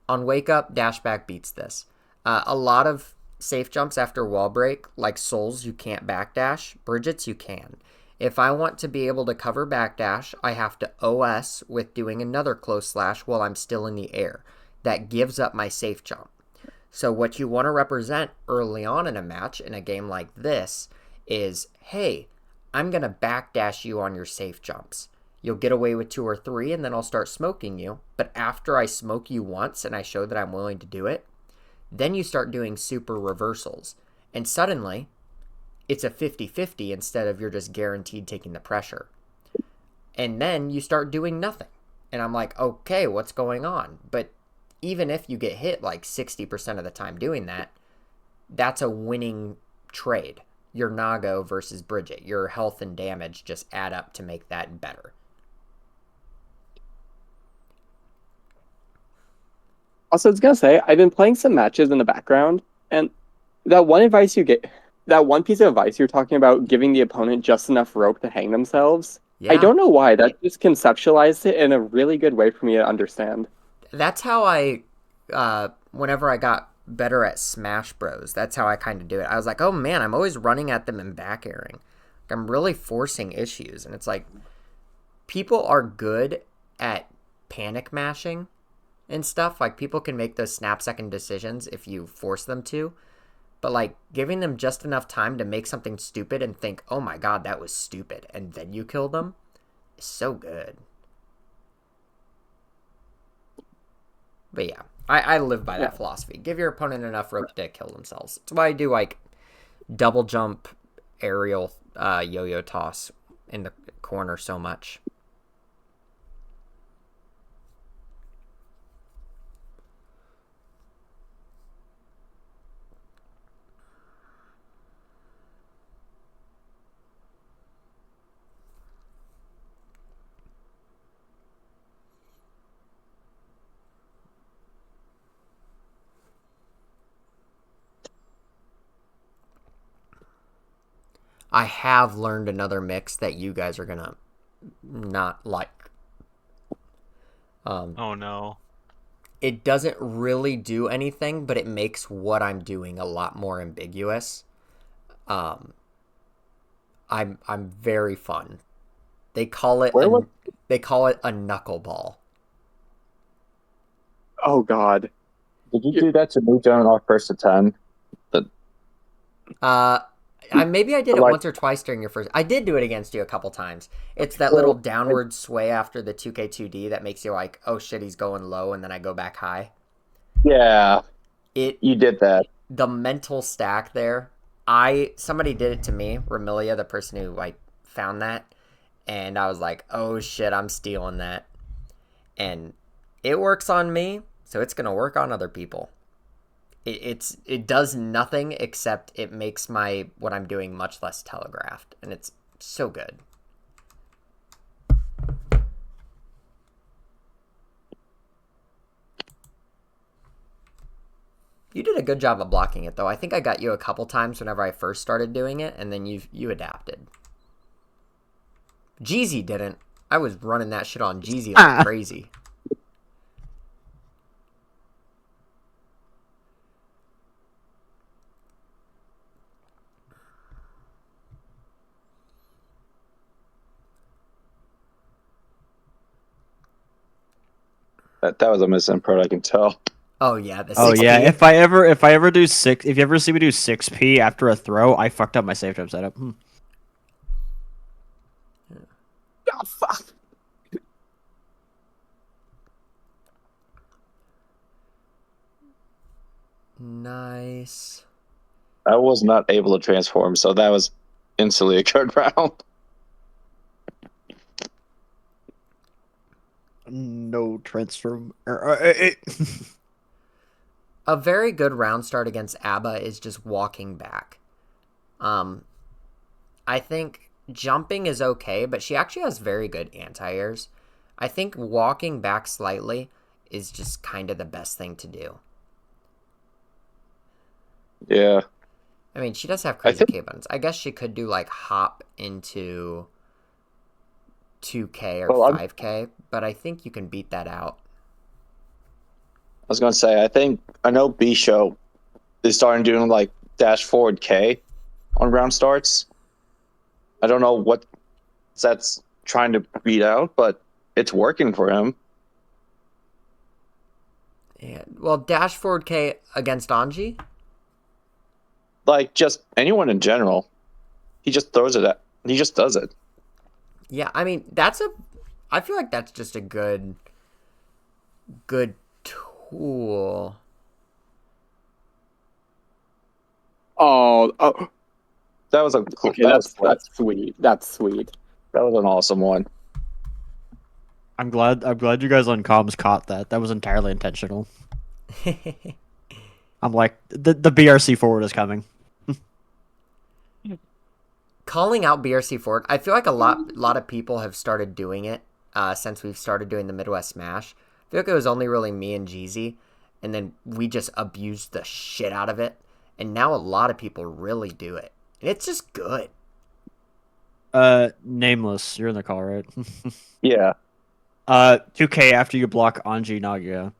Speaker 1: On wake up, dash back beats this. A lot of safe jumps after wall break, like Souls, you can't backdash. Bridget's, you can. If I want to be able to cover backdash, I have to OS with doing another close slash while I'm still in the air. That gives up my safe jump. So what you want to represent early on in a match, in a game like this, is, hey, I'm going to backdash you on your safe jumps. You'll get away with 2 or 3, and then I'll start smoking you. But after I smoke you once and I show that I'm willing to do it, then you start doing super reversals. And suddenly, it's a 50-50 instead of you're just guaranteed taking the pressure. And then you start doing nothing. And I'm like, okay, what's going on? But even if you get hit like 60% of the time doing that, that's a winning trade. Your Nago versus Bridget. Your health and damage just add up to make that better.
Speaker 2: Also, I was gonna say, I've been playing some matches in the background, and that one piece of advice you're talking about, giving the opponent just enough rope to hang themselves. Yeah. I don't know why. That just conceptualized it in a really good way for me to understand.
Speaker 1: That's how I, whenever I got better at Smash Bros, that's how I kind of do it. I was like, oh man, I'm always running at them and back airing. I'm really forcing issues. And it's like, people are good at panic mashing and stuff. Like, people can make those snap-second decisions if you force them to. But, like, giving them just enough time to make something stupid and think, oh my god, that was stupid, and then you kill them is so good. But yeah, I live by that philosophy. Give your opponent enough rope to kill themselves. That's why I do, like, double jump, aerial, yo-yo toss in the corner so much. I have learned another mix that you guys are gonna not like.
Speaker 7: Oh no.
Speaker 1: It doesn't really do anything, but it makes what I'm doing a lot more ambiguous. I'm very fun. They call it a knuckleball.
Speaker 2: Oh god.
Speaker 3: Did you do that to me going off first to 10?
Speaker 1: Maybe I did it once or twice during your first. I did do it against you a couple times. It's that little downward sway after the 2K2D that makes you like, oh shit, he's going low, and then I go back high.
Speaker 3: Yeah, you did that.
Speaker 1: The mental stack there. Somebody did it to me, Ramilia, the person who like found that, and I was like, oh shit, I'm stealing that, and it works on me, so it's gonna work on other people. It does nothing except it makes what I'm doing much less telegraphed, and it's so good. You did a good job of blocking it, though. I think I got you a couple times whenever I first started doing it, and then you adapted. Jeezy didn't. I was running that shit on Jeezy like crazy.
Speaker 3: That was a misimprint, I can tell.
Speaker 1: Oh yeah, the 6P.
Speaker 9: Oh yeah, if I ever do if you ever see me do 6P after a throw, I fucked up my safe jump setup.
Speaker 2: Oh, fuck.
Speaker 1: Nice.
Speaker 3: I was not able to transform, so that was instantly a good round.
Speaker 9: No transform.
Speaker 1: A very good round start against ABBA is just walking back. I think jumping is okay, but she actually has very good anti-airs. I think walking back slightly is just kind of the best thing to do.
Speaker 3: Yeah.
Speaker 1: I mean, she does have crazy K buttons. I guess she could do like hop into 2K or 5K, but I think you can beat that out.
Speaker 3: I was gonna say, I know B Show is starting doing like dash forward K on round starts. I don't know what that's trying to beat out, but it's working for him.
Speaker 1: Yeah. Well, dash forward K against Anji?
Speaker 3: Like just anyone in general. He just throws it at he just does it.
Speaker 1: Yeah, I mean, I feel like that's just a good tool.
Speaker 2: Oh,
Speaker 3: that was a cool.
Speaker 2: Okay, that's sweet. That's sweet.
Speaker 3: That was an awesome one.
Speaker 9: I'm glad you guys on comms caught that. That was entirely intentional. I'm like, the BRC forward is coming.
Speaker 1: Calling out BRC forward, I feel like a lot of people have started doing it since we've started doing the Midwest Smash. I feel like it was only really me and Jeezy, and then we just abused the shit out of it. And now a lot of people really do it. And it's just good.
Speaker 9: Nameless, you're in the call, right?
Speaker 3: Yeah.
Speaker 9: 2K after you block Anji Nagia.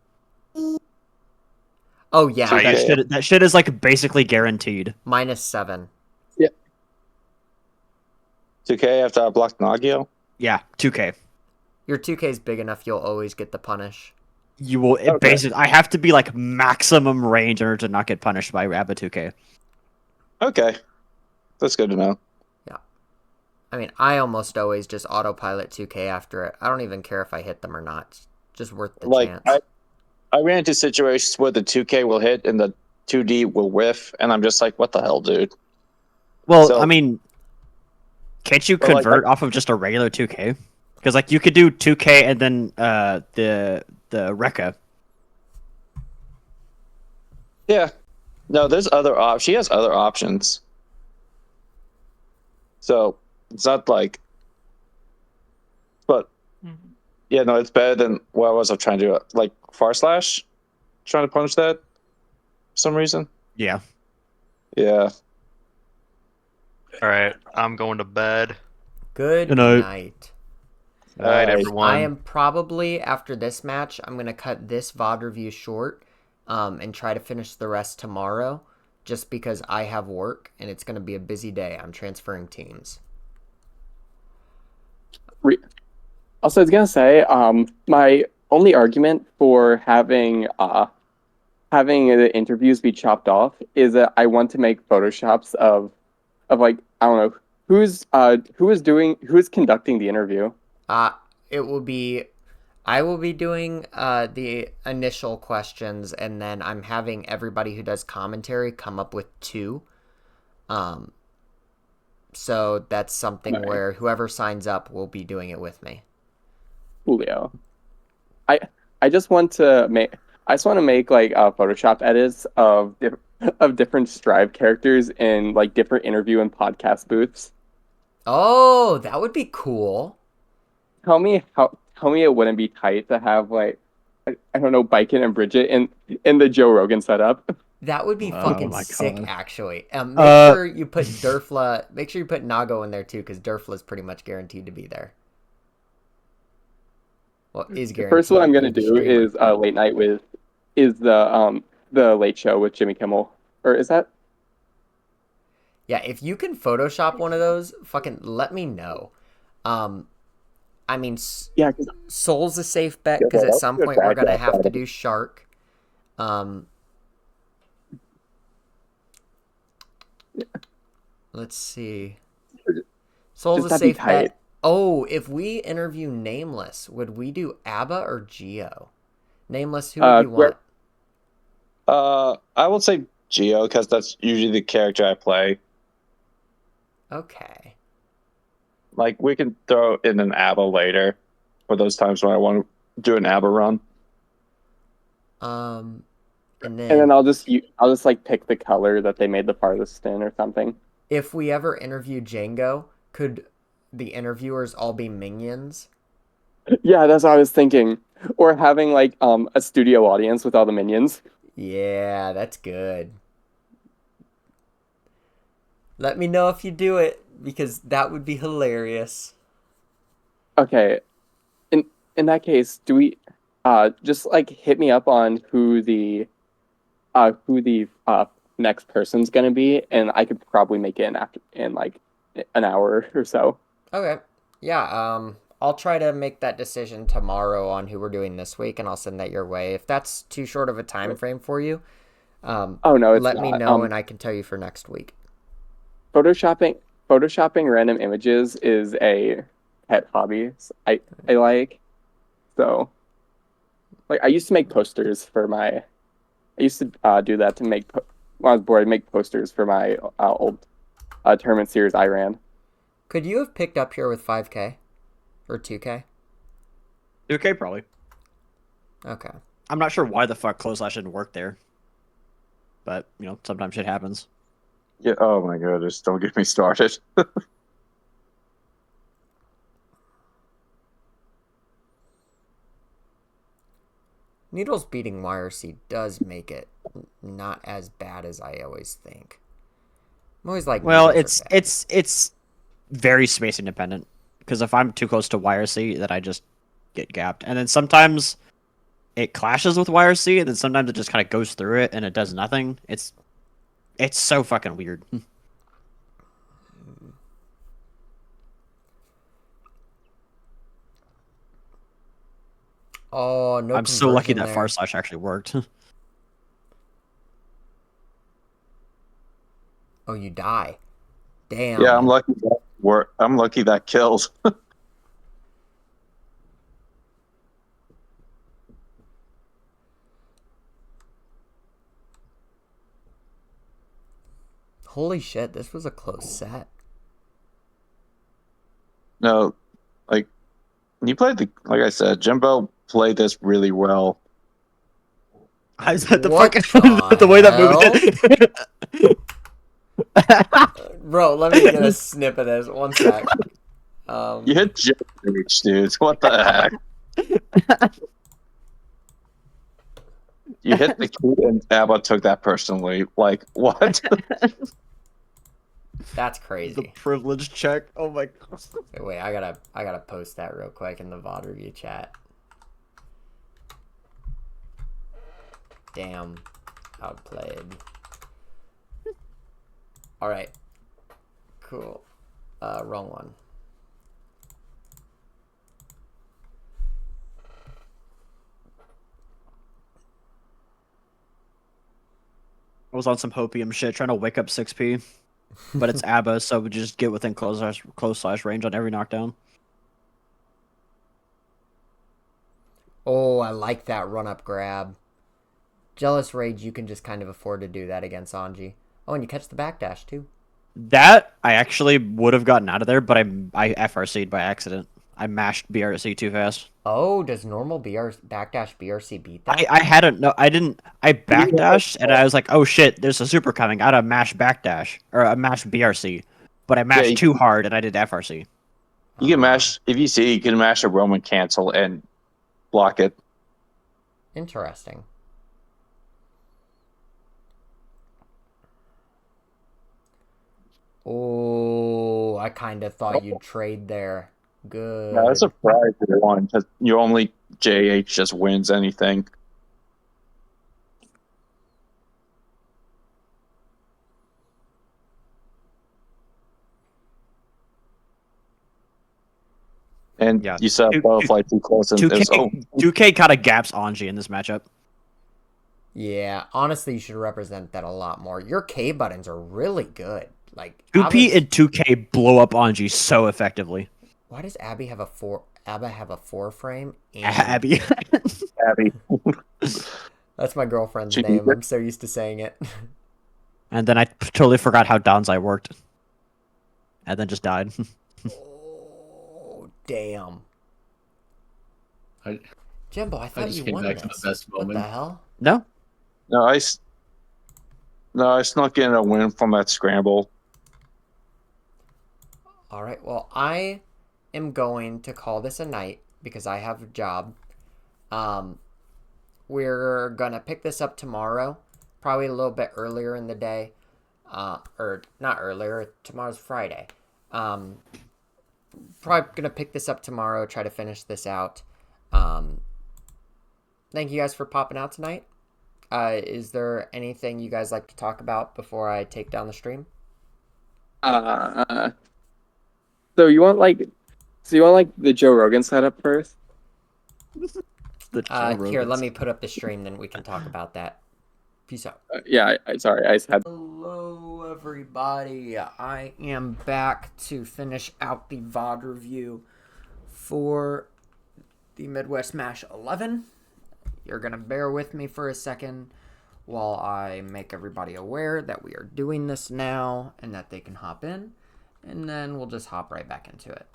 Speaker 1: Oh yeah,
Speaker 9: that shit is like basically guaranteed.
Speaker 1: -7.
Speaker 2: Yeah.
Speaker 3: 2K after I blocked Nagio?
Speaker 9: Yeah, 2K.
Speaker 1: Your 2K is big enough, you'll always get the punish.
Speaker 9: You will basically. I have to be like maximum range in order to not get punished by Rabbit 2K.
Speaker 3: Okay, that's good to know.
Speaker 1: Yeah, I mean, I almost always just autopilot 2K after it. I don't even care if I hit them or not. It's just worth the chance.
Speaker 3: I ran into situations where the 2K will hit and the 2D will whiff, and I'm just like, what the hell, dude?
Speaker 9: Well, I mean, can't you convert off of just a regular 2K? Because like you could do 2K and then the Rekka.
Speaker 3: Yeah. No, there's other she has other options. So it's not like, but yeah, no, it's better than what was I trying to do? Like Far Slash, trying to punish that for some reason.
Speaker 9: Yeah.
Speaker 3: Yeah.
Speaker 7: All right, I'm going to bed.
Speaker 1: Good night.
Speaker 7: Good night, everyone.
Speaker 1: I am probably, after this match, I'm going to cut this VOD review short and try to finish the rest tomorrow just because I have work and it's going to be a busy day. I'm transferring teams.
Speaker 2: Also, I was gonna say, my only argument for having the interviews be chopped off is that I want to make photoshops of like, I don't know who is conducting the interview.
Speaker 1: It will be, I will be doing the initial questions, and then I'm having everybody who does commentary come up with 2. So that's something where whoever signs up will be doing it with me.
Speaker 2: Julio. I just want to make like Photoshop edits of different Strive characters in like different interview and podcast booths.
Speaker 1: Oh, that would be cool.
Speaker 2: Tell me it wouldn't be tight to have like, I don't know, Biken and Bridget in the Joe Rogan setup.
Speaker 1: That would be fucking sick, actually. Make sure you put Durfla. Make sure you put Nago in there too, because Durfla is pretty much guaranteed to be there. Well, is guaranteed.
Speaker 2: The first one I'm gonna do is late night the Late Show with Jimmy Kimmel, or is that?
Speaker 1: Yeah, if you can Photoshop one of those, fucking let me know. I mean,
Speaker 2: yeah,
Speaker 1: Soul's a safe bet because at some point we're gonna have to do Shark. Let's see. Soul's a safe bet. Oh, if we interview Nameless, would we do ABBA or Geo? Nameless, who would you want?
Speaker 3: I will say Geo because that's usually the character I play.
Speaker 1: Okay.
Speaker 3: Like we can throw in an ABBA later for those times when I want to do an ABBA run.
Speaker 1: And then
Speaker 2: And then I'll just like pick the color that they made the farthest in or something.
Speaker 1: if we ever interview Django, could the interviewers all be minions?
Speaker 2: Yeah, that's what I was thinking. Or having like a studio audience with all the minions.
Speaker 1: Yeah, that's good. Let me know if you do it, because that would be hilarious.
Speaker 2: Okay. In that case, do we just like hit me up on who the next person's gonna be, and I could probably make it in like an hour or so.
Speaker 1: Okay. Yeah, I'll try to make that decision tomorrow on who we're doing this week, and I'll send that your way. If that's too short of a time frame for you,
Speaker 2: Oh no, it's
Speaker 1: let
Speaker 2: not.
Speaker 1: me know, and I can tell you for next week.
Speaker 2: Photoshopping random images is a pet hobby. I like. So like I used to make posters for my. I used to do that to make when I was bored. I'd make posters for my old tournament series I ran.
Speaker 1: Could you have picked up here with 5K or 2K?
Speaker 9: 2K probably.
Speaker 1: Okay.
Speaker 9: I'm not sure why the fuck close slash didn't work there, but you know sometimes shit happens.
Speaker 3: Yeah. Oh my goodness! Don't get me started.
Speaker 1: Needles beating YRC does make it not as bad as I always think. I'm always like,
Speaker 9: Well,
Speaker 1: Needles are bad.
Speaker 9: it's very space independent because if I'm too close to YRC, then I just get gapped, and then sometimes it clashes with YRC, and then sometimes it just kind of goes through it and it does nothing. It's so fucking weird.
Speaker 1: Oh, no.
Speaker 9: I'm so lucky
Speaker 1: conversion
Speaker 9: that
Speaker 1: there.
Speaker 9: far slash actually worked.
Speaker 1: Oh, you die. Damn.
Speaker 3: Yeah, I'm lucky. I'm lucky that kills.
Speaker 1: Holy shit, this was a close set.
Speaker 3: No, like you played like I said, Jimbo played this really well.
Speaker 9: I said the
Speaker 1: What
Speaker 9: fuck the way that moved.
Speaker 1: Bro, let me get a snip of this. One sec.
Speaker 3: You hit J-Reach, dude. What the heck? You hit the key and Abba took that personally. Like, what?
Speaker 1: That's
Speaker 9: The
Speaker 1: crazy.
Speaker 9: privilege check. Oh my god.
Speaker 1: Wait, I gotta post that real quick in the VOD review chat. Damn. Outplayed. Alright. Cool. Wrong one.
Speaker 9: I was on some hopium shit trying to wake up 6P, but it's ABBA, so we just get within close slash range on every knockdown.
Speaker 1: Oh, I like that run-up grab. Jealous Rage, you can just kind of afford to do that against Anji. Oh, and you catch the backdash, too.
Speaker 9: That I actually would have gotten out of there, but I FRC'd by accident. I mashed BRC too fast.
Speaker 1: Oh, does normal backdash BRC beat that?
Speaker 9: I hadn't no I didn't I backdashed and I was like, oh shit, there's a super coming. I had a mash backdash or a mash BRC, but I mashed too hard and I did FRC.
Speaker 3: You can mash if you see you can mash a Roman cancel and block it.
Speaker 1: Interesting. Oh, I kind of thought you'd trade there. Good.
Speaker 3: Yeah, that's a surprise you won because you only JH just wins anything. And
Speaker 9: Yeah.
Speaker 3: you said butterfly too close and there's
Speaker 9: 2K kind of gaps Anji in this matchup.
Speaker 1: Yeah, honestly, you should represent that a lot more. Your K buttons are really good. Like
Speaker 9: 2P and 2K blow up Anji so effectively.
Speaker 1: Why does Abby have a four frame?
Speaker 9: Abby.
Speaker 2: Abby.
Speaker 1: That's my girlfriend's
Speaker 2: She
Speaker 1: name.
Speaker 2: needs it.
Speaker 1: I'm so used to saying it.
Speaker 9: And then I totally forgot how Downside worked. And then just died.
Speaker 1: Oh, damn.
Speaker 5: I
Speaker 1: Jimbo, I thought
Speaker 5: just
Speaker 1: you
Speaker 5: came
Speaker 1: won
Speaker 5: back to
Speaker 1: this.
Speaker 5: the best
Speaker 1: What the
Speaker 5: moment.
Speaker 1: hell?
Speaker 9: No?
Speaker 3: No, I snuck in a win from that scramble.
Speaker 1: All right. Well, I am going to call this a night because I have a job. We're gonna pick this up tomorrow, probably a little bit earlier in the day, or not earlier. Tomorrow's Friday. Probably gonna pick this up tomorrow. Try to finish this out. Thank you guys for popping out tonight. Is there anything you guys like to talk about before I take down the stream?
Speaker 2: So you want like the Joe Rogan setup first?
Speaker 9: The Joe
Speaker 1: Here, let
Speaker 9: Rogans.
Speaker 1: me put up the stream, then we can talk about that. Peace out.
Speaker 2: Yeah, sorry, I had.
Speaker 1: Hello, everybody. I am back to finish out the VOD review for the Midwest Mash 11. You're going to bear with me for a second while I make everybody aware that we are doing this now and that they can hop in, and then we'll just hop right back into it.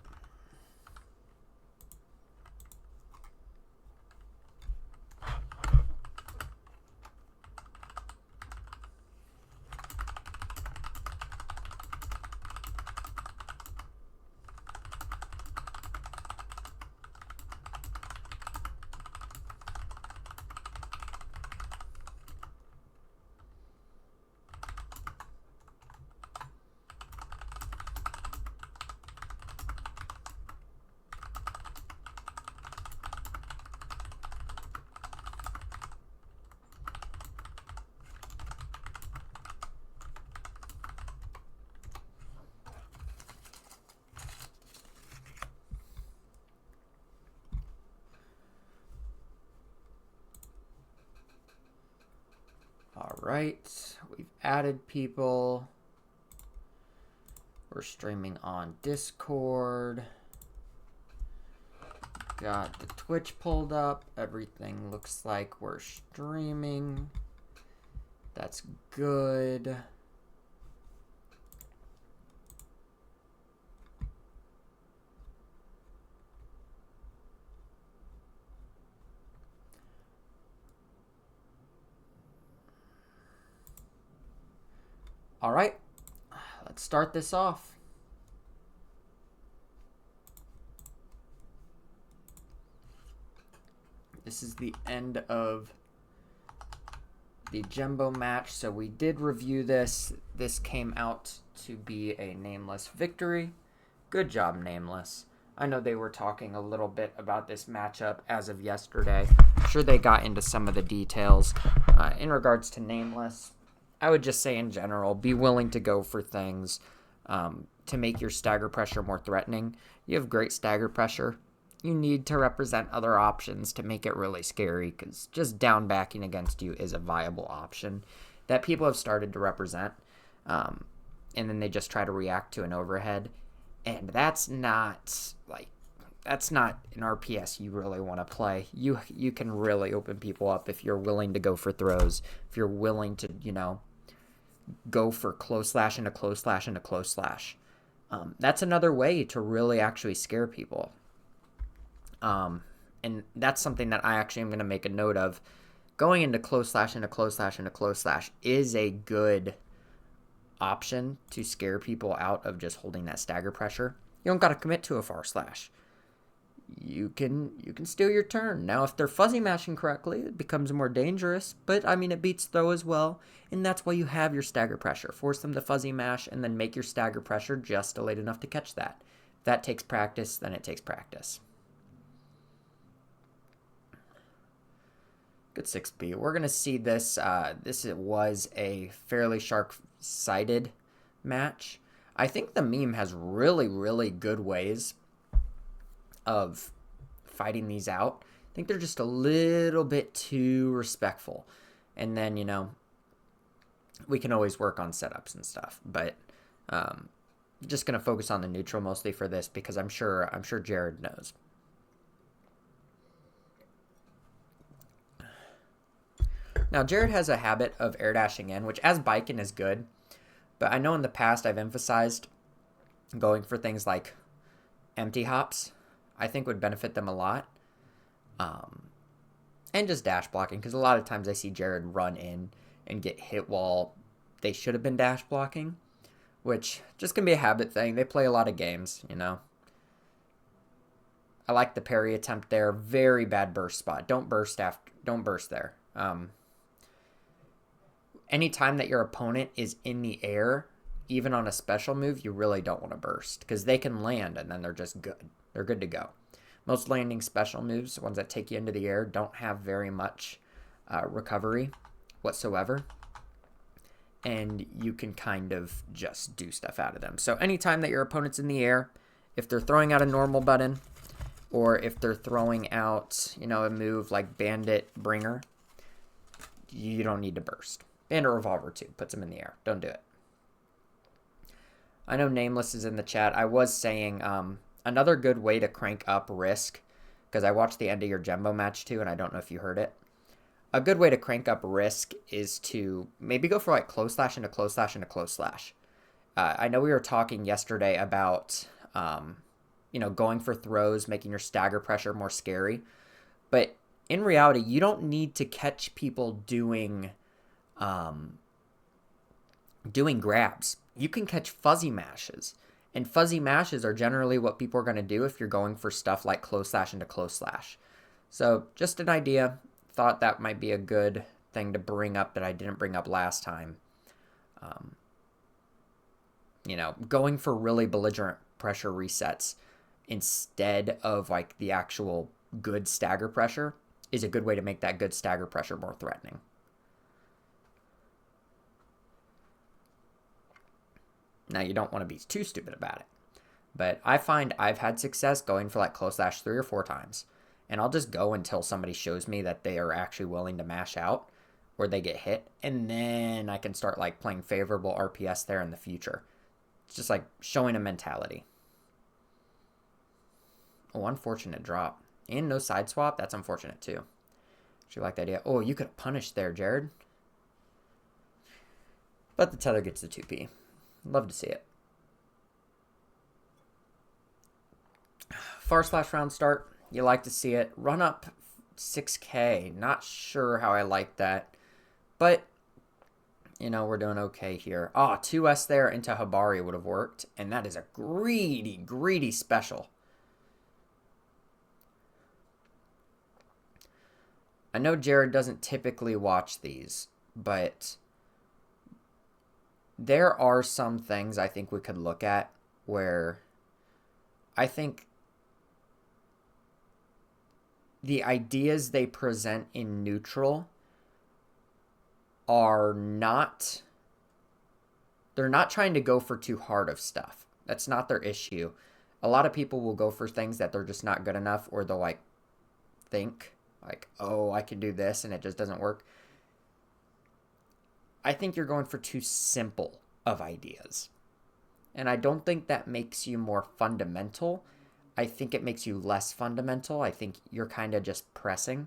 Speaker 1: All right, we've added people. We're streaming on Discord. Got the Twitch pulled up. Everything looks like we're streaming. That's good. All right, let's start this off. This is the end of the Jumbo match. So we did review this. This came out to be a Nameless victory. Good job, Nameless. I know they were talking a little bit about this matchup as of yesterday. I'm sure they got into some of the details in regards to Nameless. I would just say in general, be willing to go for things to make your stagger pressure more threatening. You have great stagger pressure. You need to represent other options to make it really scary, because just down backing against you is a viable option that people have started to represent. And then they just try to react to an overhead. And that's not an RPS you really want to play. You can really open people up if you're willing to go for throws, if you're willing to, go for close slash and a close slash and a close slash. That's another way to really actually scare people. And that's something that I actually am going to make a note of. Going into close slash and a close slash and a close slash is a good option to scare people out of just holding that stagger pressure. You don't got to commit to a far slash. You can steal your turn. Now, if they're fuzzy mashing correctly, it becomes more dangerous, but I mean, it beats throw as well, and that's why you have your stagger pressure. Force them to fuzzy mash and then make your stagger pressure just delayed enough to catch that. If that takes practice, then it takes practice. Good 6B. We're going to see this. This was a fairly sharp-sided match. I think the meme has really, really good ways of fighting these out. I think they're just a little bit too respectful. And then, we can always work on setups and stuff. But just gonna focus on the neutral mostly for this because I'm sure Jared knows. Now Jared has a habit of air dashing in, which as Biken is good, but I know in the past I've emphasized going for things like empty hops. I think would benefit them a lot. And just dash blocking, because a lot of times I see Jared run in and get hit while they should have been dash blocking, which just can be a habit thing. They play a lot of games, you know. I like the parry attempt there. Very bad burst spot. Don't burst there. Anytime that your opponent is in the air, even on a special move, you really don't want to burst, because they can land and then they're just good. They're good to go. Most landing special moves, ones that take you into the air, don't have very much recovery whatsoever. And you can kind of just do stuff out of them. So anytime that your opponent's in the air, if they're throwing out a normal button, or if they're throwing out, you know, a move like Bandit Bringer, you don't need to burst. Bandit Revolver too, puts them in the air. Don't do it. I know Nameless is in the chat. I was saying another good way to crank up risk, because I watched the end of your Jumbo match too, and I don't know if you heard it. A good way to crank up risk is to maybe go for like close slash into close slash into close slash. I know we were talking yesterday about, you know, going for throws, making your stagger pressure more scary. But in reality, you don't need to catch people doing grabs. You can catch fuzzy mashes. And fuzzy mashes are generally what people are going to do if you're going for stuff like close slash into close slash. So just an idea. Thought that might be a good thing to bring up that I didn't bring up last time. You know, going for really belligerent pressure resets instead of like the actual good stagger pressure is a good way to make that good stagger pressure more threatening. Now, you don't want to be too stupid about it. But I find I've had success going for like close slash 3 or 4 times. And I'll just go until somebody shows me that they are actually willing to mash out or they get hit. And then I can start like playing favorable RPS there in the future. It's just like showing a mentality. Oh, unfortunate drop. And no side swap. That's unfortunate too. Actually like the idea. Oh, you could have punished there, Jared. But the tether gets the 2P. Love to see it. Far slash round start. You like to see it. Run up 6K. Not sure how I like that. But, you know, we're doing okay here. Ah, 2S there into Habari would have worked. And that is a greedy, greedy special. I know Jared doesn't typically watch these, but there are some things I think we could look at where I think the ideas they present in neutral are not, they're not trying to go for too hard of stuff. That's not their issue. A lot of people will go for things that they're just not good enough, or they'll like think like, oh, I can do this, and it just doesn't work. I think you're going for too simple of ideas. And I don't think that makes you more fundamental. I think it makes you less fundamental. I think you're kind of just pressing.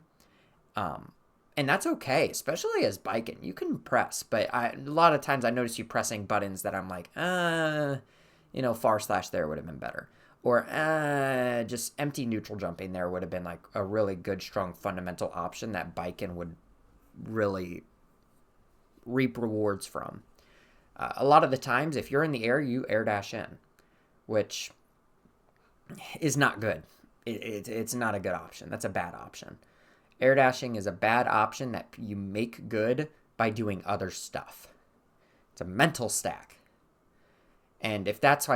Speaker 1: And that's okay, especially as Biken. You can press, but a lot of times I notice you pressing buttons that I'm like, you know, far slash there would have been better. Or just empty neutral jumping there would have been like a really good, strong, fundamental option that Biken would really reap rewards from. A lot of the times, if you're in the air, you air dash in, which is not good. It's not a good option. That's a bad option. Air dashing is a bad option that you make good by doing other stuff. It's a mental stack. And if that's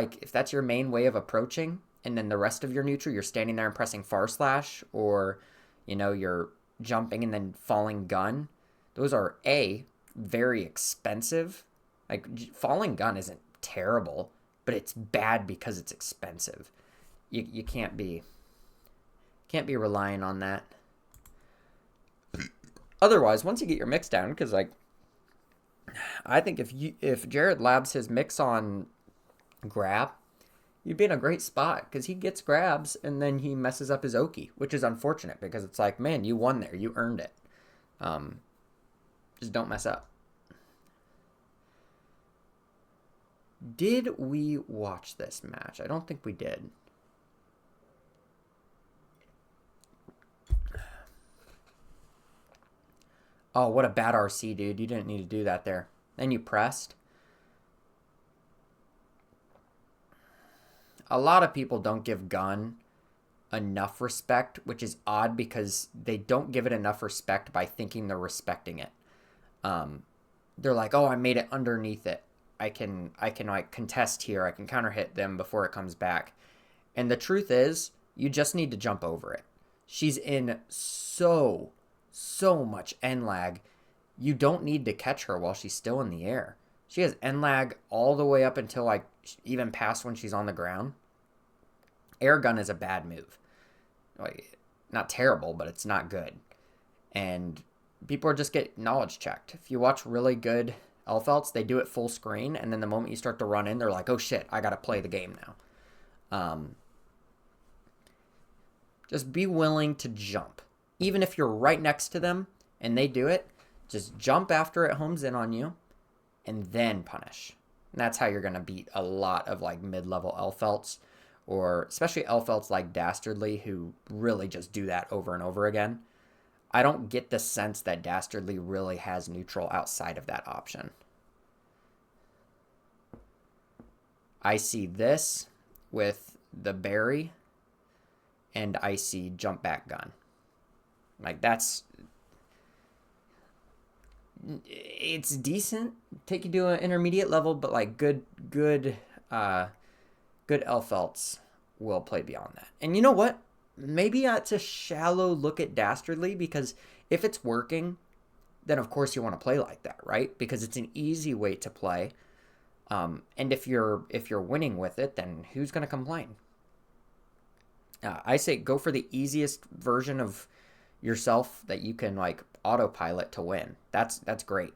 Speaker 1: your main way of approaching, and then the rest of your neutral, you're standing there and pressing far slash, or, you know, you're jumping and then falling gun, those are very expensive. Like, falling gun isn't terrible, but it's bad because it's expensive. You can't be relying on that. Otherwise, once you get your mix down, because like, I think if Jared labs his mix on grab, you'd be in a great spot because he gets grabs and then he messes up his Oki, which is unfortunate because it's like, man, you won there. You earned it. Just don't mess up. Did we watch this match? I don't think we did. Oh, what a bad RC, dude. You didn't need to do that there. Then you pressed. A lot of people don't give Gun enough respect, which is odd because they don't give it enough respect by thinking they're respecting it. They're like, oh, I made it underneath it. I can like contest here. I can counter hit them before it comes back. And the truth is, you just need to jump over it. She's in so much end lag. You don't need to catch her while she's still in the air. She has end lag all the way up until like even past when she's on the ground. Air gun is a bad move. Like, not terrible, but it's not good. And people are just get knowledge checked. If you watch really good Elfelts, they do it full screen, and then the moment you start to run in, they're like, oh shit, I gotta play the game now. Just be willing to jump. Even if you're right next to them and they do it, just jump after it homes in on you and then punish. And that's how you're going to beat a lot of like mid-level Elfelts, or especially Elfelts like Dastardly who really just do that over and over again. I don't get the sense that Dastardly really has neutral outside of that option. I see this with the berry, and I see jump back gun. Like it's decent. Take you to an intermediate level, but like good Elfelts will play beyond that. And you know what? Maybe it's a shallow look at Dastardly, because if it's working, then of course you want to play like that, right? Because it's an easy way to play. And if you're winning with it, then who's going to complain? I say go for the easiest version of yourself that you can like autopilot to win. That's great.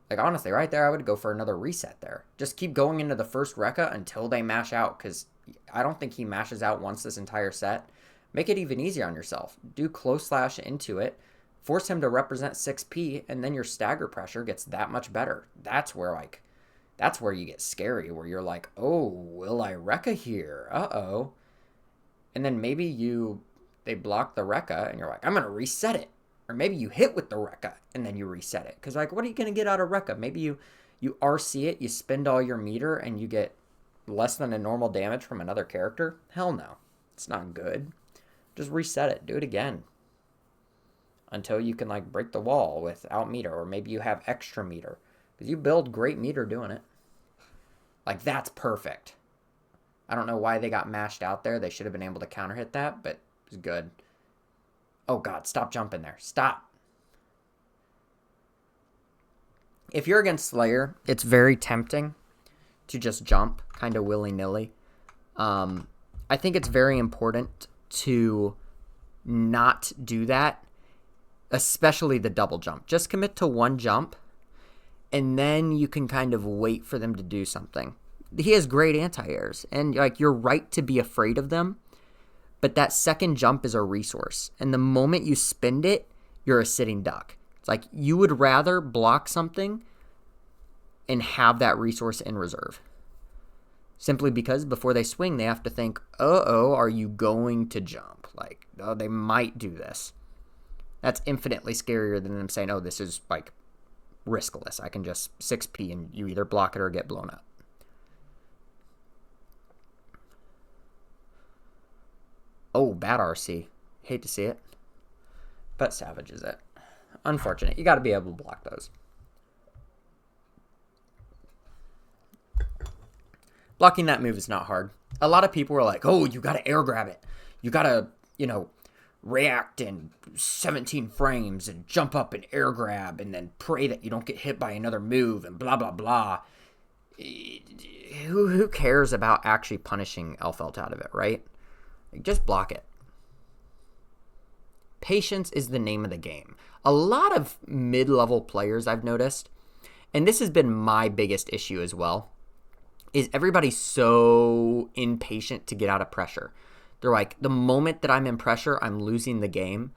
Speaker 1: Like honestly, right there, I would go for another reset there. Just keep going into the first Rekka until they mash out, because I don't think he mashes out once this entire set. Make it even easier on yourself. Do close slash into it. Force him to represent 6P, and then your stagger pressure gets that much better. That's where you get scary, where you're like, oh, will I Rekka here? Uh-oh. And then maybe they block the Rekka, and you're like, I'm going to reset it. Or maybe you hit with the Rekka, and then you reset it. Because, like, what are you going to get out of Rekka? Maybe you RC it, you spend all your meter, and you get less than a normal damage from another character? Hell no. It's not good. Just reset it. Do it again. Until you can, like, break the wall without meter. Or maybe you have extra meter. Because you build great meter doing it. Like, that's perfect. I don't know why they got mashed out there. They should have been able to counter hit that, but it was good. Oh, God, stop jumping there. Stop. If you're against Slayer, it's very tempting to just jump kind of willy-nilly. I think it's very important to not do that, especially the double jump. Just commit to one jump, and then you can kind of wait for them to do something. He has great anti-airs, and like you're right to be afraid of them, but that second jump is a resource. And the moment you spend it, you're a sitting duck. It's like you would rather block something and have that resource in reserve. Simply because before they swing, they have to think, uh-oh, are you going to jump? Like, oh, they might do this. That's infinitely scarier than them saying, oh, this is like riskless. I can just 6P and you either block it or get blown up. Oh, bad RC. Hate to see it. But Savage is it. Unfortunate. You got to be able to block those. Blocking that move is not hard. A lot of people are like, oh, you got to air grab it. You got to, react in 17 frames and jump up and air grab and then pray that you don't get hit by another move and blah, blah, blah. Who cares about actually punishing Elfelt out of it, right? Just block it. Patience is the name of the game. A lot of mid-level players I've noticed, and this has been my biggest issue as well, is everybody's so impatient to get out of pressure. They're like, the moment that I'm in pressure, I'm losing the game,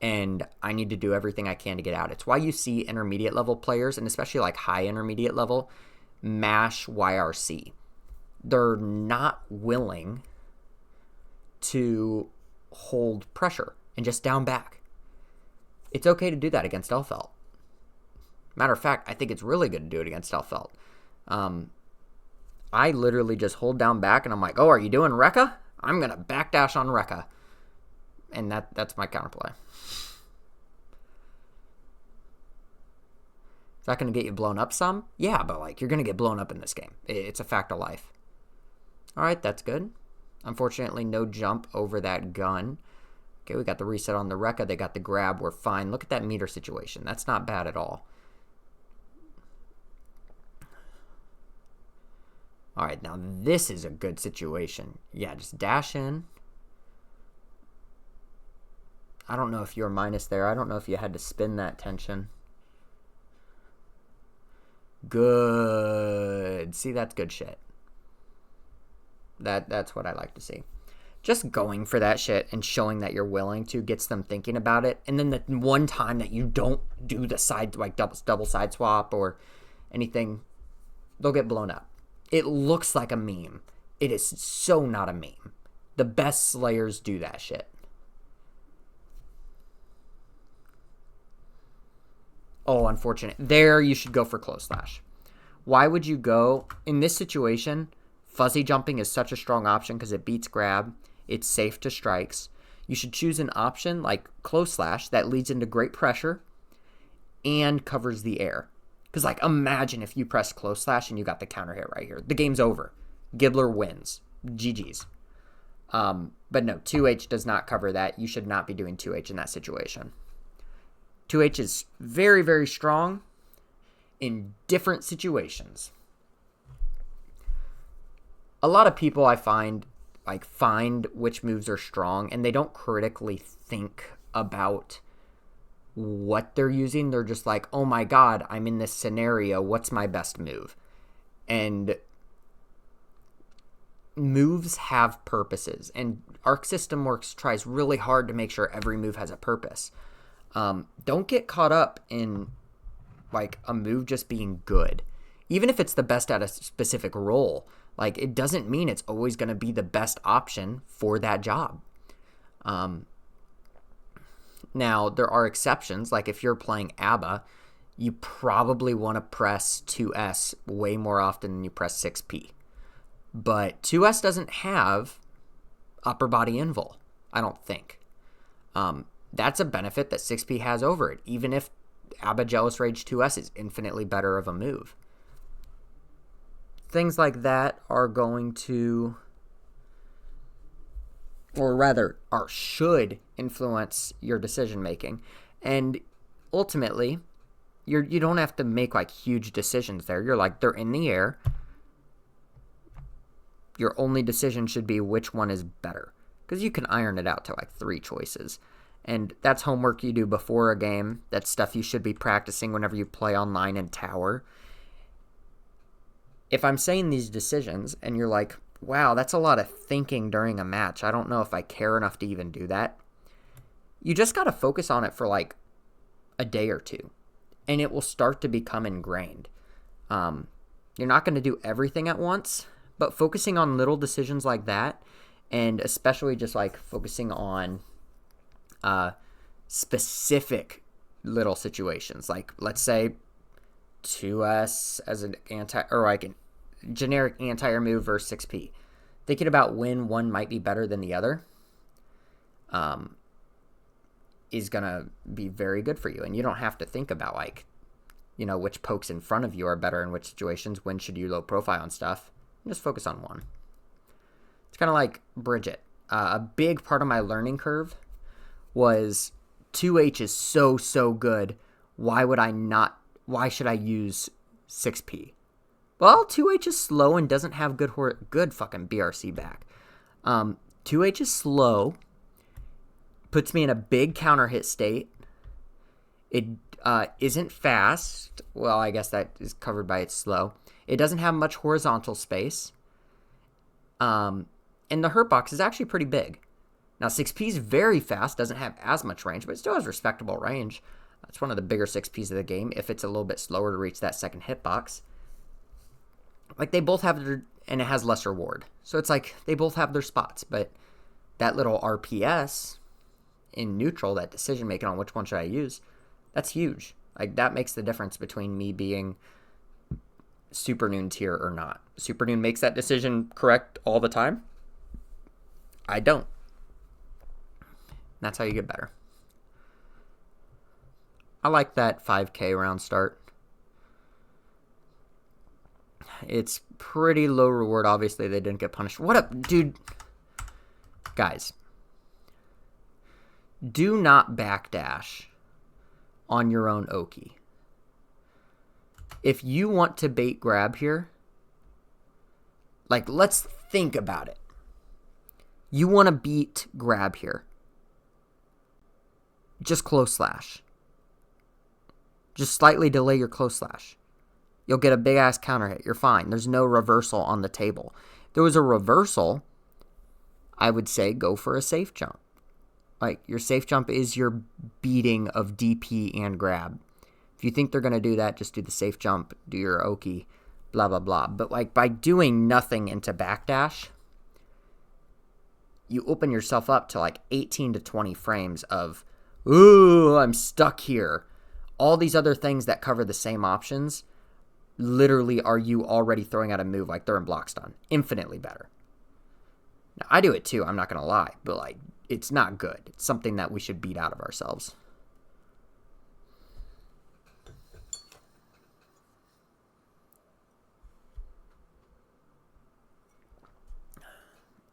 Speaker 1: and I need to do everything I can to get out. It's why you see intermediate level players, and especially like high intermediate level, mash YRC. They're not willing to hold pressure and just down back. It's okay to do that against Elfelt. Matter of fact, I think it's really good to do it against Elfelt. I literally just hold down back and I'm like, oh, are you doing Rekka? I'm going to backdash on Rekka. And that's my counterplay. Is that going to get you blown up some? Yeah, but like you're going to get blown up in this game. It's a fact of life. All right, that's good. Unfortunately, no jump over that gun. Okay, we got the reset on the Rekka. They got the grab. We're fine. Look at that meter situation. That's not bad at all. All right, now this is a good situation. Yeah, just dash in. I don't know if you're minus there. I don't know if you had to spin that tension. Good. See, that's good shit. That's what I like to see. Just going for that shit and showing that you're willing to gets them thinking about it. And then the one time that you don't do the side, like double side swap or anything, they'll get blown up. It looks like a meme. It is so not a meme. The best slayers do that shit. Oh, unfortunate. There, you should go for close slash. Why would you go? In this situation, fuzzy jumping is such a strong option because it beats grab. It's safe to strikes. You should choose an option like close slash that leads into great pressure and covers the air. Because, like, imagine if you press close slash and you got the counter hit right here. The game's over. Gibbler wins. GG's. But no, 2H does not cover that. You should not be doing 2H in that situation. 2H is very, very strong in different situations. A lot of people I find which moves are strong, and they don't critically think about what they're using. They're just like, oh my god, I'm in this scenario, what's my best move? And moves have purposes, and Arc System Works tries really hard to make sure every move has a purpose. Don't get caught up in like a move just being good. Even if it's the best at a specific role, like it doesn't mean it's always going to be the best option for that job. Now, there are exceptions. Like if you're playing ABBA, you probably want to press 2S way more often than you press 6P. But 2S doesn't have upper body invul, I don't think. That's a benefit that 6P has over it, even if ABBA Jealous Rage 2S is infinitely better of a move. Things like that are going to, or rather, should influence your decision making. And ultimately, you don't have to make like huge decisions there. You're like, they're in the air. Your only decision should be which one is better, because you can iron it out to like 3 choices. And that's homework you do before a game. That's stuff you should be practicing whenever you play online in Tower. If I'm saying these decisions and you're like, wow, that's a lot of thinking during a match, I don't know if I care enough to even do that, you just got to focus on it for like a day or two, and it will start to become ingrained. You're not going to do everything at once, but focusing on little decisions like that, and especially just like focusing on specific little situations, like let's say 2S as an or like a generic anti-air move versus 6P. Thinking about when one might be better than the other is gonna be very good for you, and you don't have to think about like, you know, which pokes in front of you are better in which situations, when should you low profile and stuff. Just focus on one. It's kind of like Bridget. A big part of my learning curve was 2H is so good. Why should I use 6P? Well, 2H is slow and doesn't have good fucking BRC back. 2H is slow, puts me in a big counter hit state. isn't fast. Well, I guess that is covered by its slow. It doesn't have much horizontal space. And the hurt box is actually pretty big. Now, 6P is very fast, doesn't have as much range, but it still has respectable range. It's one of the bigger 6Ps of the game if it's a little bit slower to reach that second hitbox. Like, they both have their... And it has less reward. So it's like, they both have their spots, but that little RPS in neutral, that decision-making on which one should I use, that's huge. Like, that makes the difference between me being Super Noon tier or not. Super Noon makes that decision correct all the time. I don't. That's how you get better. I like that 5k round start. It's pretty low reward. Obviously, they didn't get punished. What up, dude? Guys, do not backdash on your own Oki. If you want to bait grab here, like, let's think about it. You want to beat grab here. Just close slash. Just slightly delay your close slash. You'll get a big-ass counter hit. You're fine. There's no reversal on the table. If there was a reversal, I would say go for a safe jump. Like, your safe jump is your beating of DP and grab. If you think they're going to do that, just do the safe jump, do your Oki, blah, blah, blah. But, like, by doing nothing into backdash, you open yourself up to, like, 18 to 20 frames of, ooh, I'm stuck here. All these other things that cover the same options literally are you already throwing out a move like they're in block stun. Infinitely better. Now, I do it too, I'm not going to lie, but like, it's not good. It's something that we should beat out of ourselves.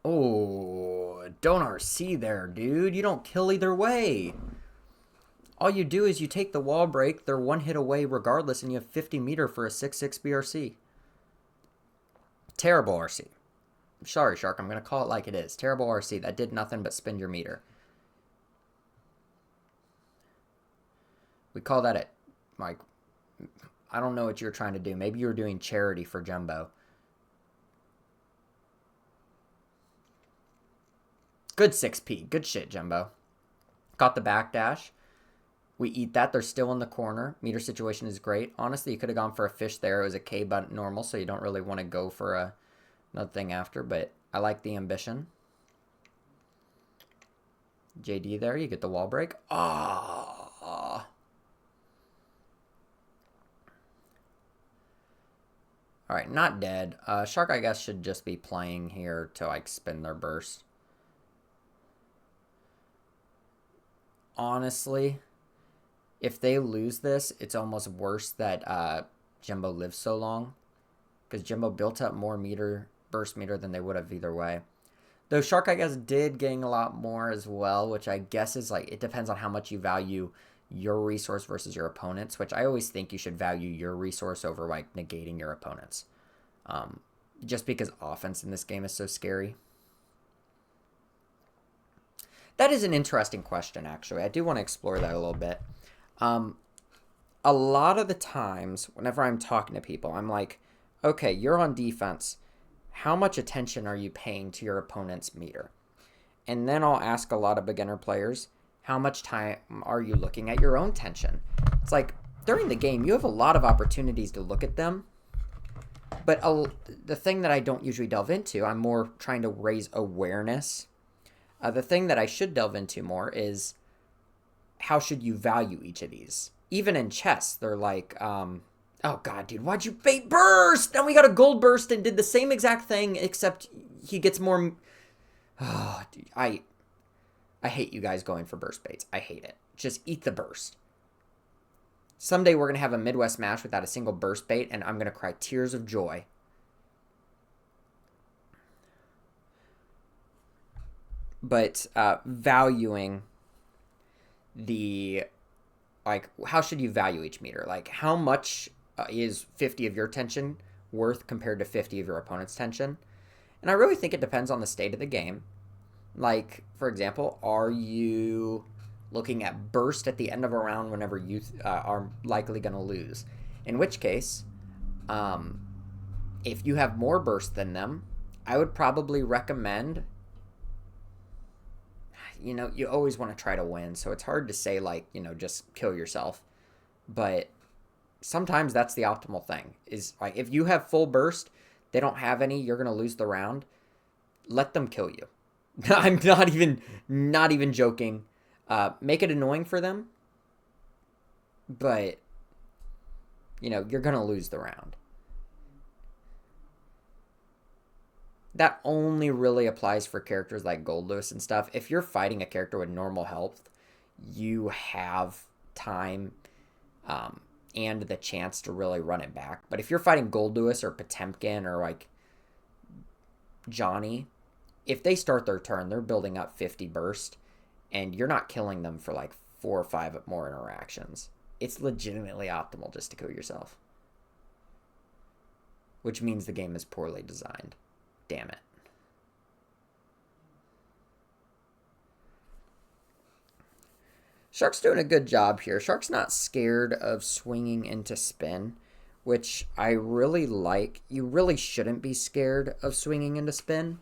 Speaker 1: Oh, don't RC there, dude. You don't kill either way. All you do is you take the wall break, they're one hit away regardless, and you have 50 meter for a 6-6 BRC. Terrible RC. I'm sorry, Shark, I'm going to call it like it is. Terrible RC. That did nothing but spin your meter. We call that it. Like, I don't know what you're trying to do. Maybe you were doing charity for Jumbo. Good 6P. Good shit, Jumbo. Got the backdash. We eat that. They're still in the corner. Meter situation is great. Honestly, you could have gone for a fish there. It was a K but normal, so you don't really want to go for another thing after, but I like the ambition. JD there. You get the wall break. Ah. All right, not dead. Shark, I guess, should just be playing here to, like, spin their burst. Honestly, if they lose this, it's almost worse that Jumbo lives so long. Because Jumbo built up more burst meter than they would have either way. Though Shark, I guess, did gain a lot more as well, which I guess is like, it depends on how much you value your resource versus your opponent's, which I always think you should value your resource over, like, negating your opponent's. Just because offense in this game is so scary. That is an interesting question, actually. I do want to explore that a little bit. A lot of the times, whenever I'm talking to people, I'm like, okay, you're on defense. How much attention are you paying to your opponent's meter? And then I'll ask a lot of beginner players, how much time are you looking at your own tension? It's like, during the game, you have a lot of opportunities to look at them. But the thing that I don't usually delve into, I'm more trying to raise awareness. The thing that I should delve into more is how should you value each of these? Even in chess, they're like, oh god, dude, why'd you bait burst? Now we got a gold burst and did the same exact thing, except he gets more. Oh, dude, I hate you guys going for burst baits. I hate it. Just eat the burst. Someday we're going to have a Midwest match without a single burst bait, and I'm going to cry tears of joy. But valuing the, like, how should you value each meter? Like, how much is 50 of your tension worth compared to 50 of your opponent's tension? And I really think it depends on the state of the game. Like, for example, are you looking at burst at the end of a round whenever you are likely going to lose. In which case, if you have more burst than them, I would probably recommend, you always want to try to win, so it's hard to say, like, just kill yourself. But sometimes that's the optimal thing, is like, if you have full burst, they don't have any, you're going to lose the round, let them kill you. I'm not even joking. Make it annoying for them, but you're going to lose the round. That only really applies for characters like Gold Lewis and stuff. If you're fighting a character with normal health, you have time and the chance to really run it back. But if you're fighting Gold Lewis or Potemkin or like Johnny, if they start their turn, they're building up 50 burst, and you're not killing them for like 4 or 5 more interactions. It's legitimately optimal just to kill yourself. Which means the game is poorly designed. Damn it. Shark's doing a good job here. Shark's not scared of swinging into spin, which I really like. You really shouldn't be scared of swinging into spin.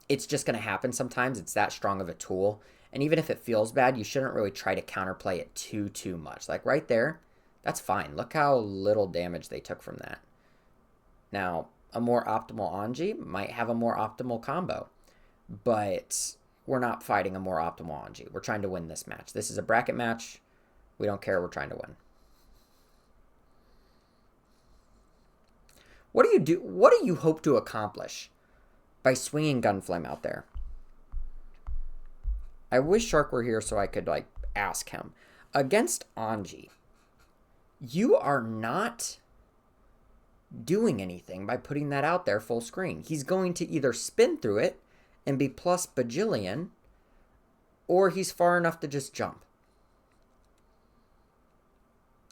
Speaker 1: It's just going to happen sometimes. It's that strong of a tool. And even if it feels bad, you shouldn't really try to counterplay it too much. Like right there, that's fine. Look how little damage they took from that. Now, a more optimal Anji might have a more optimal combo, but we're not fighting a more optimal Anji. We're trying to win this match. This is a bracket match. We don't care. We're trying to win. What do you do? What do you hope to accomplish by swinging Gunflame out there? I wish Shark were here so I could like ask him. Against Anji, you are not doing anything by putting that out there full screen. He's going to either spin through it and be plus bajillion, or he's far enough to just jump.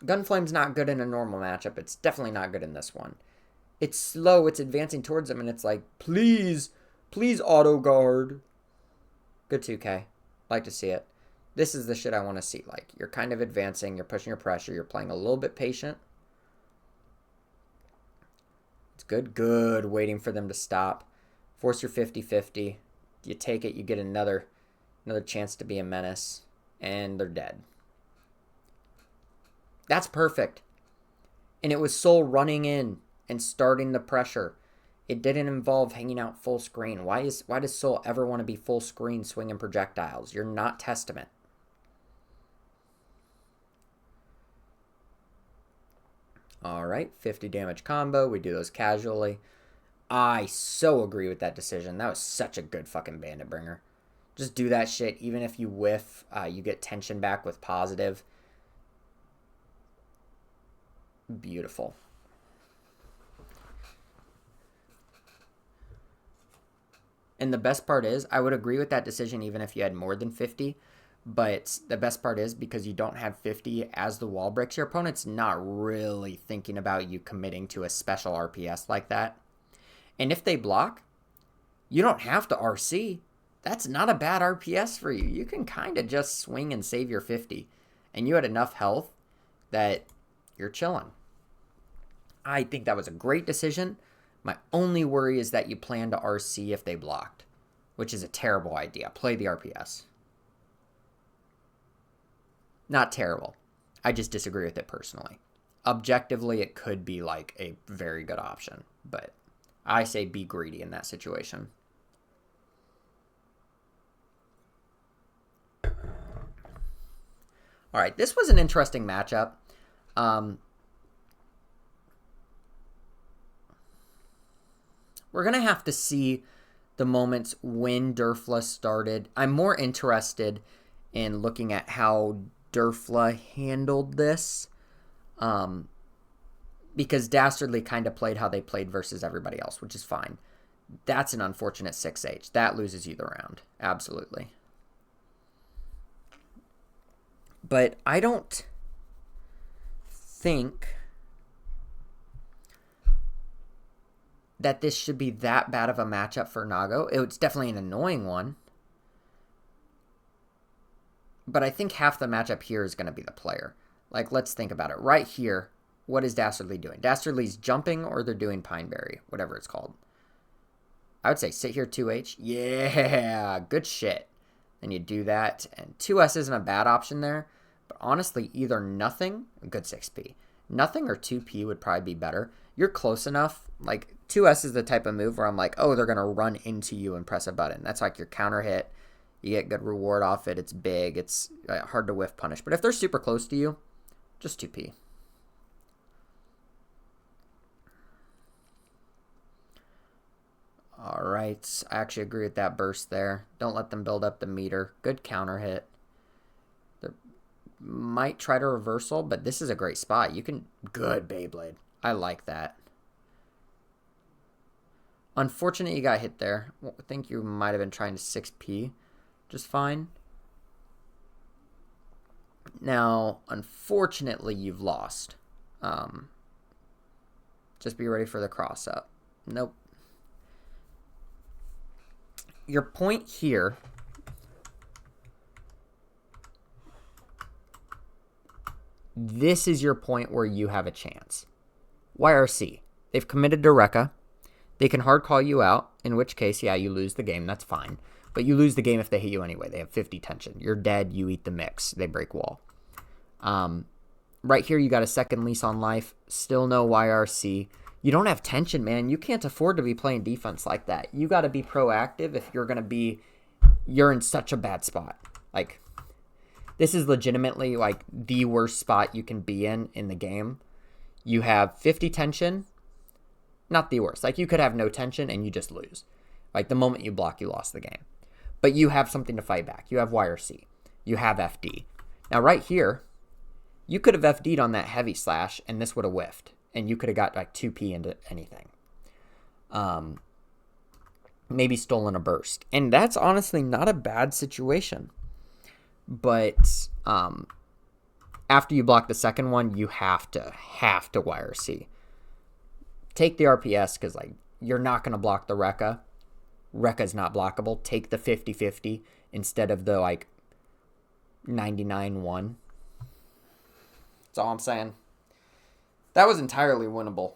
Speaker 1: Gunflame's not good in a normal matchup. It's definitely not good in this one. It's slow. It's advancing towards him, and it's like, please auto guard. Good 2K. Like to see it. This is the shit I want to see. Like, you're kind of advancing. You're pushing your pressure. You're playing a little bit patient. It's good. Waiting for them to stop. Force your 50-50. You take it. You get another chance to be a menace. And they're dead. That's perfect. And it was Soul running in and starting the pressure. It didn't involve hanging out full screen. Why does Soul ever want to be full screen swinging projectiles? You're not Testament. Alright, 50 damage combo. We do those casually. I so agree with that decision. That was such a good fucking Bandit Bringer. Just do that shit. Even if you whiff, you get tension back with positive. Beautiful. And the best part is, I would agree with that decision even if you had more than 50. But the best part is, because you don't have 50 as the wall breaks, your opponent's not really thinking about you committing to a special RPS like that. And if they block, you don't have to RC. That's not a bad RPS for you. You can kind of just swing and save your 50. And you had enough health that you're chilling. I think that was a great decision. My only worry is that you plan to RC if they blocked, which is a terrible idea. Play the RPS. Not terrible. I just disagree with it personally. Objectively, it could be like a very good option, but I say be greedy in that situation. All right, this was an interesting matchup. We're going to have to see the moments when Durfla started. I'm more interested in looking at how Durfla handled this. Because Dastardly kind of played how they played versus everybody else, which is fine. That's an unfortunate 6H. That loses you the round. Absolutely. But I don't think that this should be that bad of a matchup for Nago. It's definitely an annoying one. But I think half the matchup here is going to be the player. Like, let's think about it. Right here, what is Dastardly doing? Dastardly's jumping or they're doing Pineberry, whatever it's called. I would say sit here 2H. Yeah, good shit. Then you do that. And 2S isn't a bad option there. But honestly, either nothing, good 6P. Nothing or 2P would probably be better. You're close enough. Like, 2S is the type of move where I'm like, oh, they're going to run into you and press a button. That's like your counter hit. You get good reward off it. It's big. It's hard to whiff punish. But if they're super close to you, just 2P. All right. I actually agree with that burst there. Don't let them build up the meter. Good counter hit. They might try to reversal, but this is a great spot. You can... Good Beyblade. I like that. Unfortunate you got hit there. I think you might have been trying to 6P. Just fine. Now, unfortunately, you've lost. Just be ready for the cross up. Nope. Your point here this is your point where you have a chance. YRC. They've committed to Rekka. They can hard call you out, in which case, yeah, you lose the game. That's fine. But you lose the game if they hit you anyway. They have 50 tension. You're dead. You eat the mix. They break wall. Right here, you got a second lease on life. Still no YRC. You don't have tension, man. You can't afford to be playing defense like that. You got to be proactive if you're going to be... You're in such a bad spot. Like, this is legitimately, like, the worst spot you can be in the game. You have 50 tension. Not the worst. Like, you could have no tension and you just lose. Like, the moment you block, you lost the game. But you have something to fight back. You have YRC. You have FD. Now, right here, you could have FD'd on that heavy slash, and this would have whiffed. And you could have got, like, 2P into anything. Maybe stolen a burst. And that's honestly not a bad situation. But after you block the second one, you have to YRC. Take the RPS, because, like, you're not going to block the Rekka. Rekka's not blockable. Take the 50-50 instead of the, like, 99-1. That's all I'm saying. That was entirely winnable.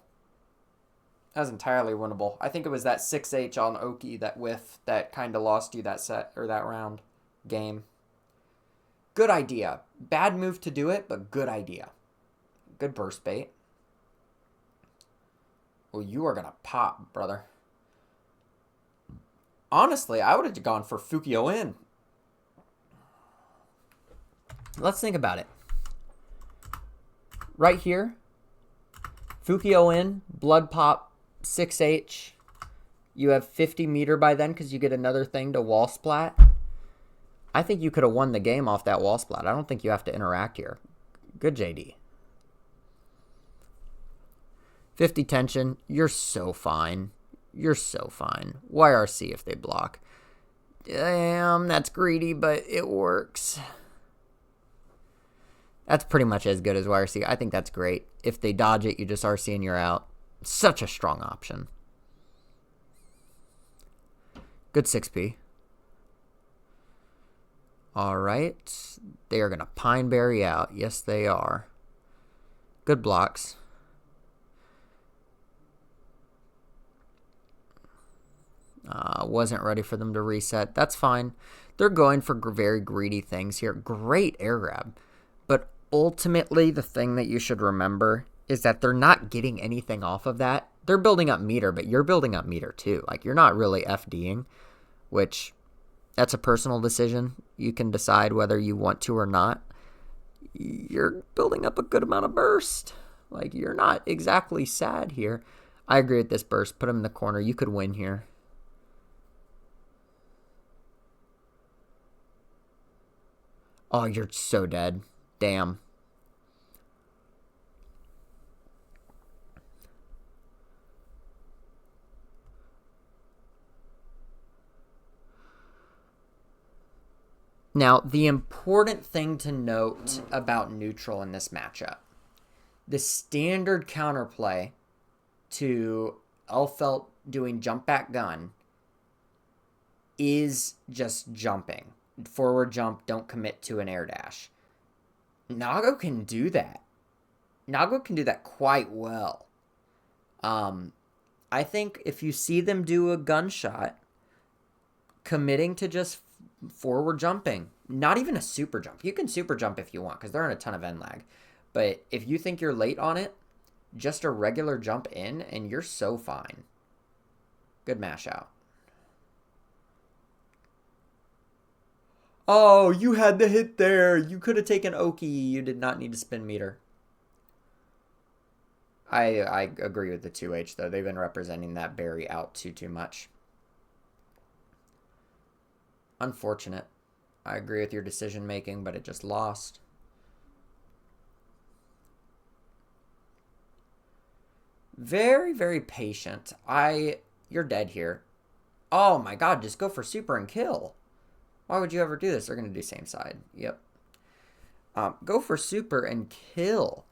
Speaker 1: That was entirely winnable. I think it was that 6H on Oki that whiff that kind of lost you that set, or that round game. Good idea. Bad move to do it, but good idea. Good burst bait. Well, you are going to pop, brother. Honestly, I would have gone for Fukio in. Let's think about it. Right here, Fukio in, blood pop, 6H. You have 50 meter by then because you get another thing to wall splat. I think you could have won the game off that wall splat. I don't think you have to interact here. Good JD. 50 tension. You're so fine. You're so fine. YRC if they block. Damn, that's greedy, but it works. That's pretty much as good as YRC. I think that's great. If they dodge it, you just RC and you're out. Such a strong option. Good 6P. All right. They are going to Pineberry out. Yes, they are. Good blocks. Wasn't ready for them to reset. That's fine. They're going for very greedy things here. Great air grab. But ultimately, the thing that you should remember is that they're not getting anything off of that. They're building up meter, but you're building up meter too. Like, you're not really FDing, which that's a personal decision. You can decide whether you want to or not. You're building up a good amount of burst. Like, you're not exactly sad here. I agree with this burst. Put him in the corner. You could win here. Oh, you're so dead. Damn. Now, the important thing to note about neutral in this matchup, the standard counterplay to Elfelt doing jump back gun is just jumping. forward jump, don't commit to an air dash. Nago can do that. Nago can do that quite well. I think if you see them do a gunshot, committing to just forward jumping, not even a super jump. You can super jump if you want because they're in a ton of end lag. But if you think you're late on it, just a regular jump in and you're so fine. Good mash out. Oh, you had the hit there. You could have taken Oki. You did not need to spin meter. I agree with the 2H, though. They've been representing that Barry out too much. Unfortunate. I agree with your decision making, but it just lost. Very, very patient. You're dead here. Oh my god, just go for super and kill. Why would you ever do this? They're going to do same side. Yep. Go for super and kill.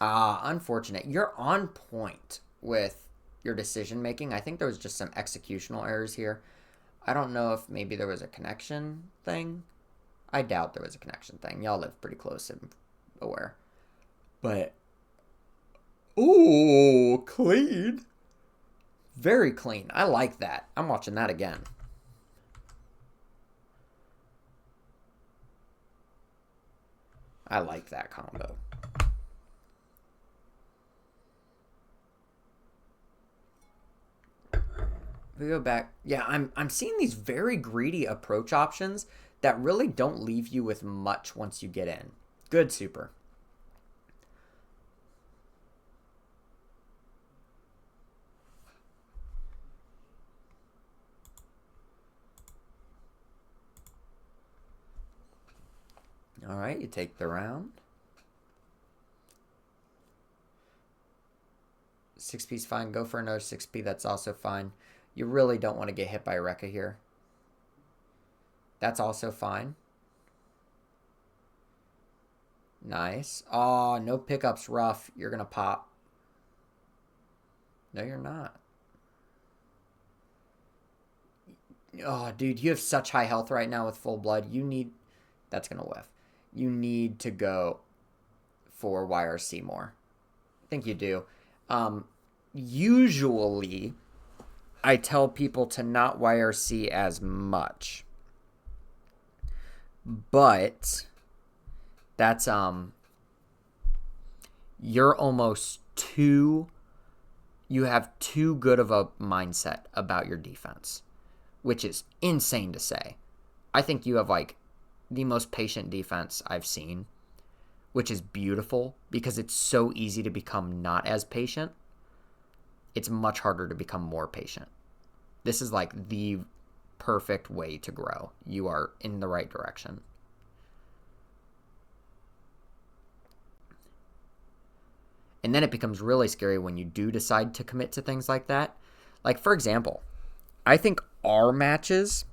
Speaker 1: Unfortunate. You're on point with your decision making. I think there was just some executional errors here. I don't know if maybe there was a connection thing. I doubt there was a connection thing. Y'all live pretty close and aware. But, ooh, clean. Very clean. I like that. I'm watching that again. I like that combo. We go back. Yeah, I'm seeing these very greedy approach options that really don't leave you with much once you get in. Good super. All right, you take the round. 6P's fine. Go for another 6P. That's also fine. You really don't want to get hit by Rekka here. That's also fine. Nice. Oh, no pickups. Rough. You're going to pop. No, you're not. Oh, dude, you have such high health right now with full blood. You need... That's going to whiff. You need to go for YRC more. I think you do. Usually, I tell people to not YRC as much. But that's you're almost too... You have too good of a mindset about your defense, which is insane to say. I think you have like the most patient defense I've seen, which is beautiful because it's so easy to become not as patient. It's much harder to become more patient. This is like the perfect way to grow. You are in the right direction. And then it becomes really scary when you do decide to commit to things like that. Like, for example, I think our matches,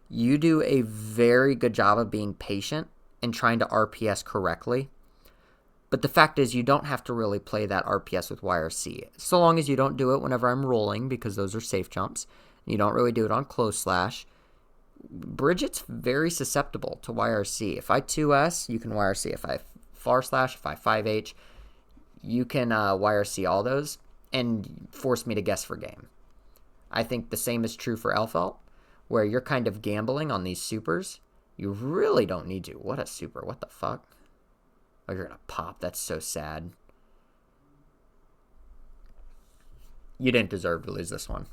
Speaker 1: you do a very good job of being patient and trying to RPS correctly. But the fact is, you don't have to really play that RPS with YRC. So long as you don't do it whenever I'm rolling, because those are safe jumps. You don't really do it on close slash. Bridget's very susceptible to YRC. If I 2S, you can YRC. If I far slash, if I 5H, you can YRC all those and force me to guess for game. I think the same is true for Elfelt, where you're kind of gambling on these supers. You really don't need to. What a super. What the fuck? Oh, you're going to pop. That's so sad. You didn't deserve to lose this one.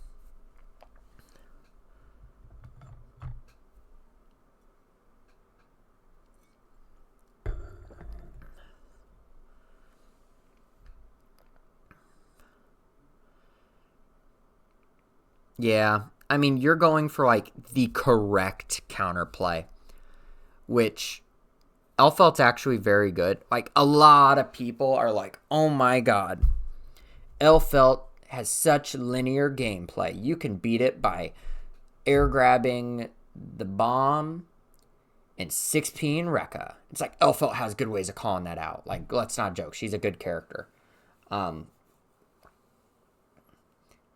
Speaker 1: Yeah, I mean, you're going for, like, the correct counterplay, which Elfelt's actually very good. Like, a lot of people are like, oh my god, Elfelt has such linear gameplay. You can beat it by air grabbing the bomb and 6P in Rekka. It's like Elphelt has good ways of calling that out. Like, let's not joke. She's a good character. But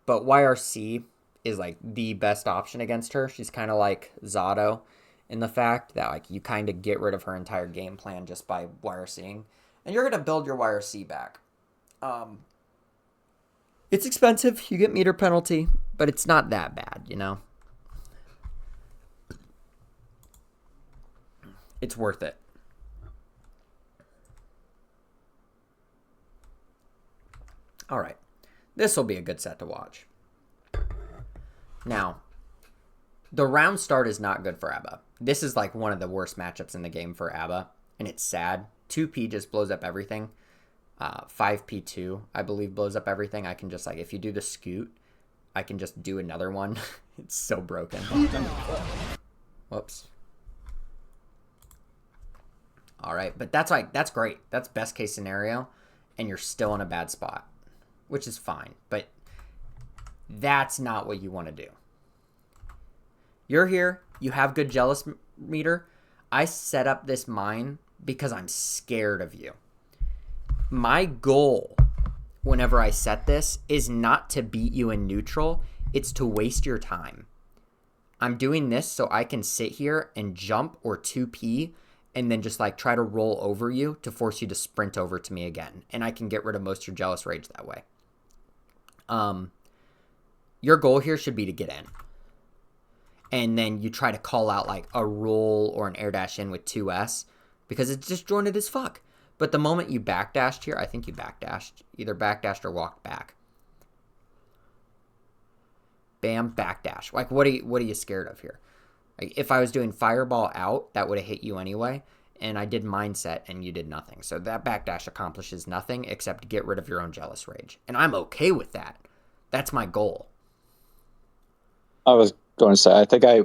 Speaker 1: YRC is like the best option against her. She's kind of like Zato in the fact that like you kind of get rid of her entire game plan just by YRCing. And you're going to build your YRC back. It's expensive. You get meter penalty, but it's not that bad, you know? It's worth it. All right. This will be a good set to watch. Now, the round start is not good for ABBA. This is like one of the worst matchups in the game for ABBA, and it's sad. 2P just blows up everything. 5P2, I believe, blows up everything. I can just, like, if you do the scoot, I can just do another one. It's so broken. Whoops. All right, but that's great. That's best case scenario, and you're still in a bad spot, which is fine, but that's not what you want to do. You're here. You have good jealous meter. I set up this mine because I'm scared of you. My goal whenever I set this is not to beat you in neutral. It's to waste your time. I'm doing this so I can sit here and jump or 2P and then just like try to roll over you to force you to sprint over to me again. And I can get rid of most of your jealous rage that way. Your goal here should be to get in. And then you try to call out like a roll or an air dash in with 2S because it's disjointed as fuck. But the moment you backdashed here, I think you backdashed. Either backdashed or walked back. Bam, backdash. Like, what are you scared of here? Like, if I was doing fireball out, that would have hit you anyway. And I did mindset, and you did nothing. So that backdash accomplishes nothing except get rid of your own jealous rage. And I'm okay with that. That's my goal.
Speaker 3: I was going to say, I think I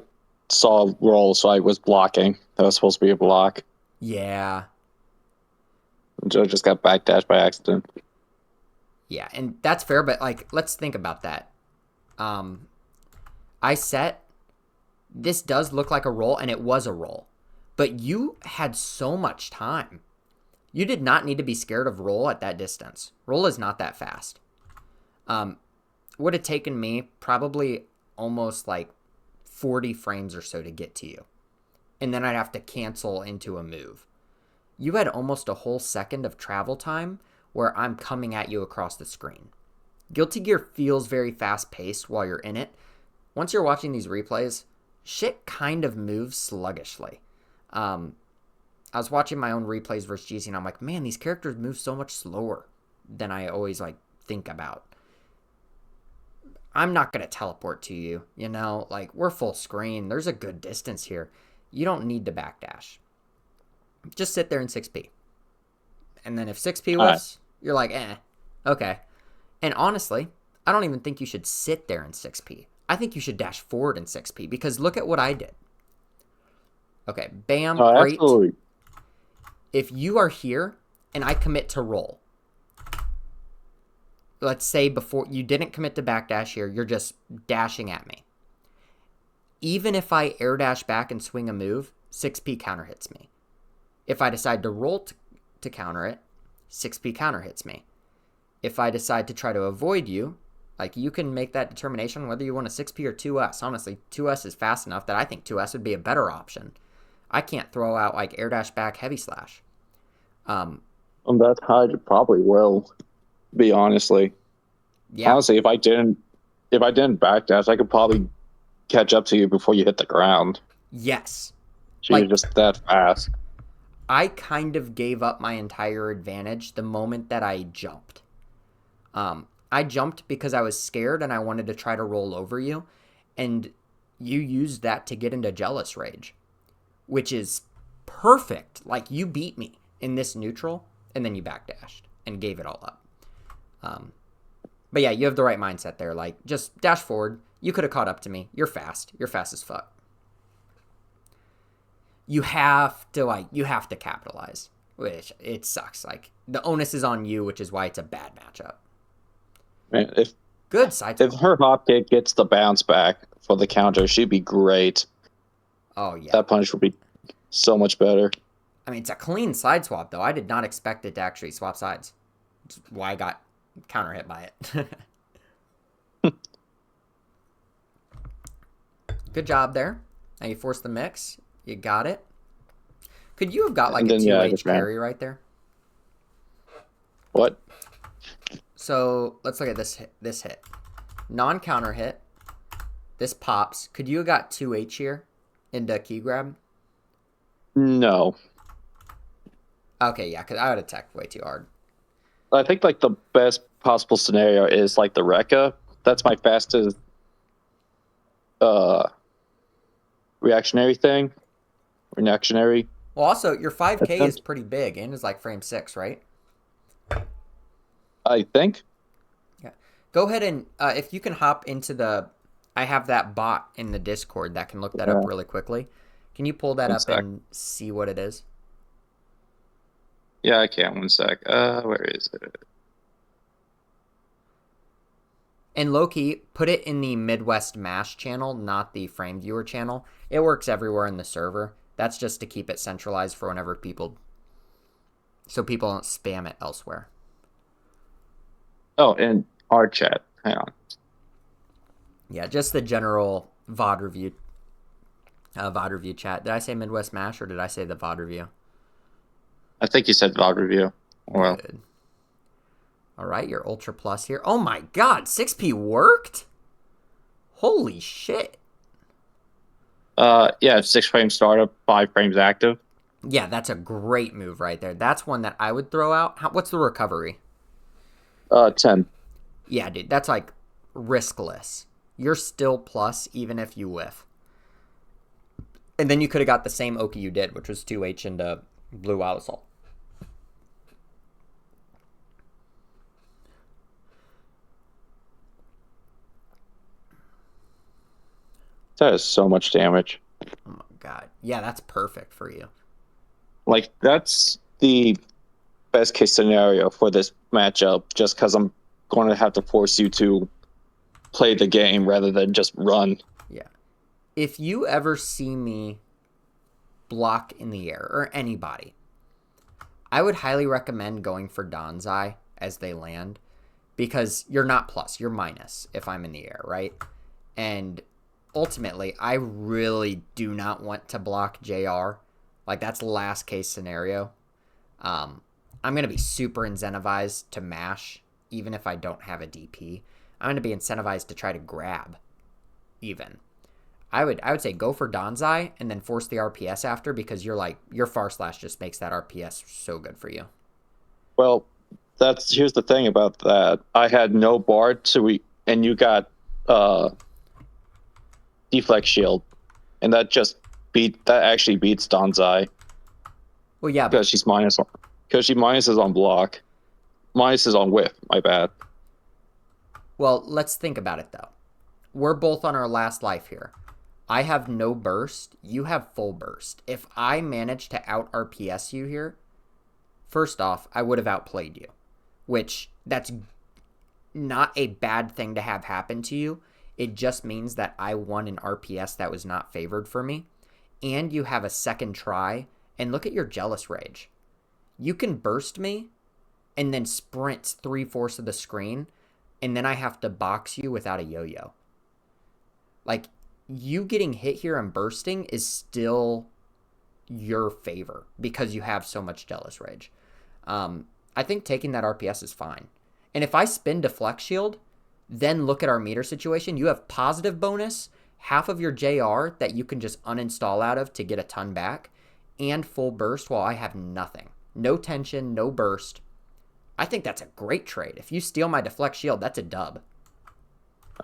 Speaker 3: saw a roll, so I was blocking. That was supposed to be a block.
Speaker 1: Yeah.
Speaker 3: Joe just got backdashed by accident.
Speaker 1: Yeah, and that's fair, but like, let's think about that. I set, this does look like a roll, and it was a roll. But you had so much time. You did not need to be scared of roll at that distance. Roll is not that fast. Would have taken me probably almost like 40 frames or so to get to you. And then I'd have to cancel into a move. You had almost a whole second of travel time where I'm coming at you across the screen. Guilty Gear feels very fast-paced while you're in it. Once you're watching these replays, shit kind of moves sluggishly. I was watching my own replays versus GC, and I'm like, man, these characters move so much slower than I always like think about. I'm not going to teleport to you, you know? Like, we're full screen. There's a good distance here. You don't need to backdash. Just sit there in 6P. And then if 6P was, you're like, okay. And honestly, I don't even think you should sit there in 6P. I think you should dash forward in 6P because look at what I did. Okay, bam, great.
Speaker 3: Absolutely.
Speaker 1: If you are here and I commit to roll, let's say before you didn't commit to backdash here, you're just dashing at me. Even if I air dash back and swing a move, 6P counter hits me. If I decide to roll to counter it, 6P counter hits me. If I decide to try to avoid you, like you can make that determination whether you want a 6P or 2S. Honestly, 2S is fast enough that I think 2S would be a better option. I can't throw out like air dash back heavy slash.
Speaker 3: That's how I probably will be honestly.
Speaker 1: Yeah.
Speaker 3: Honestly, if I didn't backdash, I could probably catch up to you before you hit the ground.
Speaker 1: Yes.
Speaker 3: She's just that fast.
Speaker 1: I kind of gave up my entire advantage the moment that I jumped. I jumped because I was scared and I wanted to try to roll over you, and you used that to get into jealous rage, which is perfect. Like, you beat me in this neutral, and then you backdashed and gave it all up. But yeah, you have the right mindset there. Like, just dash forward. You could have caught up to me. You're fast. You're fast as fuck. You have to capitalize, which it sucks. Like, the onus is on you, which is why it's a bad matchup.
Speaker 3: Man,
Speaker 1: Good side.
Speaker 3: If her hop kick gets the bounce back for the counter, she'd be great.
Speaker 1: Oh yeah.
Speaker 3: That punish would be so much better.
Speaker 1: I mean, it's a clean side swap, though. I did not expect it to actually swap sides. Which is why I got counter hit by it. Good job there. Now you forced the mix. You got it. Could you have got like
Speaker 3: And
Speaker 1: a
Speaker 3: then,
Speaker 1: 2H
Speaker 3: yeah, just ran.
Speaker 1: carry right there?
Speaker 3: What?
Speaker 1: So let's look at this hit. Non-counter hit. This pops. Could you have got 2H here into key grab?
Speaker 3: No.
Speaker 1: Okay, yeah, because I would have teched way too hard.
Speaker 3: I think like the best possible scenario is like the Rekka. That's my fastest reactionary thing. Reactionary.
Speaker 1: Well, also, your 5K is pretty big and is like frame 6, right?
Speaker 3: I think.
Speaker 1: Yeah. Go ahead and, if you can hop into the... I have that bot in the Discord that can look that up really quickly. Can you pull that up and see what it is?
Speaker 3: Yeah, I can. One sec. Where is it?
Speaker 1: And low-key, put it in the Midwest Mash channel, not the Frame Viewer channel. It works everywhere in the server. That's just to keep it centralized for whenever people... So people don't spam it elsewhere.
Speaker 3: Oh, in our chat. Hang on.
Speaker 1: Yeah, just the general VOD review chat. Did I say Midwest Mash or did I say the VOD review?
Speaker 3: I think you said VOD review. Well,
Speaker 1: good. All right, your Ultra Plus here. Oh my God, 6P worked? Holy shit.
Speaker 3: yeah, 6 frames startup, 5 frames active.
Speaker 1: Yeah, that's a great move right there. That's one that I would throw out. What's the recovery?
Speaker 3: 10.
Speaker 1: Yeah, dude, that's like riskless. You're still plus even if you whiff. And then you could have got the same Oki you did, which was 2H into Blue Wild Assault.
Speaker 3: That is so much damage.
Speaker 1: Oh my God. Yeah, that's perfect for you.
Speaker 3: Like, that's the best case scenario for this matchup, just because I'm going to have to force you to play the game rather than just run.
Speaker 1: Yeah. If you ever see me block in the air, or anybody, I would highly recommend going for Donzai as they land, because you're not plus, you're minus if I'm in the air, right? And ultimately, I really do not want to block JR. Like, that's last case scenario. I'm going to be super incentivized to mash, even if I don't have a DP. I'm going to be incentivized to try to grab, even. I would say go for Donzai and then force the RPS after, because you're like, your far slash just makes that RPS so good for you.
Speaker 3: Well, here's the thing about that. I had no bar and you got deflect shield, and that actually beats Donzai.
Speaker 1: Well, yeah,
Speaker 3: because she minuses on block, minuses on whiff. My bad.
Speaker 1: Well, let's think about it though. We're both on our last life here. I have no burst. You have full burst. If I manage to out RPS you here, first off, I would have outplayed you, which that's not a bad thing to have happen to you. It just means that I won an RPS that was not favored for me, and you have a second try. And look at your Jealous Rage. You can burst me and then sprint 3/4 of the screen, and then I have to box you without a yo-yo. Like, you getting hit here and bursting is still your favor because you have so much Jealous Rage. I think taking that RPS is fine. And if I spin Deflect Shield, then look at our meter situation. You have positive bonus, half of your JR that you can just uninstall out of to get a ton back, and full burst while I have nothing. No tension, no burst. I think that's a great trade. If you steal my Deflect Shield, that's a dub.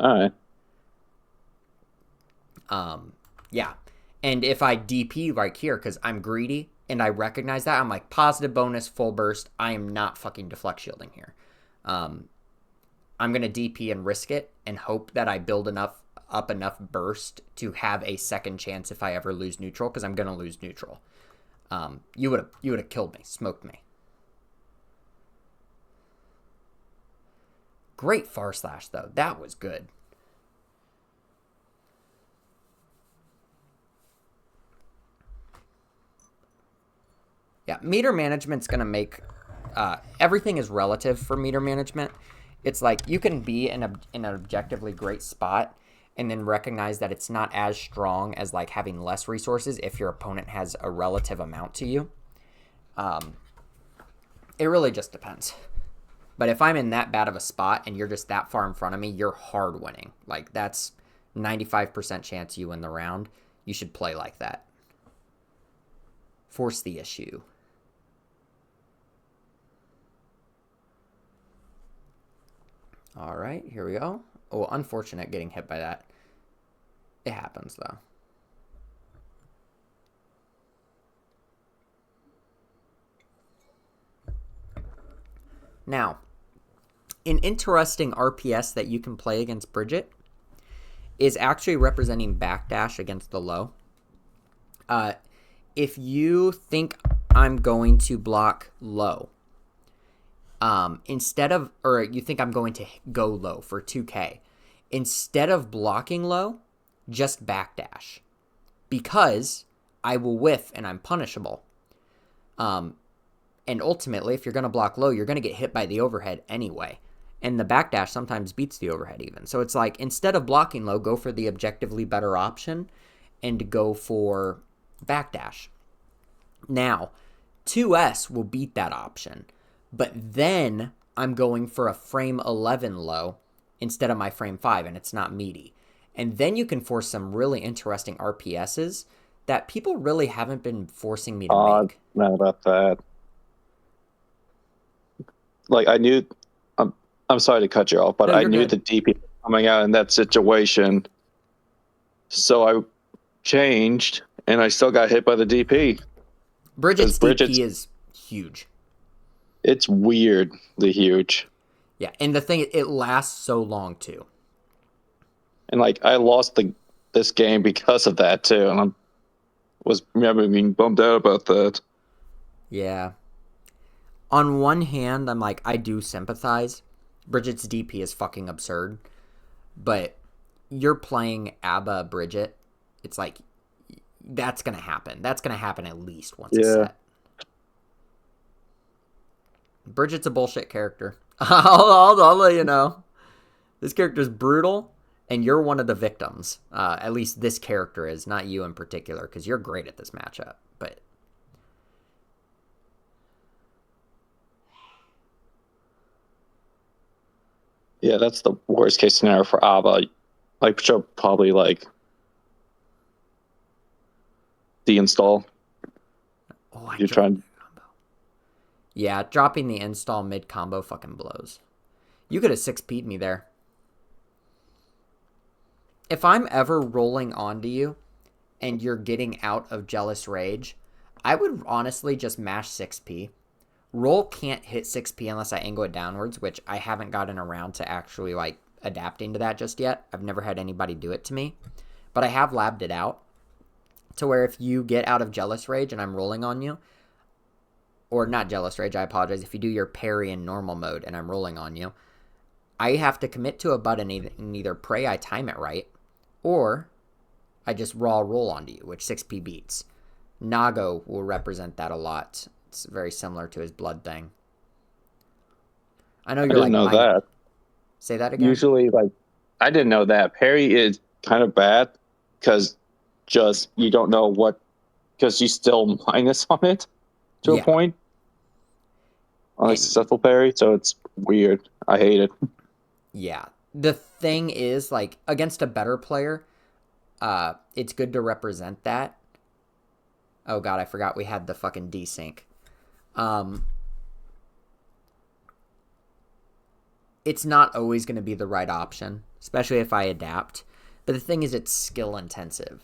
Speaker 3: All right.
Speaker 1: Yeah. And if I DP right here, because I'm greedy and I recognize that, I'm like, positive bonus, full burst. I am not fucking Deflect Shielding here. I'm going to DP and risk it and hope that I build enough burst to have a second chance if I ever lose neutral, because I'm going to lose neutral. You would have killed me, smoked me. Great far slash though. That was good. Yeah, meter management's going to make everything is relative for meter management. It's like you can be in an objectively great spot and then recognize that it's not as strong as like having less resources if your opponent has a relative amount to you. It really just depends. But if I'm in that bad of a spot and you're just that far in front of me, you're hard winning. Like, that's 95% chance you win the round. You should play like that. Force the issue. All right, here we go. Oh, unfortunate getting hit by that. It happens, though. Now, an interesting RPS that you can play against Bridget is actually representing backdash against the low. If you think I'm going to block low, instead of, or you think I'm going to go low for 2k, instead of blocking low, just backdash. Because I will whiff and I'm punishable. And ultimately, if you're going to block low, you're going to get hit by the overhead anyway. And the backdash sometimes beats the overhead even. So it's like, instead of blocking low, go for the objectively better option and go for backdash. Now, 2S will beat that option. But then I'm going for a frame 11 low instead of my frame 5, and it's not meaty. And then you can force some really interesting RPSs that people really haven't been forcing me to make.
Speaker 3: Mad about that. Like, I knew, I'm sorry to cut you off, but
Speaker 1: No,
Speaker 3: I
Speaker 1: you're
Speaker 3: knew
Speaker 1: good.
Speaker 3: the DP coming out in that situation. So I changed, and I still got hit by the DP.
Speaker 1: Bridget's
Speaker 3: Bridget's-
Speaker 1: DP is huge.
Speaker 3: It's weirdly huge.
Speaker 1: Yeah, and the thing, it lasts so long, too.
Speaker 3: And, like, I lost this game because of that, too. And I was being bummed out about that.
Speaker 1: Yeah. On one hand, I'm like, I do sympathize. Bridget's DP is fucking absurd. But you're playing ABBA Bridget. It's like, that's going to happen. That's going to happen at least once a set. Bridget's a bullshit character. I'll let you know. This character's brutal, and you're one of the victims. At least this character is, not you in particular, because you're great at this matchup. But
Speaker 3: yeah, that's the worst case scenario for ABBA. Like, she'll probably, like, deinstall.
Speaker 1: oh,
Speaker 3: You're trying.
Speaker 1: Yeah, dropping the install mid combo fucking blows. You could have 6P'd me there. If I'm ever rolling onto you and you're getting out of Jealous Rage, I would honestly just mash 6P. Roll can't hit 6P unless I angle it downwards, which I haven't gotten around to actually like adapting to that just yet. I've never had anybody do it to me. But I have labbed it out to where if you get out of Jealous Rage and I'm rolling on you, or not Jealous Rage, I apologize, if you do your parry in normal mode and I'm rolling on you, I have to commit to a button and either pray I time it right, or I just raw roll onto you, which 6P beats. Nago will represent that a lot. It's very similar to his blood thing. I know you're
Speaker 3: I didn't know that.
Speaker 1: Say that again?
Speaker 3: Usually, like, I didn't know that. Parry is kind of bad because just you don't know what, because you still minus on it to a point. On a successful parry, so it's weird. I hate it.
Speaker 1: Yeah. The thing is, like, against a better player, it's good to represent that. Oh god, I forgot we had the fucking desync. It's not always going to be the right option, especially if I adapt. But the thing is, it's skill intensive.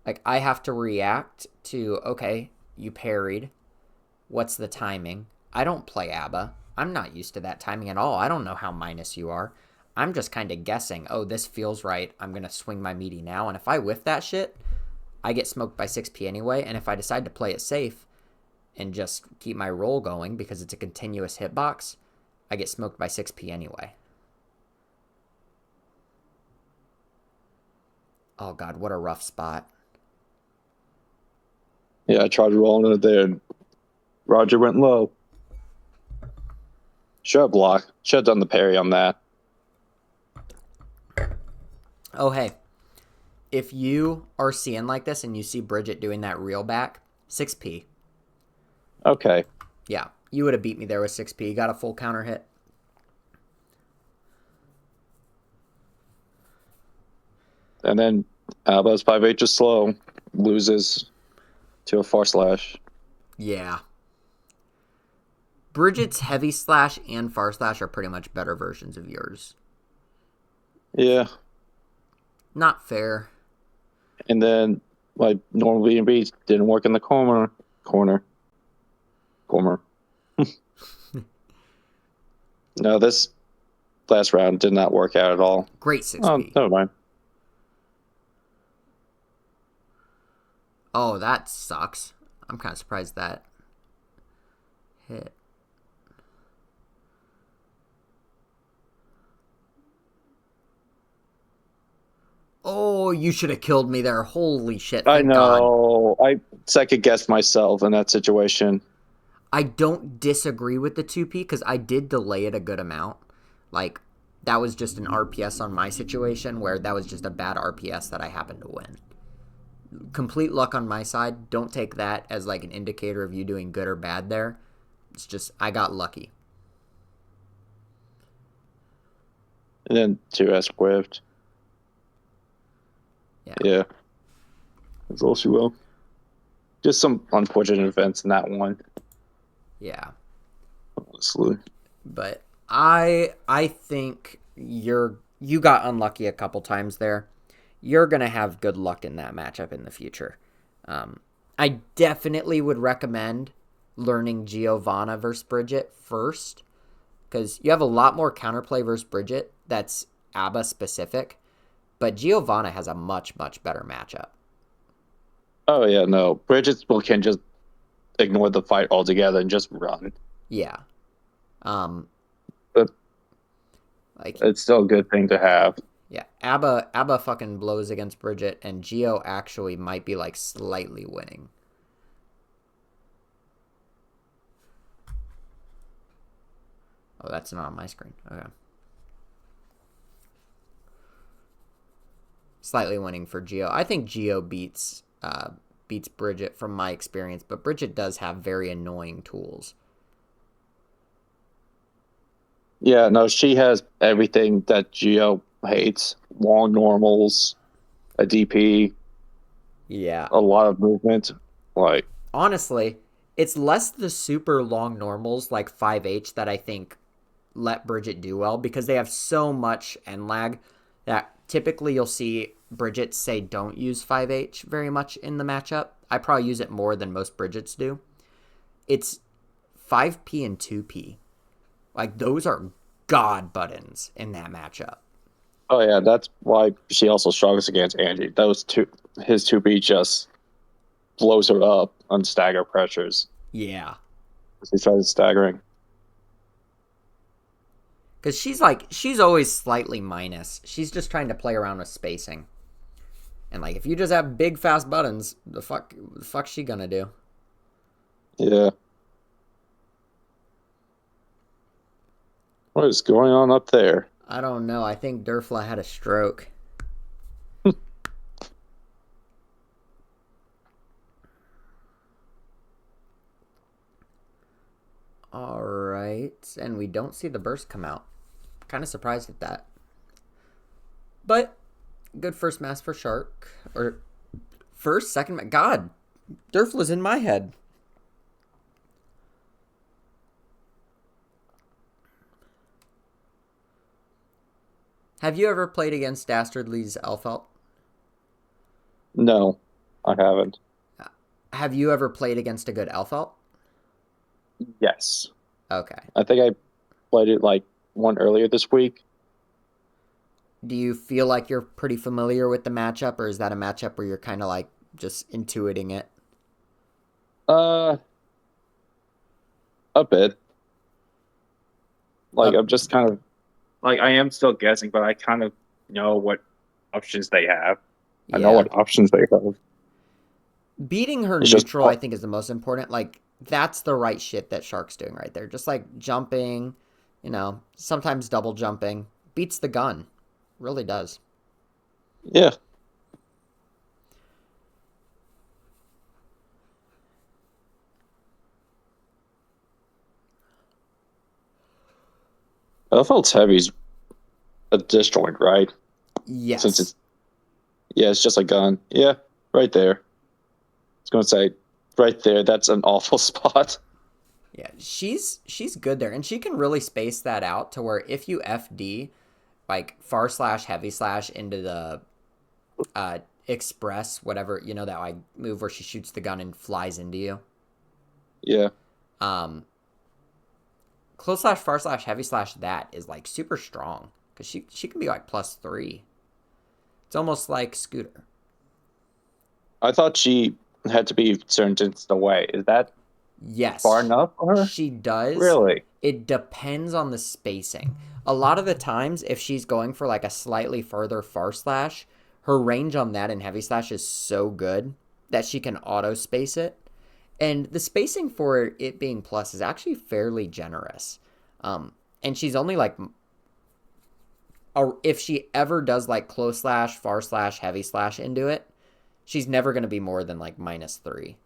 Speaker 1: Like, I have to react to, okay, you parried. What's the timing? I don't play ABBA. I'm not used to that timing at all. I don't know how minus you are. I'm just kind of guessing, oh, this feels right. I'm going to swing my meaty now. And if I whiff that shit, I get smoked by 6P anyway. And if I decide to play it safe and just keep my roll going because it's a continuous hitbox, I get smoked by 6P anyway. Oh, God, what a rough spot.
Speaker 3: Yeah, I tried rolling it there. Roger went low. Should have blocked. Should have done the parry on that.
Speaker 1: Oh, hey. If you are seeing like this and you see Bridget doing that reel back, 6p.
Speaker 3: Okay.
Speaker 1: Yeah, you would have beat me there with 6p. You got a full counter hit.
Speaker 3: And then Alba's 5-8 just slow. Loses to a far slash.
Speaker 1: Yeah. Bridget's heavy slash and far slash are pretty much better versions of yours.
Speaker 3: Yeah.
Speaker 1: Not fair.
Speaker 3: And then my normal B&B didn't work in the corner. No, this last round did not work out at all.
Speaker 1: Great 6p.
Speaker 3: Oh, never mind.
Speaker 1: Oh, that sucks. I'm kind of surprised that hit. Oh, you should have killed me there. Holy shit.
Speaker 3: I
Speaker 1: Thank
Speaker 3: know. God. I second guessed myself in that situation.
Speaker 1: I don't disagree with the 2p because I did delay it a good amount. Like, that was just an RPS on my situation where that was just a bad RPS that I happened to win. Complete luck on my side. Don't take that as like an indicator of you doing good or bad there. It's just, I got lucky.
Speaker 3: And then 2S whiffed. Yeah. That's all she will. Just some unfortunate events in that one.
Speaker 1: Yeah.
Speaker 3: Honestly.
Speaker 1: But I think you got unlucky a couple times there. You're going to have good luck in that matchup in the future. I definitely would recommend learning Giovanna versus Bridget first, because you have a lot more counterplay versus Bridget that's ABBA specific, but Giovanna has a much, much better matchup.
Speaker 3: Oh, yeah, no. Bridget can just ignore the fight altogether and just run.
Speaker 1: Yeah.
Speaker 3: But
Speaker 1: like,
Speaker 3: it's still a good thing to have.
Speaker 1: Yeah, ABBA fucking blows against Bridget, and Gio actually might be like slightly winning. Oh, that's not on my screen. Okay. Slightly winning for Gio. I think Gio beats Bridget from my experience, but Bridget does have very annoying tools.
Speaker 3: Yeah, no, she has everything that Gio hates. Long normals, a DP.
Speaker 1: Yeah.
Speaker 3: A lot of movement. Like,
Speaker 1: honestly, it's less the super long normals like 5H that I think let Bridget do well, because they have so much end lag that typically you'll see Bridget say don't use 5H very much in the matchup. I probably use it more than most Bridgets do. It's 5P and 2P. Like, those are god buttons in that matchup.
Speaker 3: Oh yeah, that's why she also struggles against Angie. His 2P just blows her up on stagger pressures.
Speaker 1: Yeah.
Speaker 3: He tries staggering.
Speaker 1: Because she's always slightly minus. She's just trying to play around with spacing. And like, if you just have big fast buttons, the fuck's she gonna do?
Speaker 3: Yeah. What is going on up there?
Speaker 1: I don't know. I think Durfla had a stroke. Alright. And we don't see the burst come out. Kind of surprised at that. But, good first mass for Shark. Or, first, second... God! Durfla's in my head. Have you ever played against Dastardly's Elfelt?
Speaker 3: No, I haven't.
Speaker 1: Have you ever played against a good Elfelt?
Speaker 3: Yes.
Speaker 1: Okay.
Speaker 3: I think I played it like one earlier this week.
Speaker 1: Do you feel like you're pretty familiar with the matchup, or is that a matchup where you're kind of like just intuiting it?
Speaker 3: A bit. Like, I'm just kind of like, I am still guessing, but I kind of know what options they have. I know what options they have.
Speaker 1: Beating her
Speaker 3: It's
Speaker 1: neutral,
Speaker 3: just...
Speaker 1: I think, is the most important. Like, That's the right shit that Shark's doing right there. Just like jumping, sometimes double jumping. Beats the gun. Really does.
Speaker 3: Yeah. Elfelt's Heavy's a disjoint, right?
Speaker 1: Yes.
Speaker 3: Since it's just a gun. Yeah, right there. I was going to say, right there, that's an awful spot.
Speaker 1: Yeah, she's good there, and she can really space that out to where if you FD, like far slash heavy slash into the express, whatever, that like move where she shoots the gun and flies into you.
Speaker 3: Yeah.
Speaker 1: Close slash far slash heavy slash that is like super strong because she can be like +3. It's almost like Scooter.
Speaker 3: I thought she had to be certain distance away. Is that
Speaker 1: Yes.
Speaker 3: far enough for her?
Speaker 1: She does.
Speaker 3: Really?
Speaker 1: It depends on the spacing. A lot of the times, if she's going for like a slightly further far slash, her range on that in heavy slash is so good that she can auto space it. And the spacing for it being plus is actually fairly generous. And she's only like, if she ever does like close slash, far slash, heavy slash into it, she's never going to be more than like -3.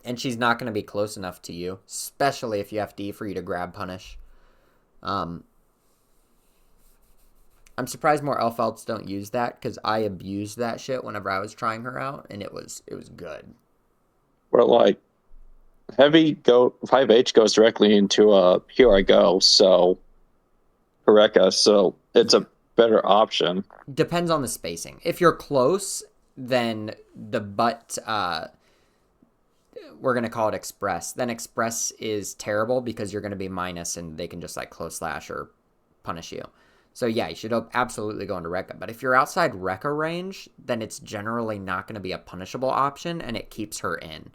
Speaker 1: And she's not going to be close enough to you, especially if you have D for you to grab punish. I'm surprised more Elfelts don't use that because I abused that shit whenever I was trying her out, and it was good.
Speaker 3: Where like heavy 5H goes directly into Here I Go, so Eureka, so it's a better option.
Speaker 1: Depends on the spacing. If you're close, then the butt we're going to call it express. Then express is terrible because you're going to be minus and they can just like close slash or punish you. So yeah, you should absolutely go into Rekka. But if you're outside Rekka range, then it's generally not going to be a punishable option and it keeps her in.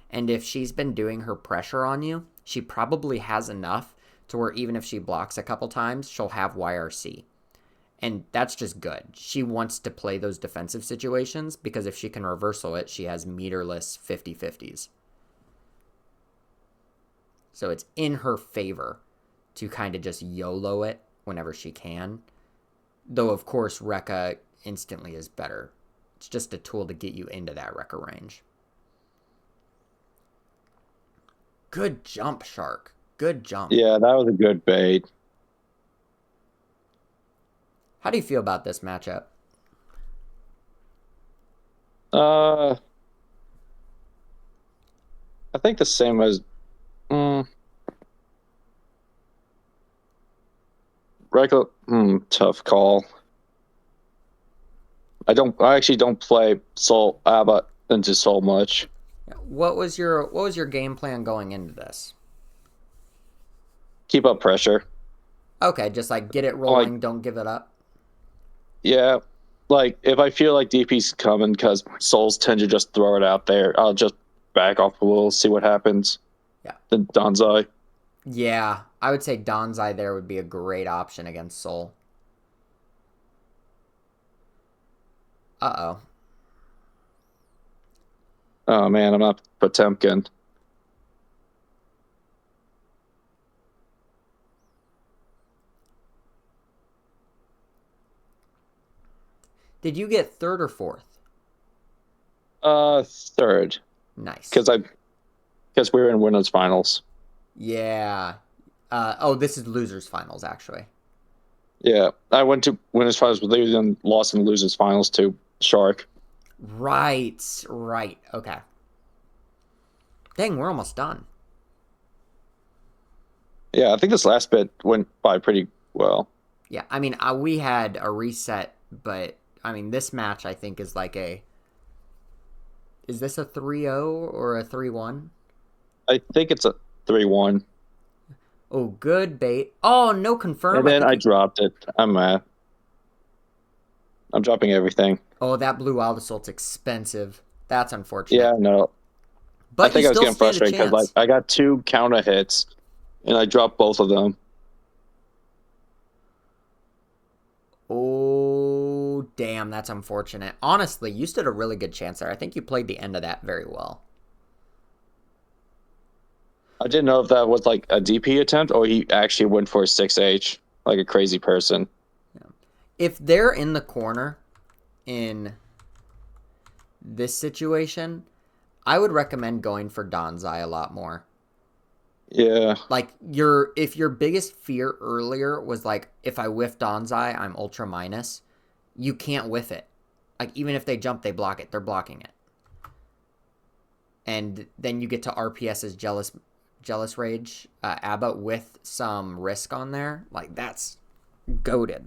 Speaker 1: And if she's been doing her pressure on you, she probably has enough to where even if she blocks a couple times, she'll have YRC. And that's just good. She wants to play those defensive situations because if she can reversal it, she has meterless 50-50s. So it's in her favor to kind of just YOLO it whenever she can. Though, of course, Rekka instantly is better. It's just a tool to get you into that Rekka range. Good jump, Shark. Good jump.
Speaker 3: Yeah, that was a good bait.
Speaker 1: How do you feel about this matchup?
Speaker 3: I think the same as regular. Tough call. I actually don't play Soul Abba into Soul much.
Speaker 1: What was your game plan going into this?
Speaker 3: Keep up pressure.
Speaker 1: Okay, just like get it rolling, don't give it up.
Speaker 3: Yeah, like if I feel like DP's coming because Souls tend to just throw it out there, I'll just back off a little, see what happens.
Speaker 1: Yeah.
Speaker 3: Then Donzai.
Speaker 1: Yeah, I would say Donzai there would be a great option against Soul. Uh-oh.
Speaker 3: Oh man, I'm not Potemkin.
Speaker 1: Did you get third or fourth?
Speaker 3: Third.
Speaker 1: Nice.
Speaker 3: Because we were in winners finals.
Speaker 1: Yeah. This is losers finals actually.
Speaker 3: Yeah, I went to winners finals with losers and lost in losers finals to Shark.
Speaker 1: Right. Okay. Dang, we're almost done.
Speaker 3: Yeah, I think this last bit went by pretty well.
Speaker 1: Yeah, I mean, we had a reset, but I mean, this match I think is like is this a 3-0 or a 3-1?
Speaker 3: I think it's a 3-1.
Speaker 1: Oh, good bait. Oh, no confirm.
Speaker 3: And then I dropped it. I'm dropping everything.
Speaker 1: Oh, that blue wild assault's expensive. That's unfortunate.
Speaker 3: Yeah, no.
Speaker 1: But
Speaker 3: I think I was getting frustrated because I got 2 counter hits and I dropped both of them.
Speaker 1: Oh, damn, that's unfortunate. Honestly, you stood a really good chance there. I think you played the end of that very well.
Speaker 3: I didn't know if that was like a DP attempt or he actually went for a 6H, like a crazy person.
Speaker 1: If they're in the corner in this situation, I would recommend going for Donzai a lot more.
Speaker 3: Yeah.
Speaker 1: Like if your biggest fear earlier was like, if I whiff Donzai, I'm ultra minus, you can't whiff it. Like even if they jump, they block it. They're blocking it. And then you get to RPS's jealous rage, ABBA with some risk on there. Like that's goated.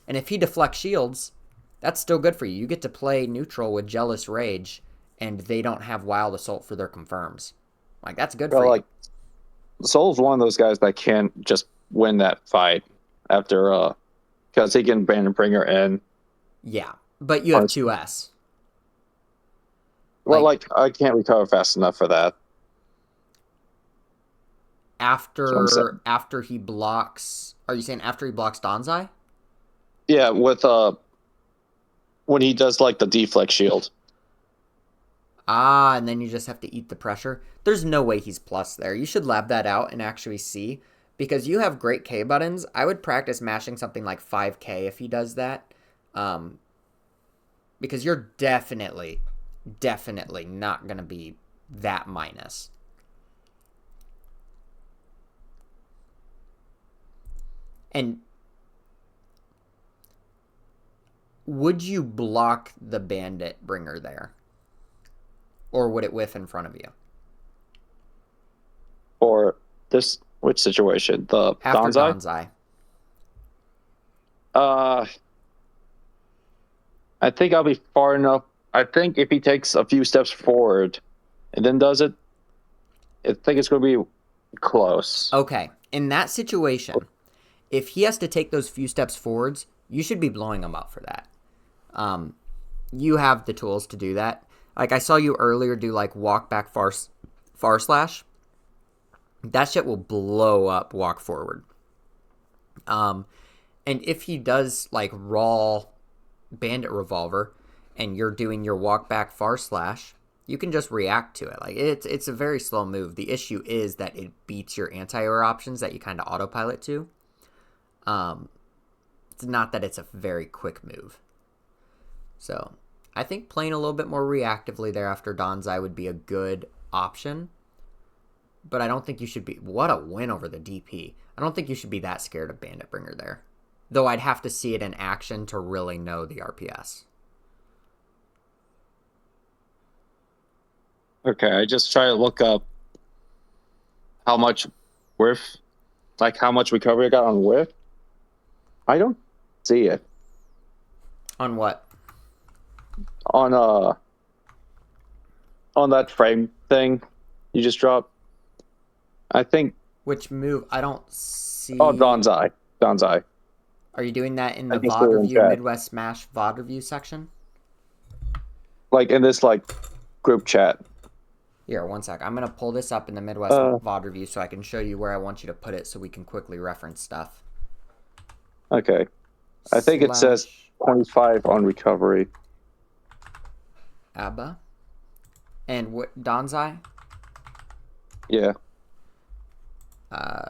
Speaker 1: And if he deflects shields, that's still good for you. You get to play neutral with jealous rage, and they don't have wild assault for their confirms. Like that's good for
Speaker 3: like, you. Soul's one of those guys that can't just win that fight after because he can bring her in.
Speaker 1: Yeah, but you have 2S.
Speaker 3: Well, like I can't recover fast enough for that.
Speaker 1: After he blocks, are you saying after he blocks Donzai?
Speaker 3: Yeah, with when he does like the deflect shield.
Speaker 1: And then you just have to eat the pressure. There's no way he's plus there. You should lab that out and actually see, because you have great K buttons. I would practice mashing something like 5K if he does that, because you're definitely not gonna be that minus. And would you block the bandit bringer there? Or would it whiff in front of you?
Speaker 3: For this, which situation? The
Speaker 1: After
Speaker 3: Donzai?
Speaker 1: Donzai.
Speaker 3: I think I'll be far enough. I think if he takes a few steps forward and then does it, I think it's going to be close.
Speaker 1: Okay. In that situation, if he has to take those few steps forwards, you should be blowing him up for that. You have the tools to do that. Like I saw you earlier do like walk back far slash. That shit will blow up walk forward. And if he does like raw bandit revolver and you're doing your walk back far slash, you can just react to it. Like it's a very slow move. The issue is that it beats your anti-air options that you kind of autopilot to. It's not that it's a very quick move. So I think playing a little bit more reactively there after Donzai would be a good option. But I don't think you should be... What a win over the DP. I don't think you should be that scared of Bandit Bringer there. Though I'd have to see it in action to really know the RPS.
Speaker 3: Okay, I just try to look up how much whiff, like how much recovery I got on whiff. I don't see it.
Speaker 1: On what?
Speaker 3: On that frame thing you just dropped. I think.
Speaker 1: Which move? I don't see.
Speaker 3: Oh, Donzai.
Speaker 1: Are you doing that in the
Speaker 3: I guess
Speaker 1: VOD
Speaker 3: they're in
Speaker 1: review,
Speaker 3: chat.
Speaker 1: Midwest Smash VOD review section?
Speaker 3: Like in this like group chat.
Speaker 1: Here, one sec. I'm going to pull this up in the Midwest VOD review so I can show you where I want you to put it so we can quickly reference stuff.
Speaker 3: Okay. I think it says 25 on recovery.
Speaker 1: ABBA. And what? Donzai?
Speaker 3: Yeah.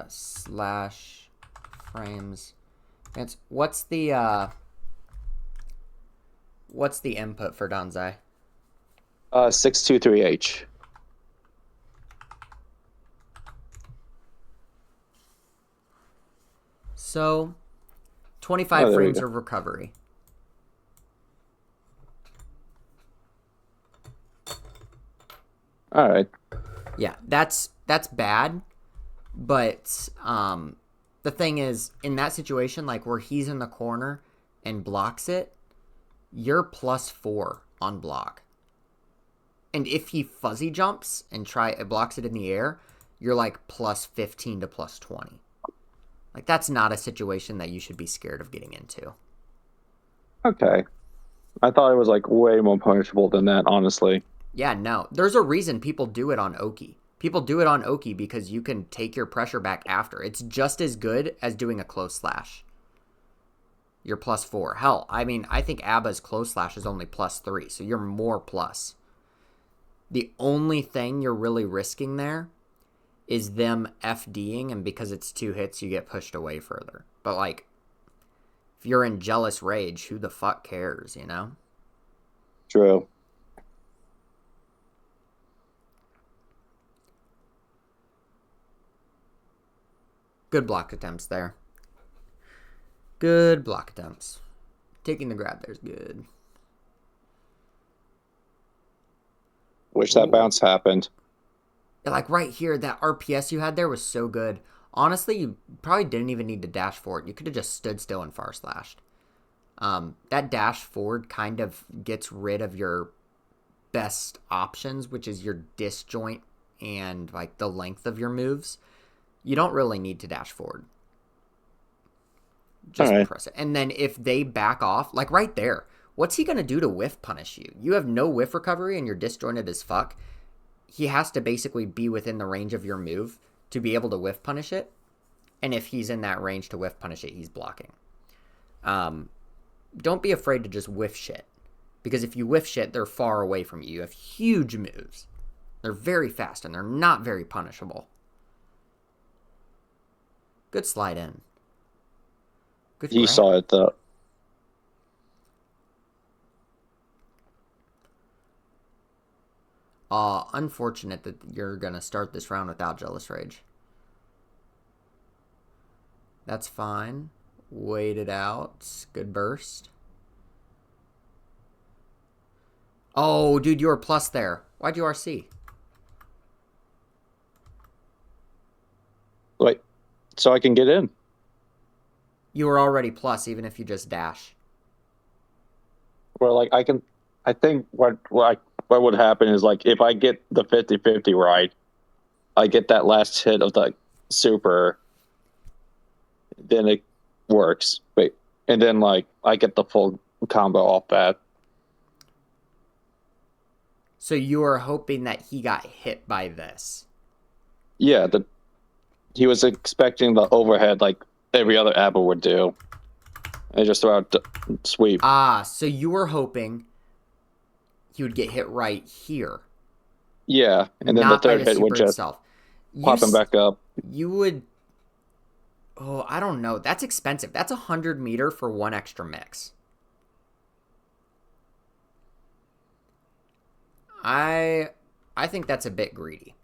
Speaker 1: Slash frames. What's the input for Donzai?
Speaker 3: 623H.
Speaker 1: So, 25
Speaker 3: there
Speaker 1: frames
Speaker 3: you go.
Speaker 1: of recovery.
Speaker 3: All right.
Speaker 1: Yeah, that's bad. But the thing is, in that situation, like where he's in the corner and blocks it, you're +4 on block. And if he fuzzy jumps and blocks it in the air, you're like +15 to +20. Like that's not a situation that you should be scared of getting into.
Speaker 3: Okay. I thought it was like way more punishable than that, honestly.
Speaker 1: Yeah, no. There's a reason people do it on Oki. People do it on Oki because you can take your pressure back after. It's just as good as doing a close slash. You're +4. Hell, I mean, I think ABBA's close slash is only +3, so you're more plus. The only thing you're really risking there is them FDing, and because it's 2 hits, you get pushed away further. But, like, if you're in Jealous Rage, who the fuck cares, you know?
Speaker 3: True.
Speaker 1: Good block attempts there. Good block attempts. Taking the grab there's good.
Speaker 3: Wish that
Speaker 1: Ooh.
Speaker 3: bounce happened.
Speaker 1: Like right here, that RPS you had there was so good. Honestly, you probably didn't even need to dash forward. You could have just stood still and far slashed. That dash forward kind of gets rid of your best options, which is your disjoint and like the length of your moves. You don't really need to dash forward. Just press it. And then if they back off, like right there, what's he going to do to whiff punish you? You have no whiff recovery and you're disjointed as fuck. He has to basically be within the range of your move to be able to whiff punish it. And if he's in that range to whiff punish it, he's blocking. Don't be afraid to just whiff shit. Because if you whiff shit, they're far away from you. You have huge moves. They're very fast and they're not very punishable. Good slide in. Good
Speaker 3: He
Speaker 1: grab.
Speaker 3: saw it though.
Speaker 1: Unfortunate that you're going to start this round without Jealous Rage. That's fine. Wait it out. Good burst. Oh, dude, you were plus there. Why'd you RC?
Speaker 3: Wait, so I can get in.
Speaker 1: You were already plus, even if you just dash.
Speaker 3: Well, like I think what would happen is like if I get the 50-50 right, I get that last hit of the super, then it works. Wait, and then like I get the full combo off that.
Speaker 1: So you were hoping that he got hit by this.
Speaker 3: Yeah, he was expecting the overhead like every other apple would do. And just throw out the sweep.
Speaker 1: So you were hoping he would get hit right here.
Speaker 3: Yeah, and then
Speaker 1: not
Speaker 3: the third
Speaker 1: by the
Speaker 3: hit would
Speaker 1: super
Speaker 3: just
Speaker 1: itself.
Speaker 3: pop him back up.
Speaker 1: You would... Oh, I don't know. That's expensive. That's 100 meter for one extra mix. I think that's a bit greedy.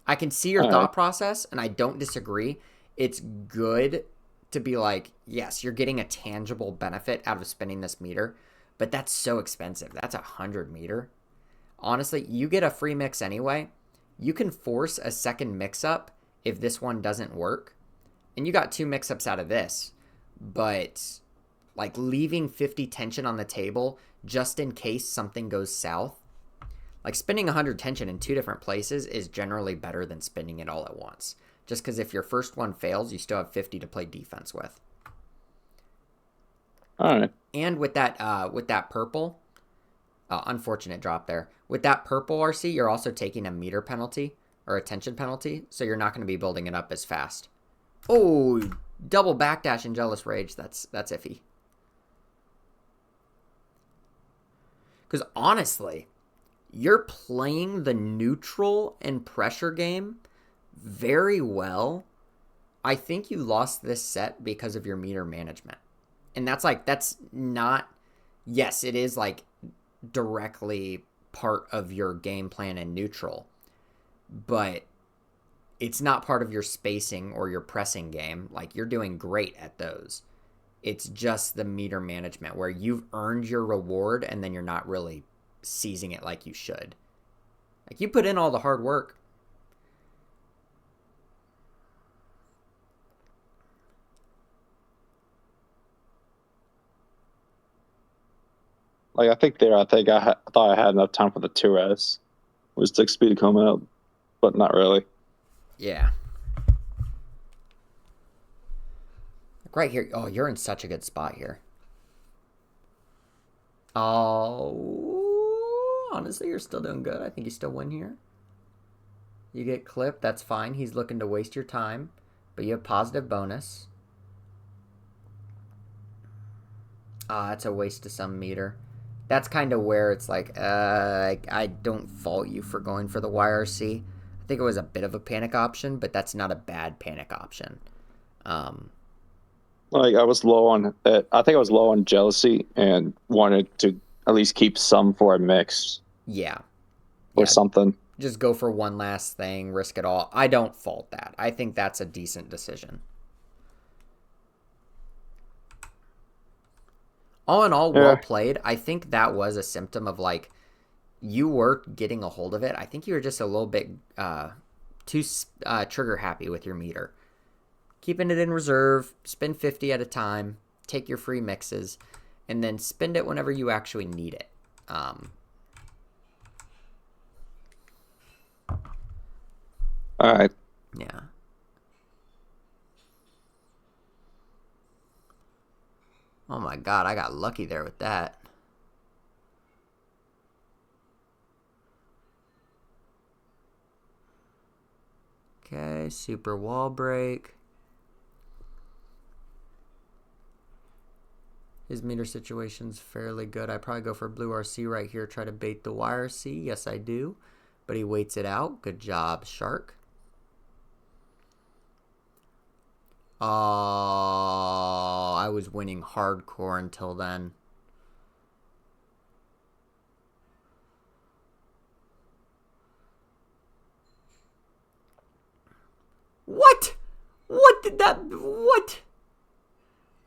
Speaker 1: I can see your thought process, and I don't disagree. It's good to be like, yes, you're getting a tangible benefit out of spinning this meter, but that's so expensive. That's 100 meter. Honestly, you get a free mix anyway. You can force a second mix-up if this one doesn't work, and you got 2 mix-ups out of this, but like leaving 50 tension on the table just in case something goes south, like spinning 100 tension in 2 different places is generally better than spinning it all at once. Just because if your first one fails, you still have 50 to play defense with.
Speaker 3: All right.
Speaker 1: And with that purple, unfortunate drop there. With that purple RC, you're also taking a meter penalty or a tension penalty, so you're not going to be building it up as fast. Oh, double backdash and Jealous Rage. That's iffy. Because honestly, you're playing the neutral and pressure game very well. I think you lost this set because of your meter management. And that's not, yes, it is like directly part of your game plan in neutral, but it's not part of your spacing or your pressing game. Like, you're doing great at those. It's just the meter management where you've earned your reward and then you're not really seizing it like you should. Like, you put in all the hard work.
Speaker 3: Like I thought I had enough time for the 2S. It was 6 speed coming up, but not really.
Speaker 1: Yeah. Like right here. Oh, you're in such a good spot here. Oh, honestly, you're still doing good. I think you still win here. You get clipped. That's fine. He's looking to waste your time, but you have positive bonus. It's a waste of some meter. That's kind of where it's like, I don't fault you for going for the YRC. I think it was a bit of a panic option, but that's not a bad panic option.
Speaker 3: Like I was low on it. I think I was low on jealousy and wanted to at least keep some for a mix
Speaker 1: Yeah.
Speaker 3: or
Speaker 1: Yeah.
Speaker 3: something.
Speaker 1: Just go for one last thing, risk it all. I don't fault that. I think that's a decent decision. All in all, well played. I think that was a symptom of like you were getting a hold of it. I think you were just a little bit too trigger happy with your meter. Keeping it in reserve, spend 50 at a time, take your free mixes, and then spend it whenever you actually need it.
Speaker 3: All right.
Speaker 1: Yeah. Oh my god, I got lucky there with that. Okay, super wall break. His meter situation's fairly good. I probably go for blue RC right here, try to bait the YRC. Yes, I do. But he waits it out. Good job, Shark. Oh, I was winning hardcore until then. What? What did that... What?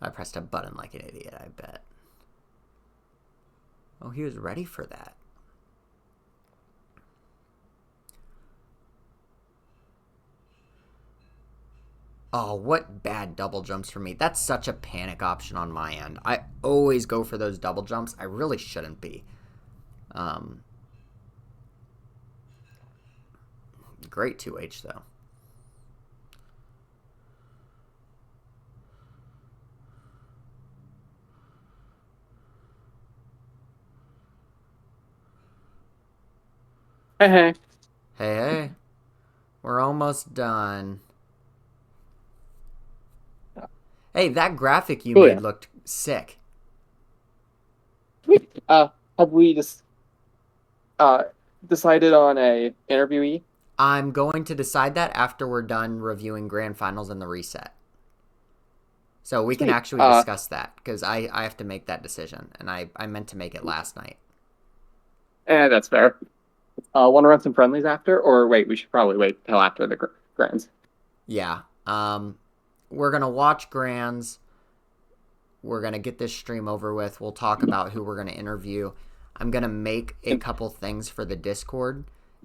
Speaker 1: I pressed a button like an idiot, I bet. Oh, he was ready for that. Oh, what bad double jumps for me. That's such a panic option on my end. I always go for those double jumps. I really shouldn't be. Great 2H, though.
Speaker 2: Hey.
Speaker 1: Hey. We're almost done. Hey, that graphic you made looked sick.
Speaker 2: Sweet. Have we just decided on a interviewee?
Speaker 1: I'm going to decide that after we're done reviewing grand finals and the reset. So we can actually discuss that, because I have to make that decision, and I meant to make it last night.
Speaker 2: That's fair. Want to run some friendlies after? Or wait, we should probably wait till after the grands.
Speaker 1: Yeah. We're going to watch grands. We're going to get this stream over with. We'll talk about who we're going to interview. I'm going to make a couple things for the Discord,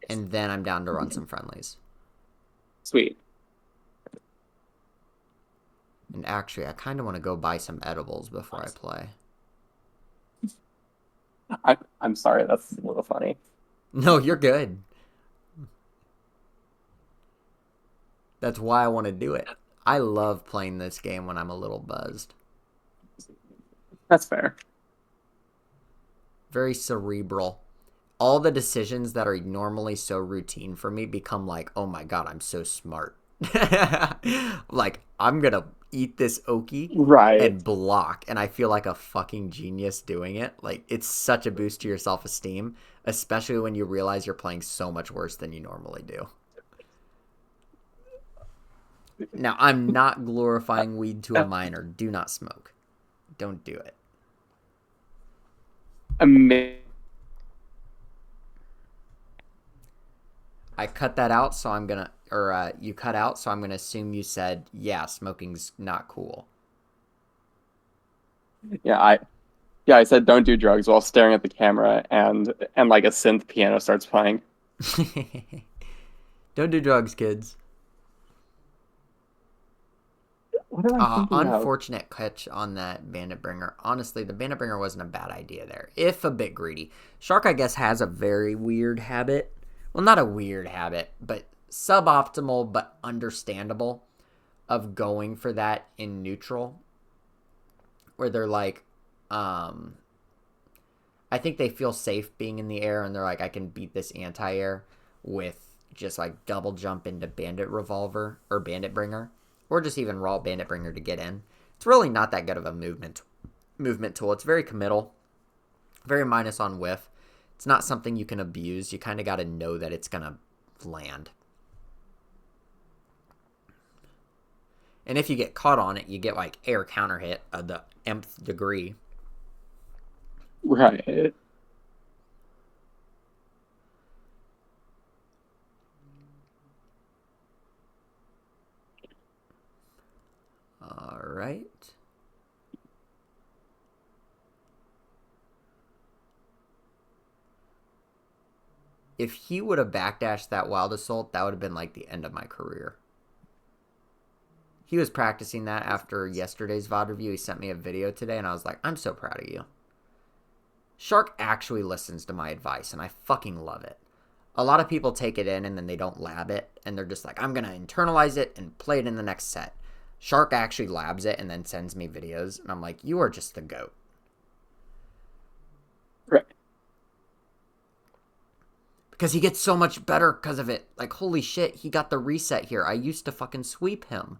Speaker 1: and then I'm down to run some friendlies.
Speaker 2: Sweet.
Speaker 1: And actually, I kind of want to go buy some edibles before I play.
Speaker 2: I'm sorry, that's a little funny.
Speaker 1: No, you're good. That's why I want to do it. I love playing this game when I'm a little buzzed.
Speaker 2: That's fair.
Speaker 1: Very cerebral. All the decisions that are normally so routine for me become like, oh my god, I'm so smart. Like, I'm gonna eat this okie and block, and I feel like a fucking genius doing it. Like, it's such a boost to your self-esteem, especially when you realize you're playing so much worse than you normally do. Now, I'm not glorifying weed to a minor. Do not smoke. Don't do it. I cut that out, so I'm gonna, or you cut out, so I'm gonna assume you said, yeah, smoking's not cool.
Speaker 2: Yeah, I said don't do drugs while staring at the camera, and like a synth piano starts playing.
Speaker 1: Don't do drugs, kids.
Speaker 2: What am I thinking
Speaker 1: unfortunate catch on that Bandit Bringer. Honestly, the Bandit Bringer wasn't a bad idea there, if a bit greedy. Shark, I guess, has a very weird habit. Well, not a weird habit, but suboptimal but understandable of going for that in neutral. Where they're like, I think they feel safe being in the air, and they're like, I can beat this anti-air with just like double jump into Bandit Revolver or Bandit Bringer, or just even raw Bandit Bringer to get in. It's really not that good of a movement tool. It's very committal, very minus on whiff. It's not something you can abuse. You kind of got to know that it's going to land. And if you get caught on it, you get like air counter hit of the nth degree.
Speaker 2: Right.
Speaker 1: All right. If he would have backdashed that Wild Assault, that would have been like the end of my career. He was practicing that after yesterday's VOD review. He sent me a video today, and I was like, I'm so proud of you. Shark actually listens to my advice, and I fucking love it. A lot of people take it in, and then they don't lab it, and they're just like, I'm going to internalize it and play it in the next set. Shark actually labs it and then sends me videos, and I'm like, you are just the GOAT.
Speaker 2: Right.
Speaker 1: Because he gets so much better because of it. Like, holy shit, he got the reset here. I used to fucking sweep him.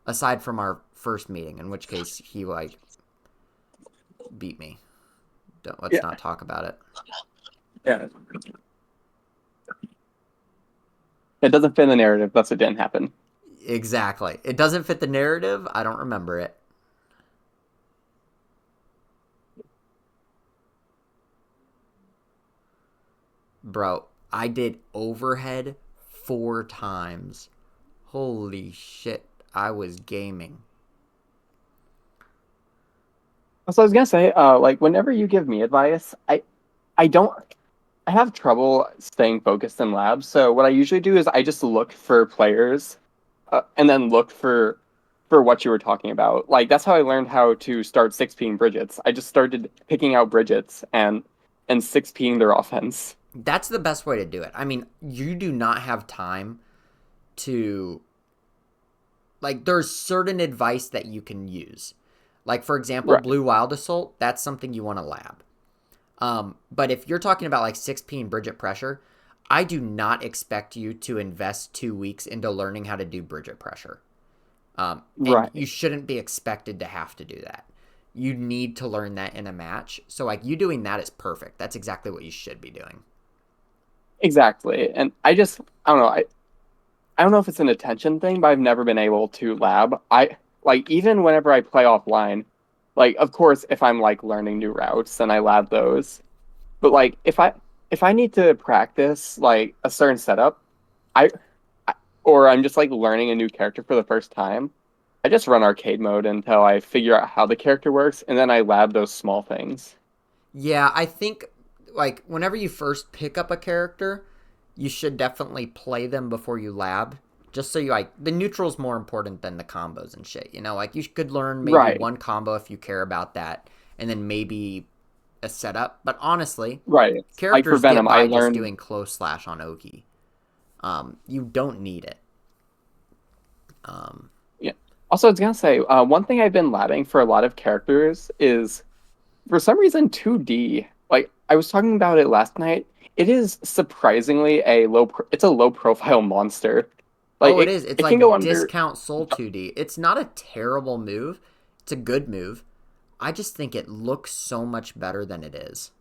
Speaker 1: Aside from our first meeting, in which case he, like, beat me. Let's not talk about it.
Speaker 2: Yeah. It doesn't fit the narrative. Thus, it didn't happen.
Speaker 1: Exactly. It doesn't fit the narrative. I don't remember it. Bro, I did overhead 4 times. Holy shit. I was gaming.
Speaker 2: So I was gonna say, like, whenever you give me advice, I have trouble staying focused in labs. So what I usually do is I just look for players, and then look for what you were talking about. Like, that's how I learned how to start 6Ping Bridgets. I just started picking out Bridgets and 6Ping their offense.
Speaker 1: That's the best way to do it. I mean, you do not have time to... Like, there's certain advice that you can use. Like, for example,
Speaker 2: Right.
Speaker 1: Blue Wild Assault, that's something you want to lab. But if you're talking about, like, 6P and Bridget Pressure, I do not expect you to invest 2 weeks into learning how to do Bridget Pressure. And
Speaker 2: Right.
Speaker 1: you shouldn't be expected to have to do that. You need to learn that in a match. So, like, you doing that is perfect. That's exactly what you should be doing.
Speaker 2: Exactly. And I don't know. I don't know if it's an attention thing, but I've never been able to lab. Like, even whenever I play offline, like, of course, if I'm like learning new routes, then I lab those. But like, if I need to practice like a certain setup, I or I'm just like learning a new character for the first time, I just run arcade mode until I figure out how the character works, and then I lab those small things.
Speaker 1: Yeah, I think, like, whenever you first pick up a character, you should definitely play them before you lab. Just so you, like, the neutral's more important than the combos and shit, you know? Like, you could learn maybe
Speaker 2: Right.
Speaker 1: one combo if you care about that, and then maybe a setup. But honestly,
Speaker 2: Right. Like for
Speaker 1: characters
Speaker 2: Venom,
Speaker 1: get by
Speaker 2: I
Speaker 1: just
Speaker 2: learned
Speaker 1: doing close slash on Oki. You don't need it.
Speaker 2: Also, I was gonna say, one thing I've been labbing for a lot of characters is, for some reason, 2D. Like, I was talking about it last night. It is surprisingly it's a low profile monster. Like,
Speaker 1: Oh, it is. It's
Speaker 2: it
Speaker 1: like
Speaker 2: can go under.
Speaker 1: discount Soul 2D. It's not a terrible move. It's a good move. I just think it looks so much better than it is.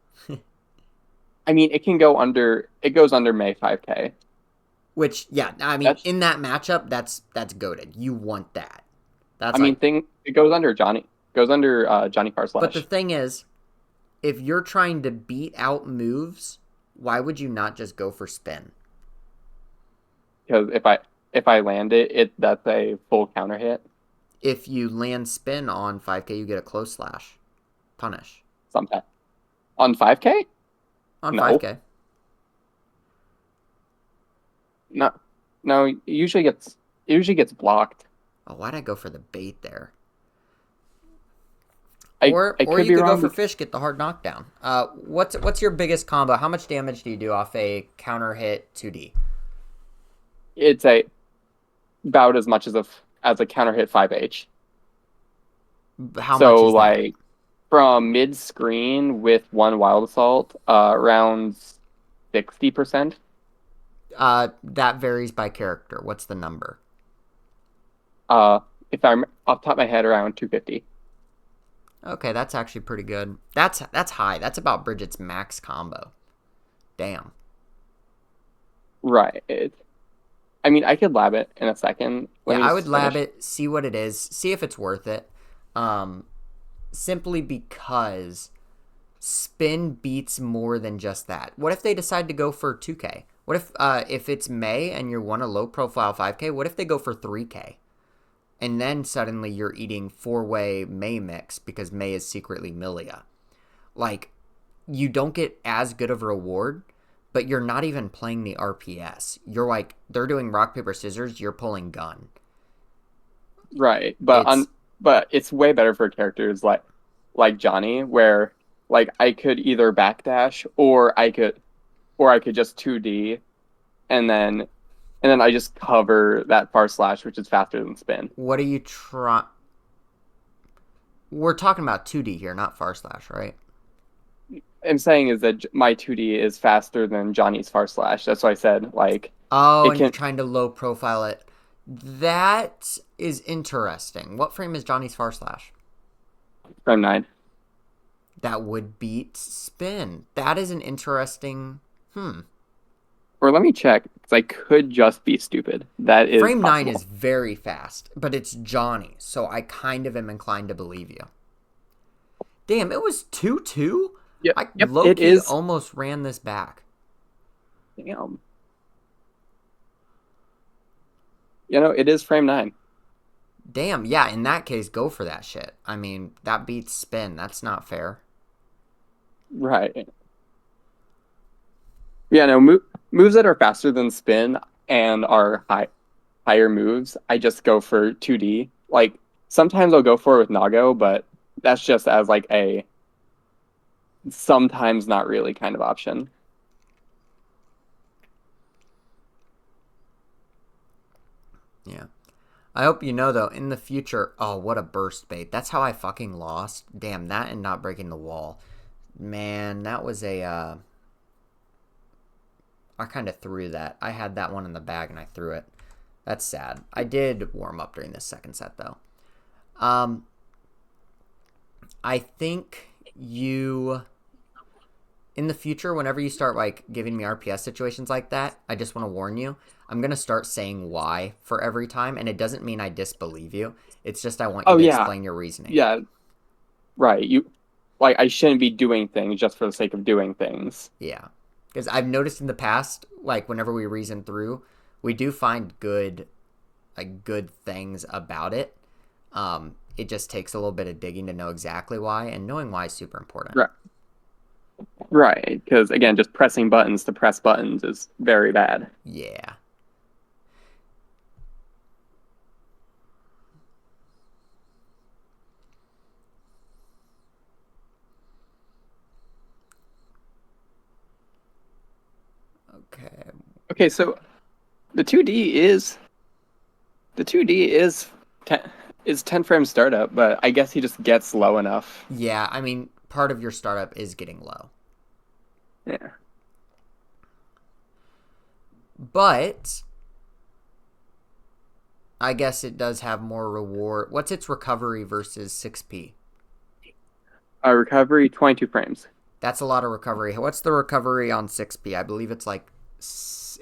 Speaker 2: I mean, it can go under. It goes under May 5K.
Speaker 1: Which, yeah, I mean,
Speaker 2: That's-
Speaker 1: in that matchup, that's goated. You want that. That's
Speaker 2: It goes under Johnny. Goes under Johnny Farslash.
Speaker 1: But the thing is, if you're trying to beat out moves, why would you not just go for spin?
Speaker 2: Because if I land it that's a full counter hit.
Speaker 1: If you land spin on 5K, you get a close slash. Punish.
Speaker 2: Sometimes on 5K.
Speaker 1: On
Speaker 2: No.
Speaker 1: 5K.
Speaker 2: No. It usually gets blocked.
Speaker 1: Oh, why'd I go for the bait there?
Speaker 2: I
Speaker 1: Or
Speaker 2: could
Speaker 1: you
Speaker 2: be
Speaker 1: could go
Speaker 2: wrong.
Speaker 1: for fish, get the hard knockdown. What's your biggest combo? How much damage do you do off a counter hit 2D?
Speaker 2: It's about as much as a counter hit 5H.
Speaker 1: How
Speaker 2: So
Speaker 1: much is
Speaker 2: like from mid screen with one wild assault, around 60%.
Speaker 1: That varies by character. What's the number?
Speaker 2: If I'm off the top of my head, around 250.
Speaker 1: Okay, that's actually pretty good. That's high. That's about Bridget's max combo. Damn.
Speaker 2: Right. I mean, I could lab it in a second. Let
Speaker 1: Yeah,
Speaker 2: me
Speaker 1: I
Speaker 2: just
Speaker 1: would lab
Speaker 2: finish.
Speaker 1: it, see what it is, see if it's worth it. Simply because spin beats more than just that. What if they decide to go for 2K? What if it's May and you want a low profile 5K? What if they go for 3K? And then suddenly you're eating 4-way May mix because May is secretly Milia. Like, you don't get as good of a reward, but you're not even playing the RPS. You're like, they're doing rock, paper, scissors, you're pulling gun.
Speaker 2: Right, but it's way better for characters like Johnny, where like I could either backdash or I could just 2D and then I just cover that far slash, which is faster than spin.
Speaker 1: What are you trying? We're talking about 2D here, not far slash, right?
Speaker 2: I'm saying is that my 2D is faster than Johnny's far slash. That's why I said like
Speaker 1: Oh,
Speaker 2: it
Speaker 1: and
Speaker 2: can
Speaker 1: you're trying to low profile it. That is interesting. What frame is Johnny's far slash?
Speaker 2: frame 9.
Speaker 1: That would beat spin. That is an interesting.
Speaker 2: Or let me check because I could just be stupid. That is
Speaker 1: Frame 9
Speaker 2: possible.
Speaker 1: is very fast, but it's Johnny, so I kind of am inclined to believe you. Damn, it was 2-2?
Speaker 2: Yep,
Speaker 1: I
Speaker 2: yep,
Speaker 1: low-key
Speaker 2: it is.
Speaker 1: almost ran this back.
Speaker 2: Damn. You know, it is frame 9.
Speaker 1: Damn, yeah, in that case, go for that shit. I mean, that beats spin. That's not fair.
Speaker 2: Right. Yeah, no, moves that are faster than spin and are higher moves, I just go for 2D. Like, sometimes I'll go for it with Nago, but that's just as like a sometimes not really kind of option.
Speaker 1: Yeah. I hope you know, though, in the future... Oh, what a burst bait. That's how I fucking lost. Damn, that and not breaking the wall. Man, that was a... I kind of threw that. I had that one in the bag and I threw it. That's sad. I did warm up during this second set, though. I think you... In the future, whenever you start, like, giving me RPS situations like that, I just want to warn you, I'm going to start saying why for every time, and it doesn't mean I disbelieve you. It's just I want you to explain your reasoning.
Speaker 2: Yeah, right. Like, I shouldn't be doing things just for the sake of doing things.
Speaker 1: Yeah. Because I've noticed in the past, like, whenever we reason through, we do find good things about it. It just takes a little bit of digging to know exactly why, and knowing why is super important.
Speaker 2: Right. Right, because again, just pressing buttons to press buttons is very bad.
Speaker 1: Yeah. Okay.
Speaker 2: Okay, so the 2D is 10 frame startup, but I guess he just gets low enough.
Speaker 1: Yeah, I mean, part of your startup is getting low.
Speaker 2: Yeah.
Speaker 1: But I guess it does have more reward. What's its recovery versus 6P?
Speaker 2: Recovery 22 frames.
Speaker 1: That's a lot of recovery. What's the recovery on 6P? I believe it's like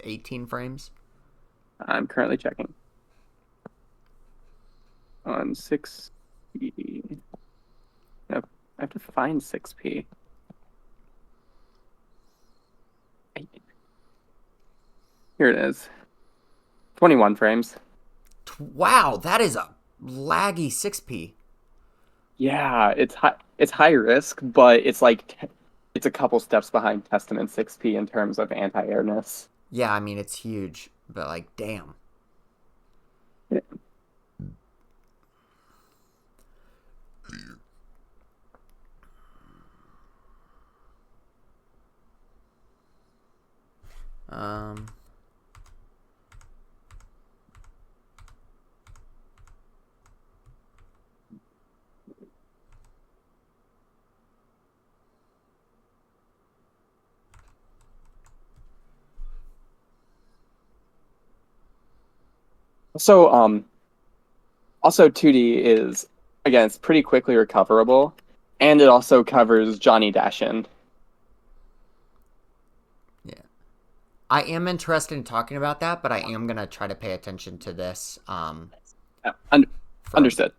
Speaker 1: 18 frames.
Speaker 2: I'm currently checking. On 6P. No, I have to find 6P. Here it is. 21 frames.
Speaker 1: Wow, that is a laggy 6P.
Speaker 2: Yeah, it's high risk, but it's like it's a couple steps behind Testament 6P in terms of anti-airness.
Speaker 1: Yeah, I mean, it's huge, but like, damn.
Speaker 2: Yeah. So also 2D is again it's pretty quickly recoverable, and it also covers Johnny Dashin.
Speaker 1: Yeah. I am interested in talking about that, but I am gonna try to pay attention to this.
Speaker 2: Understood.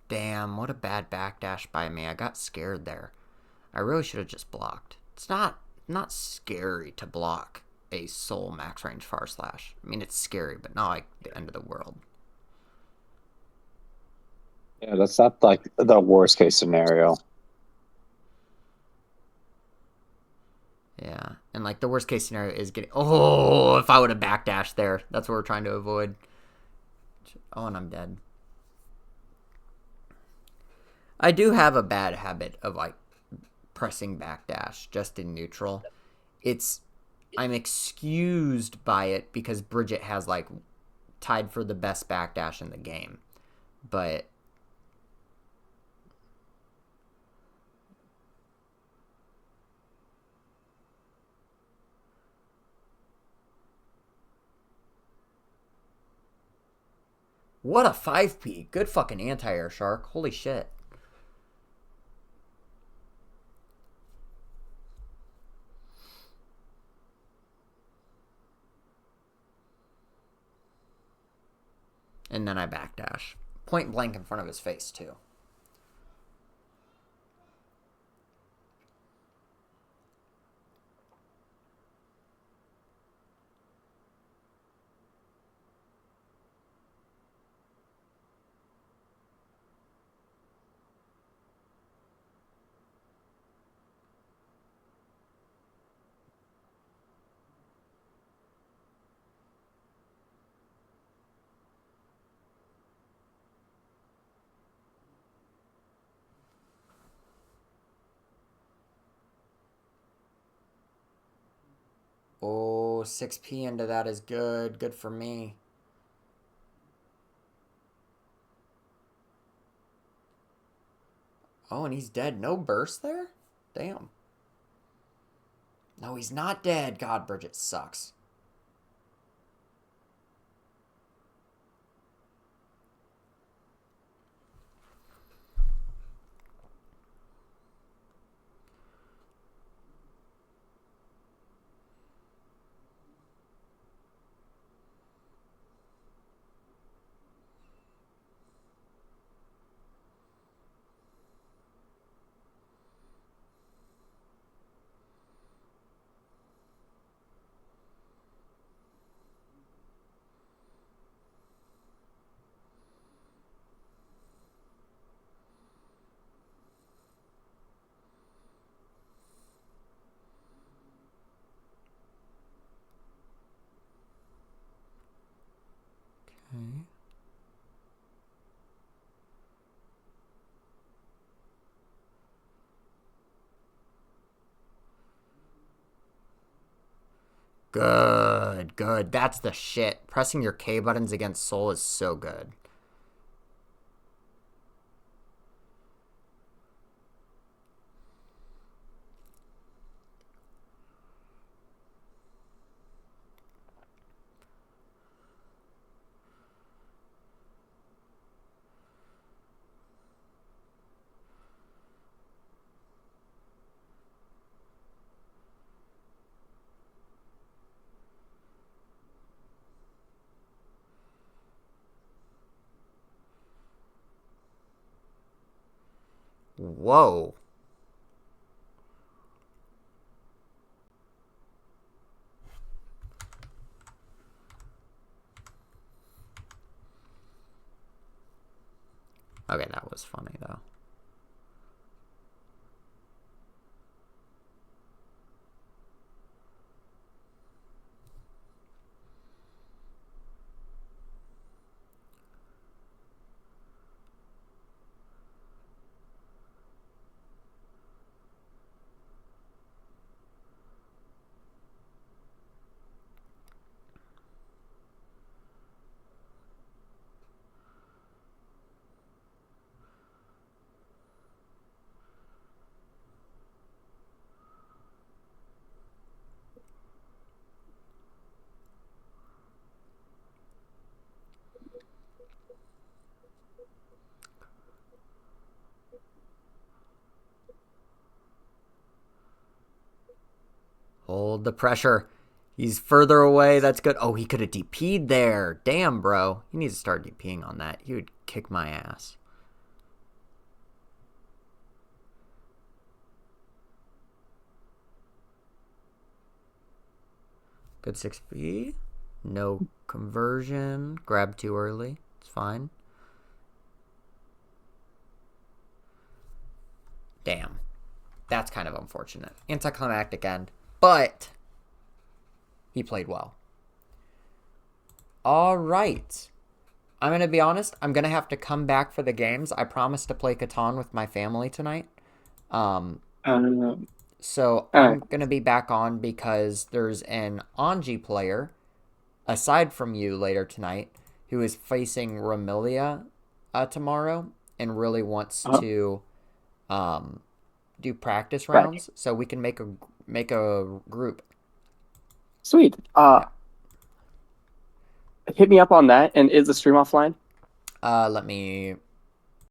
Speaker 1: Damn, what a bad backdash by me. I got scared there. I really should have just blocked. It's not scary to block a soul max range far slash. I mean, it's scary, but not like the end of the world.
Speaker 3: Yeah, that's not like the worst case scenario.
Speaker 1: Yeah, and like the worst case scenario is getting. Oh, if I would have backdashed there, that's what we're trying to avoid. Oh, and I'm dead. I do have a bad habit of like pressing backdash just in neutral. I'm excused by it because Bridget has like tied for the best backdash in the game. But what a 5P. Good fucking anti-air shark. Holy shit. And then I backdash. Point blank in front of his face, too. Oh, 6P into that is good. Good for me. Oh, and he's dead. No burst there? Damn. No, he's not dead. God, Bridget sucks. Okay. Good, good. That's the shit. Pressing your K buttons against Soul is so good. Whoa. Okay, that was funny, though. Hold the pressure. He's further away. That's good. Oh, he could have DP'd there. Damn, bro. He needs to start DPing on that. He would kick my ass. Good 6B. No conversion. Grab too early. It's fine. Damn. That's kind of unfortunate. Anticlimactic end. But he played well. All right. I'm going to be honest. I'm going to have to come back for the games. I promised to play Catan with my family tonight. So I'm going to be back on because there's an Anji player, aside from you later tonight, who is facing Ramilia tomorrow and really wants to do practice rounds. So we can make a group.
Speaker 2: Sweet. Hit me up on that. And is the stream offline?
Speaker 1: Let me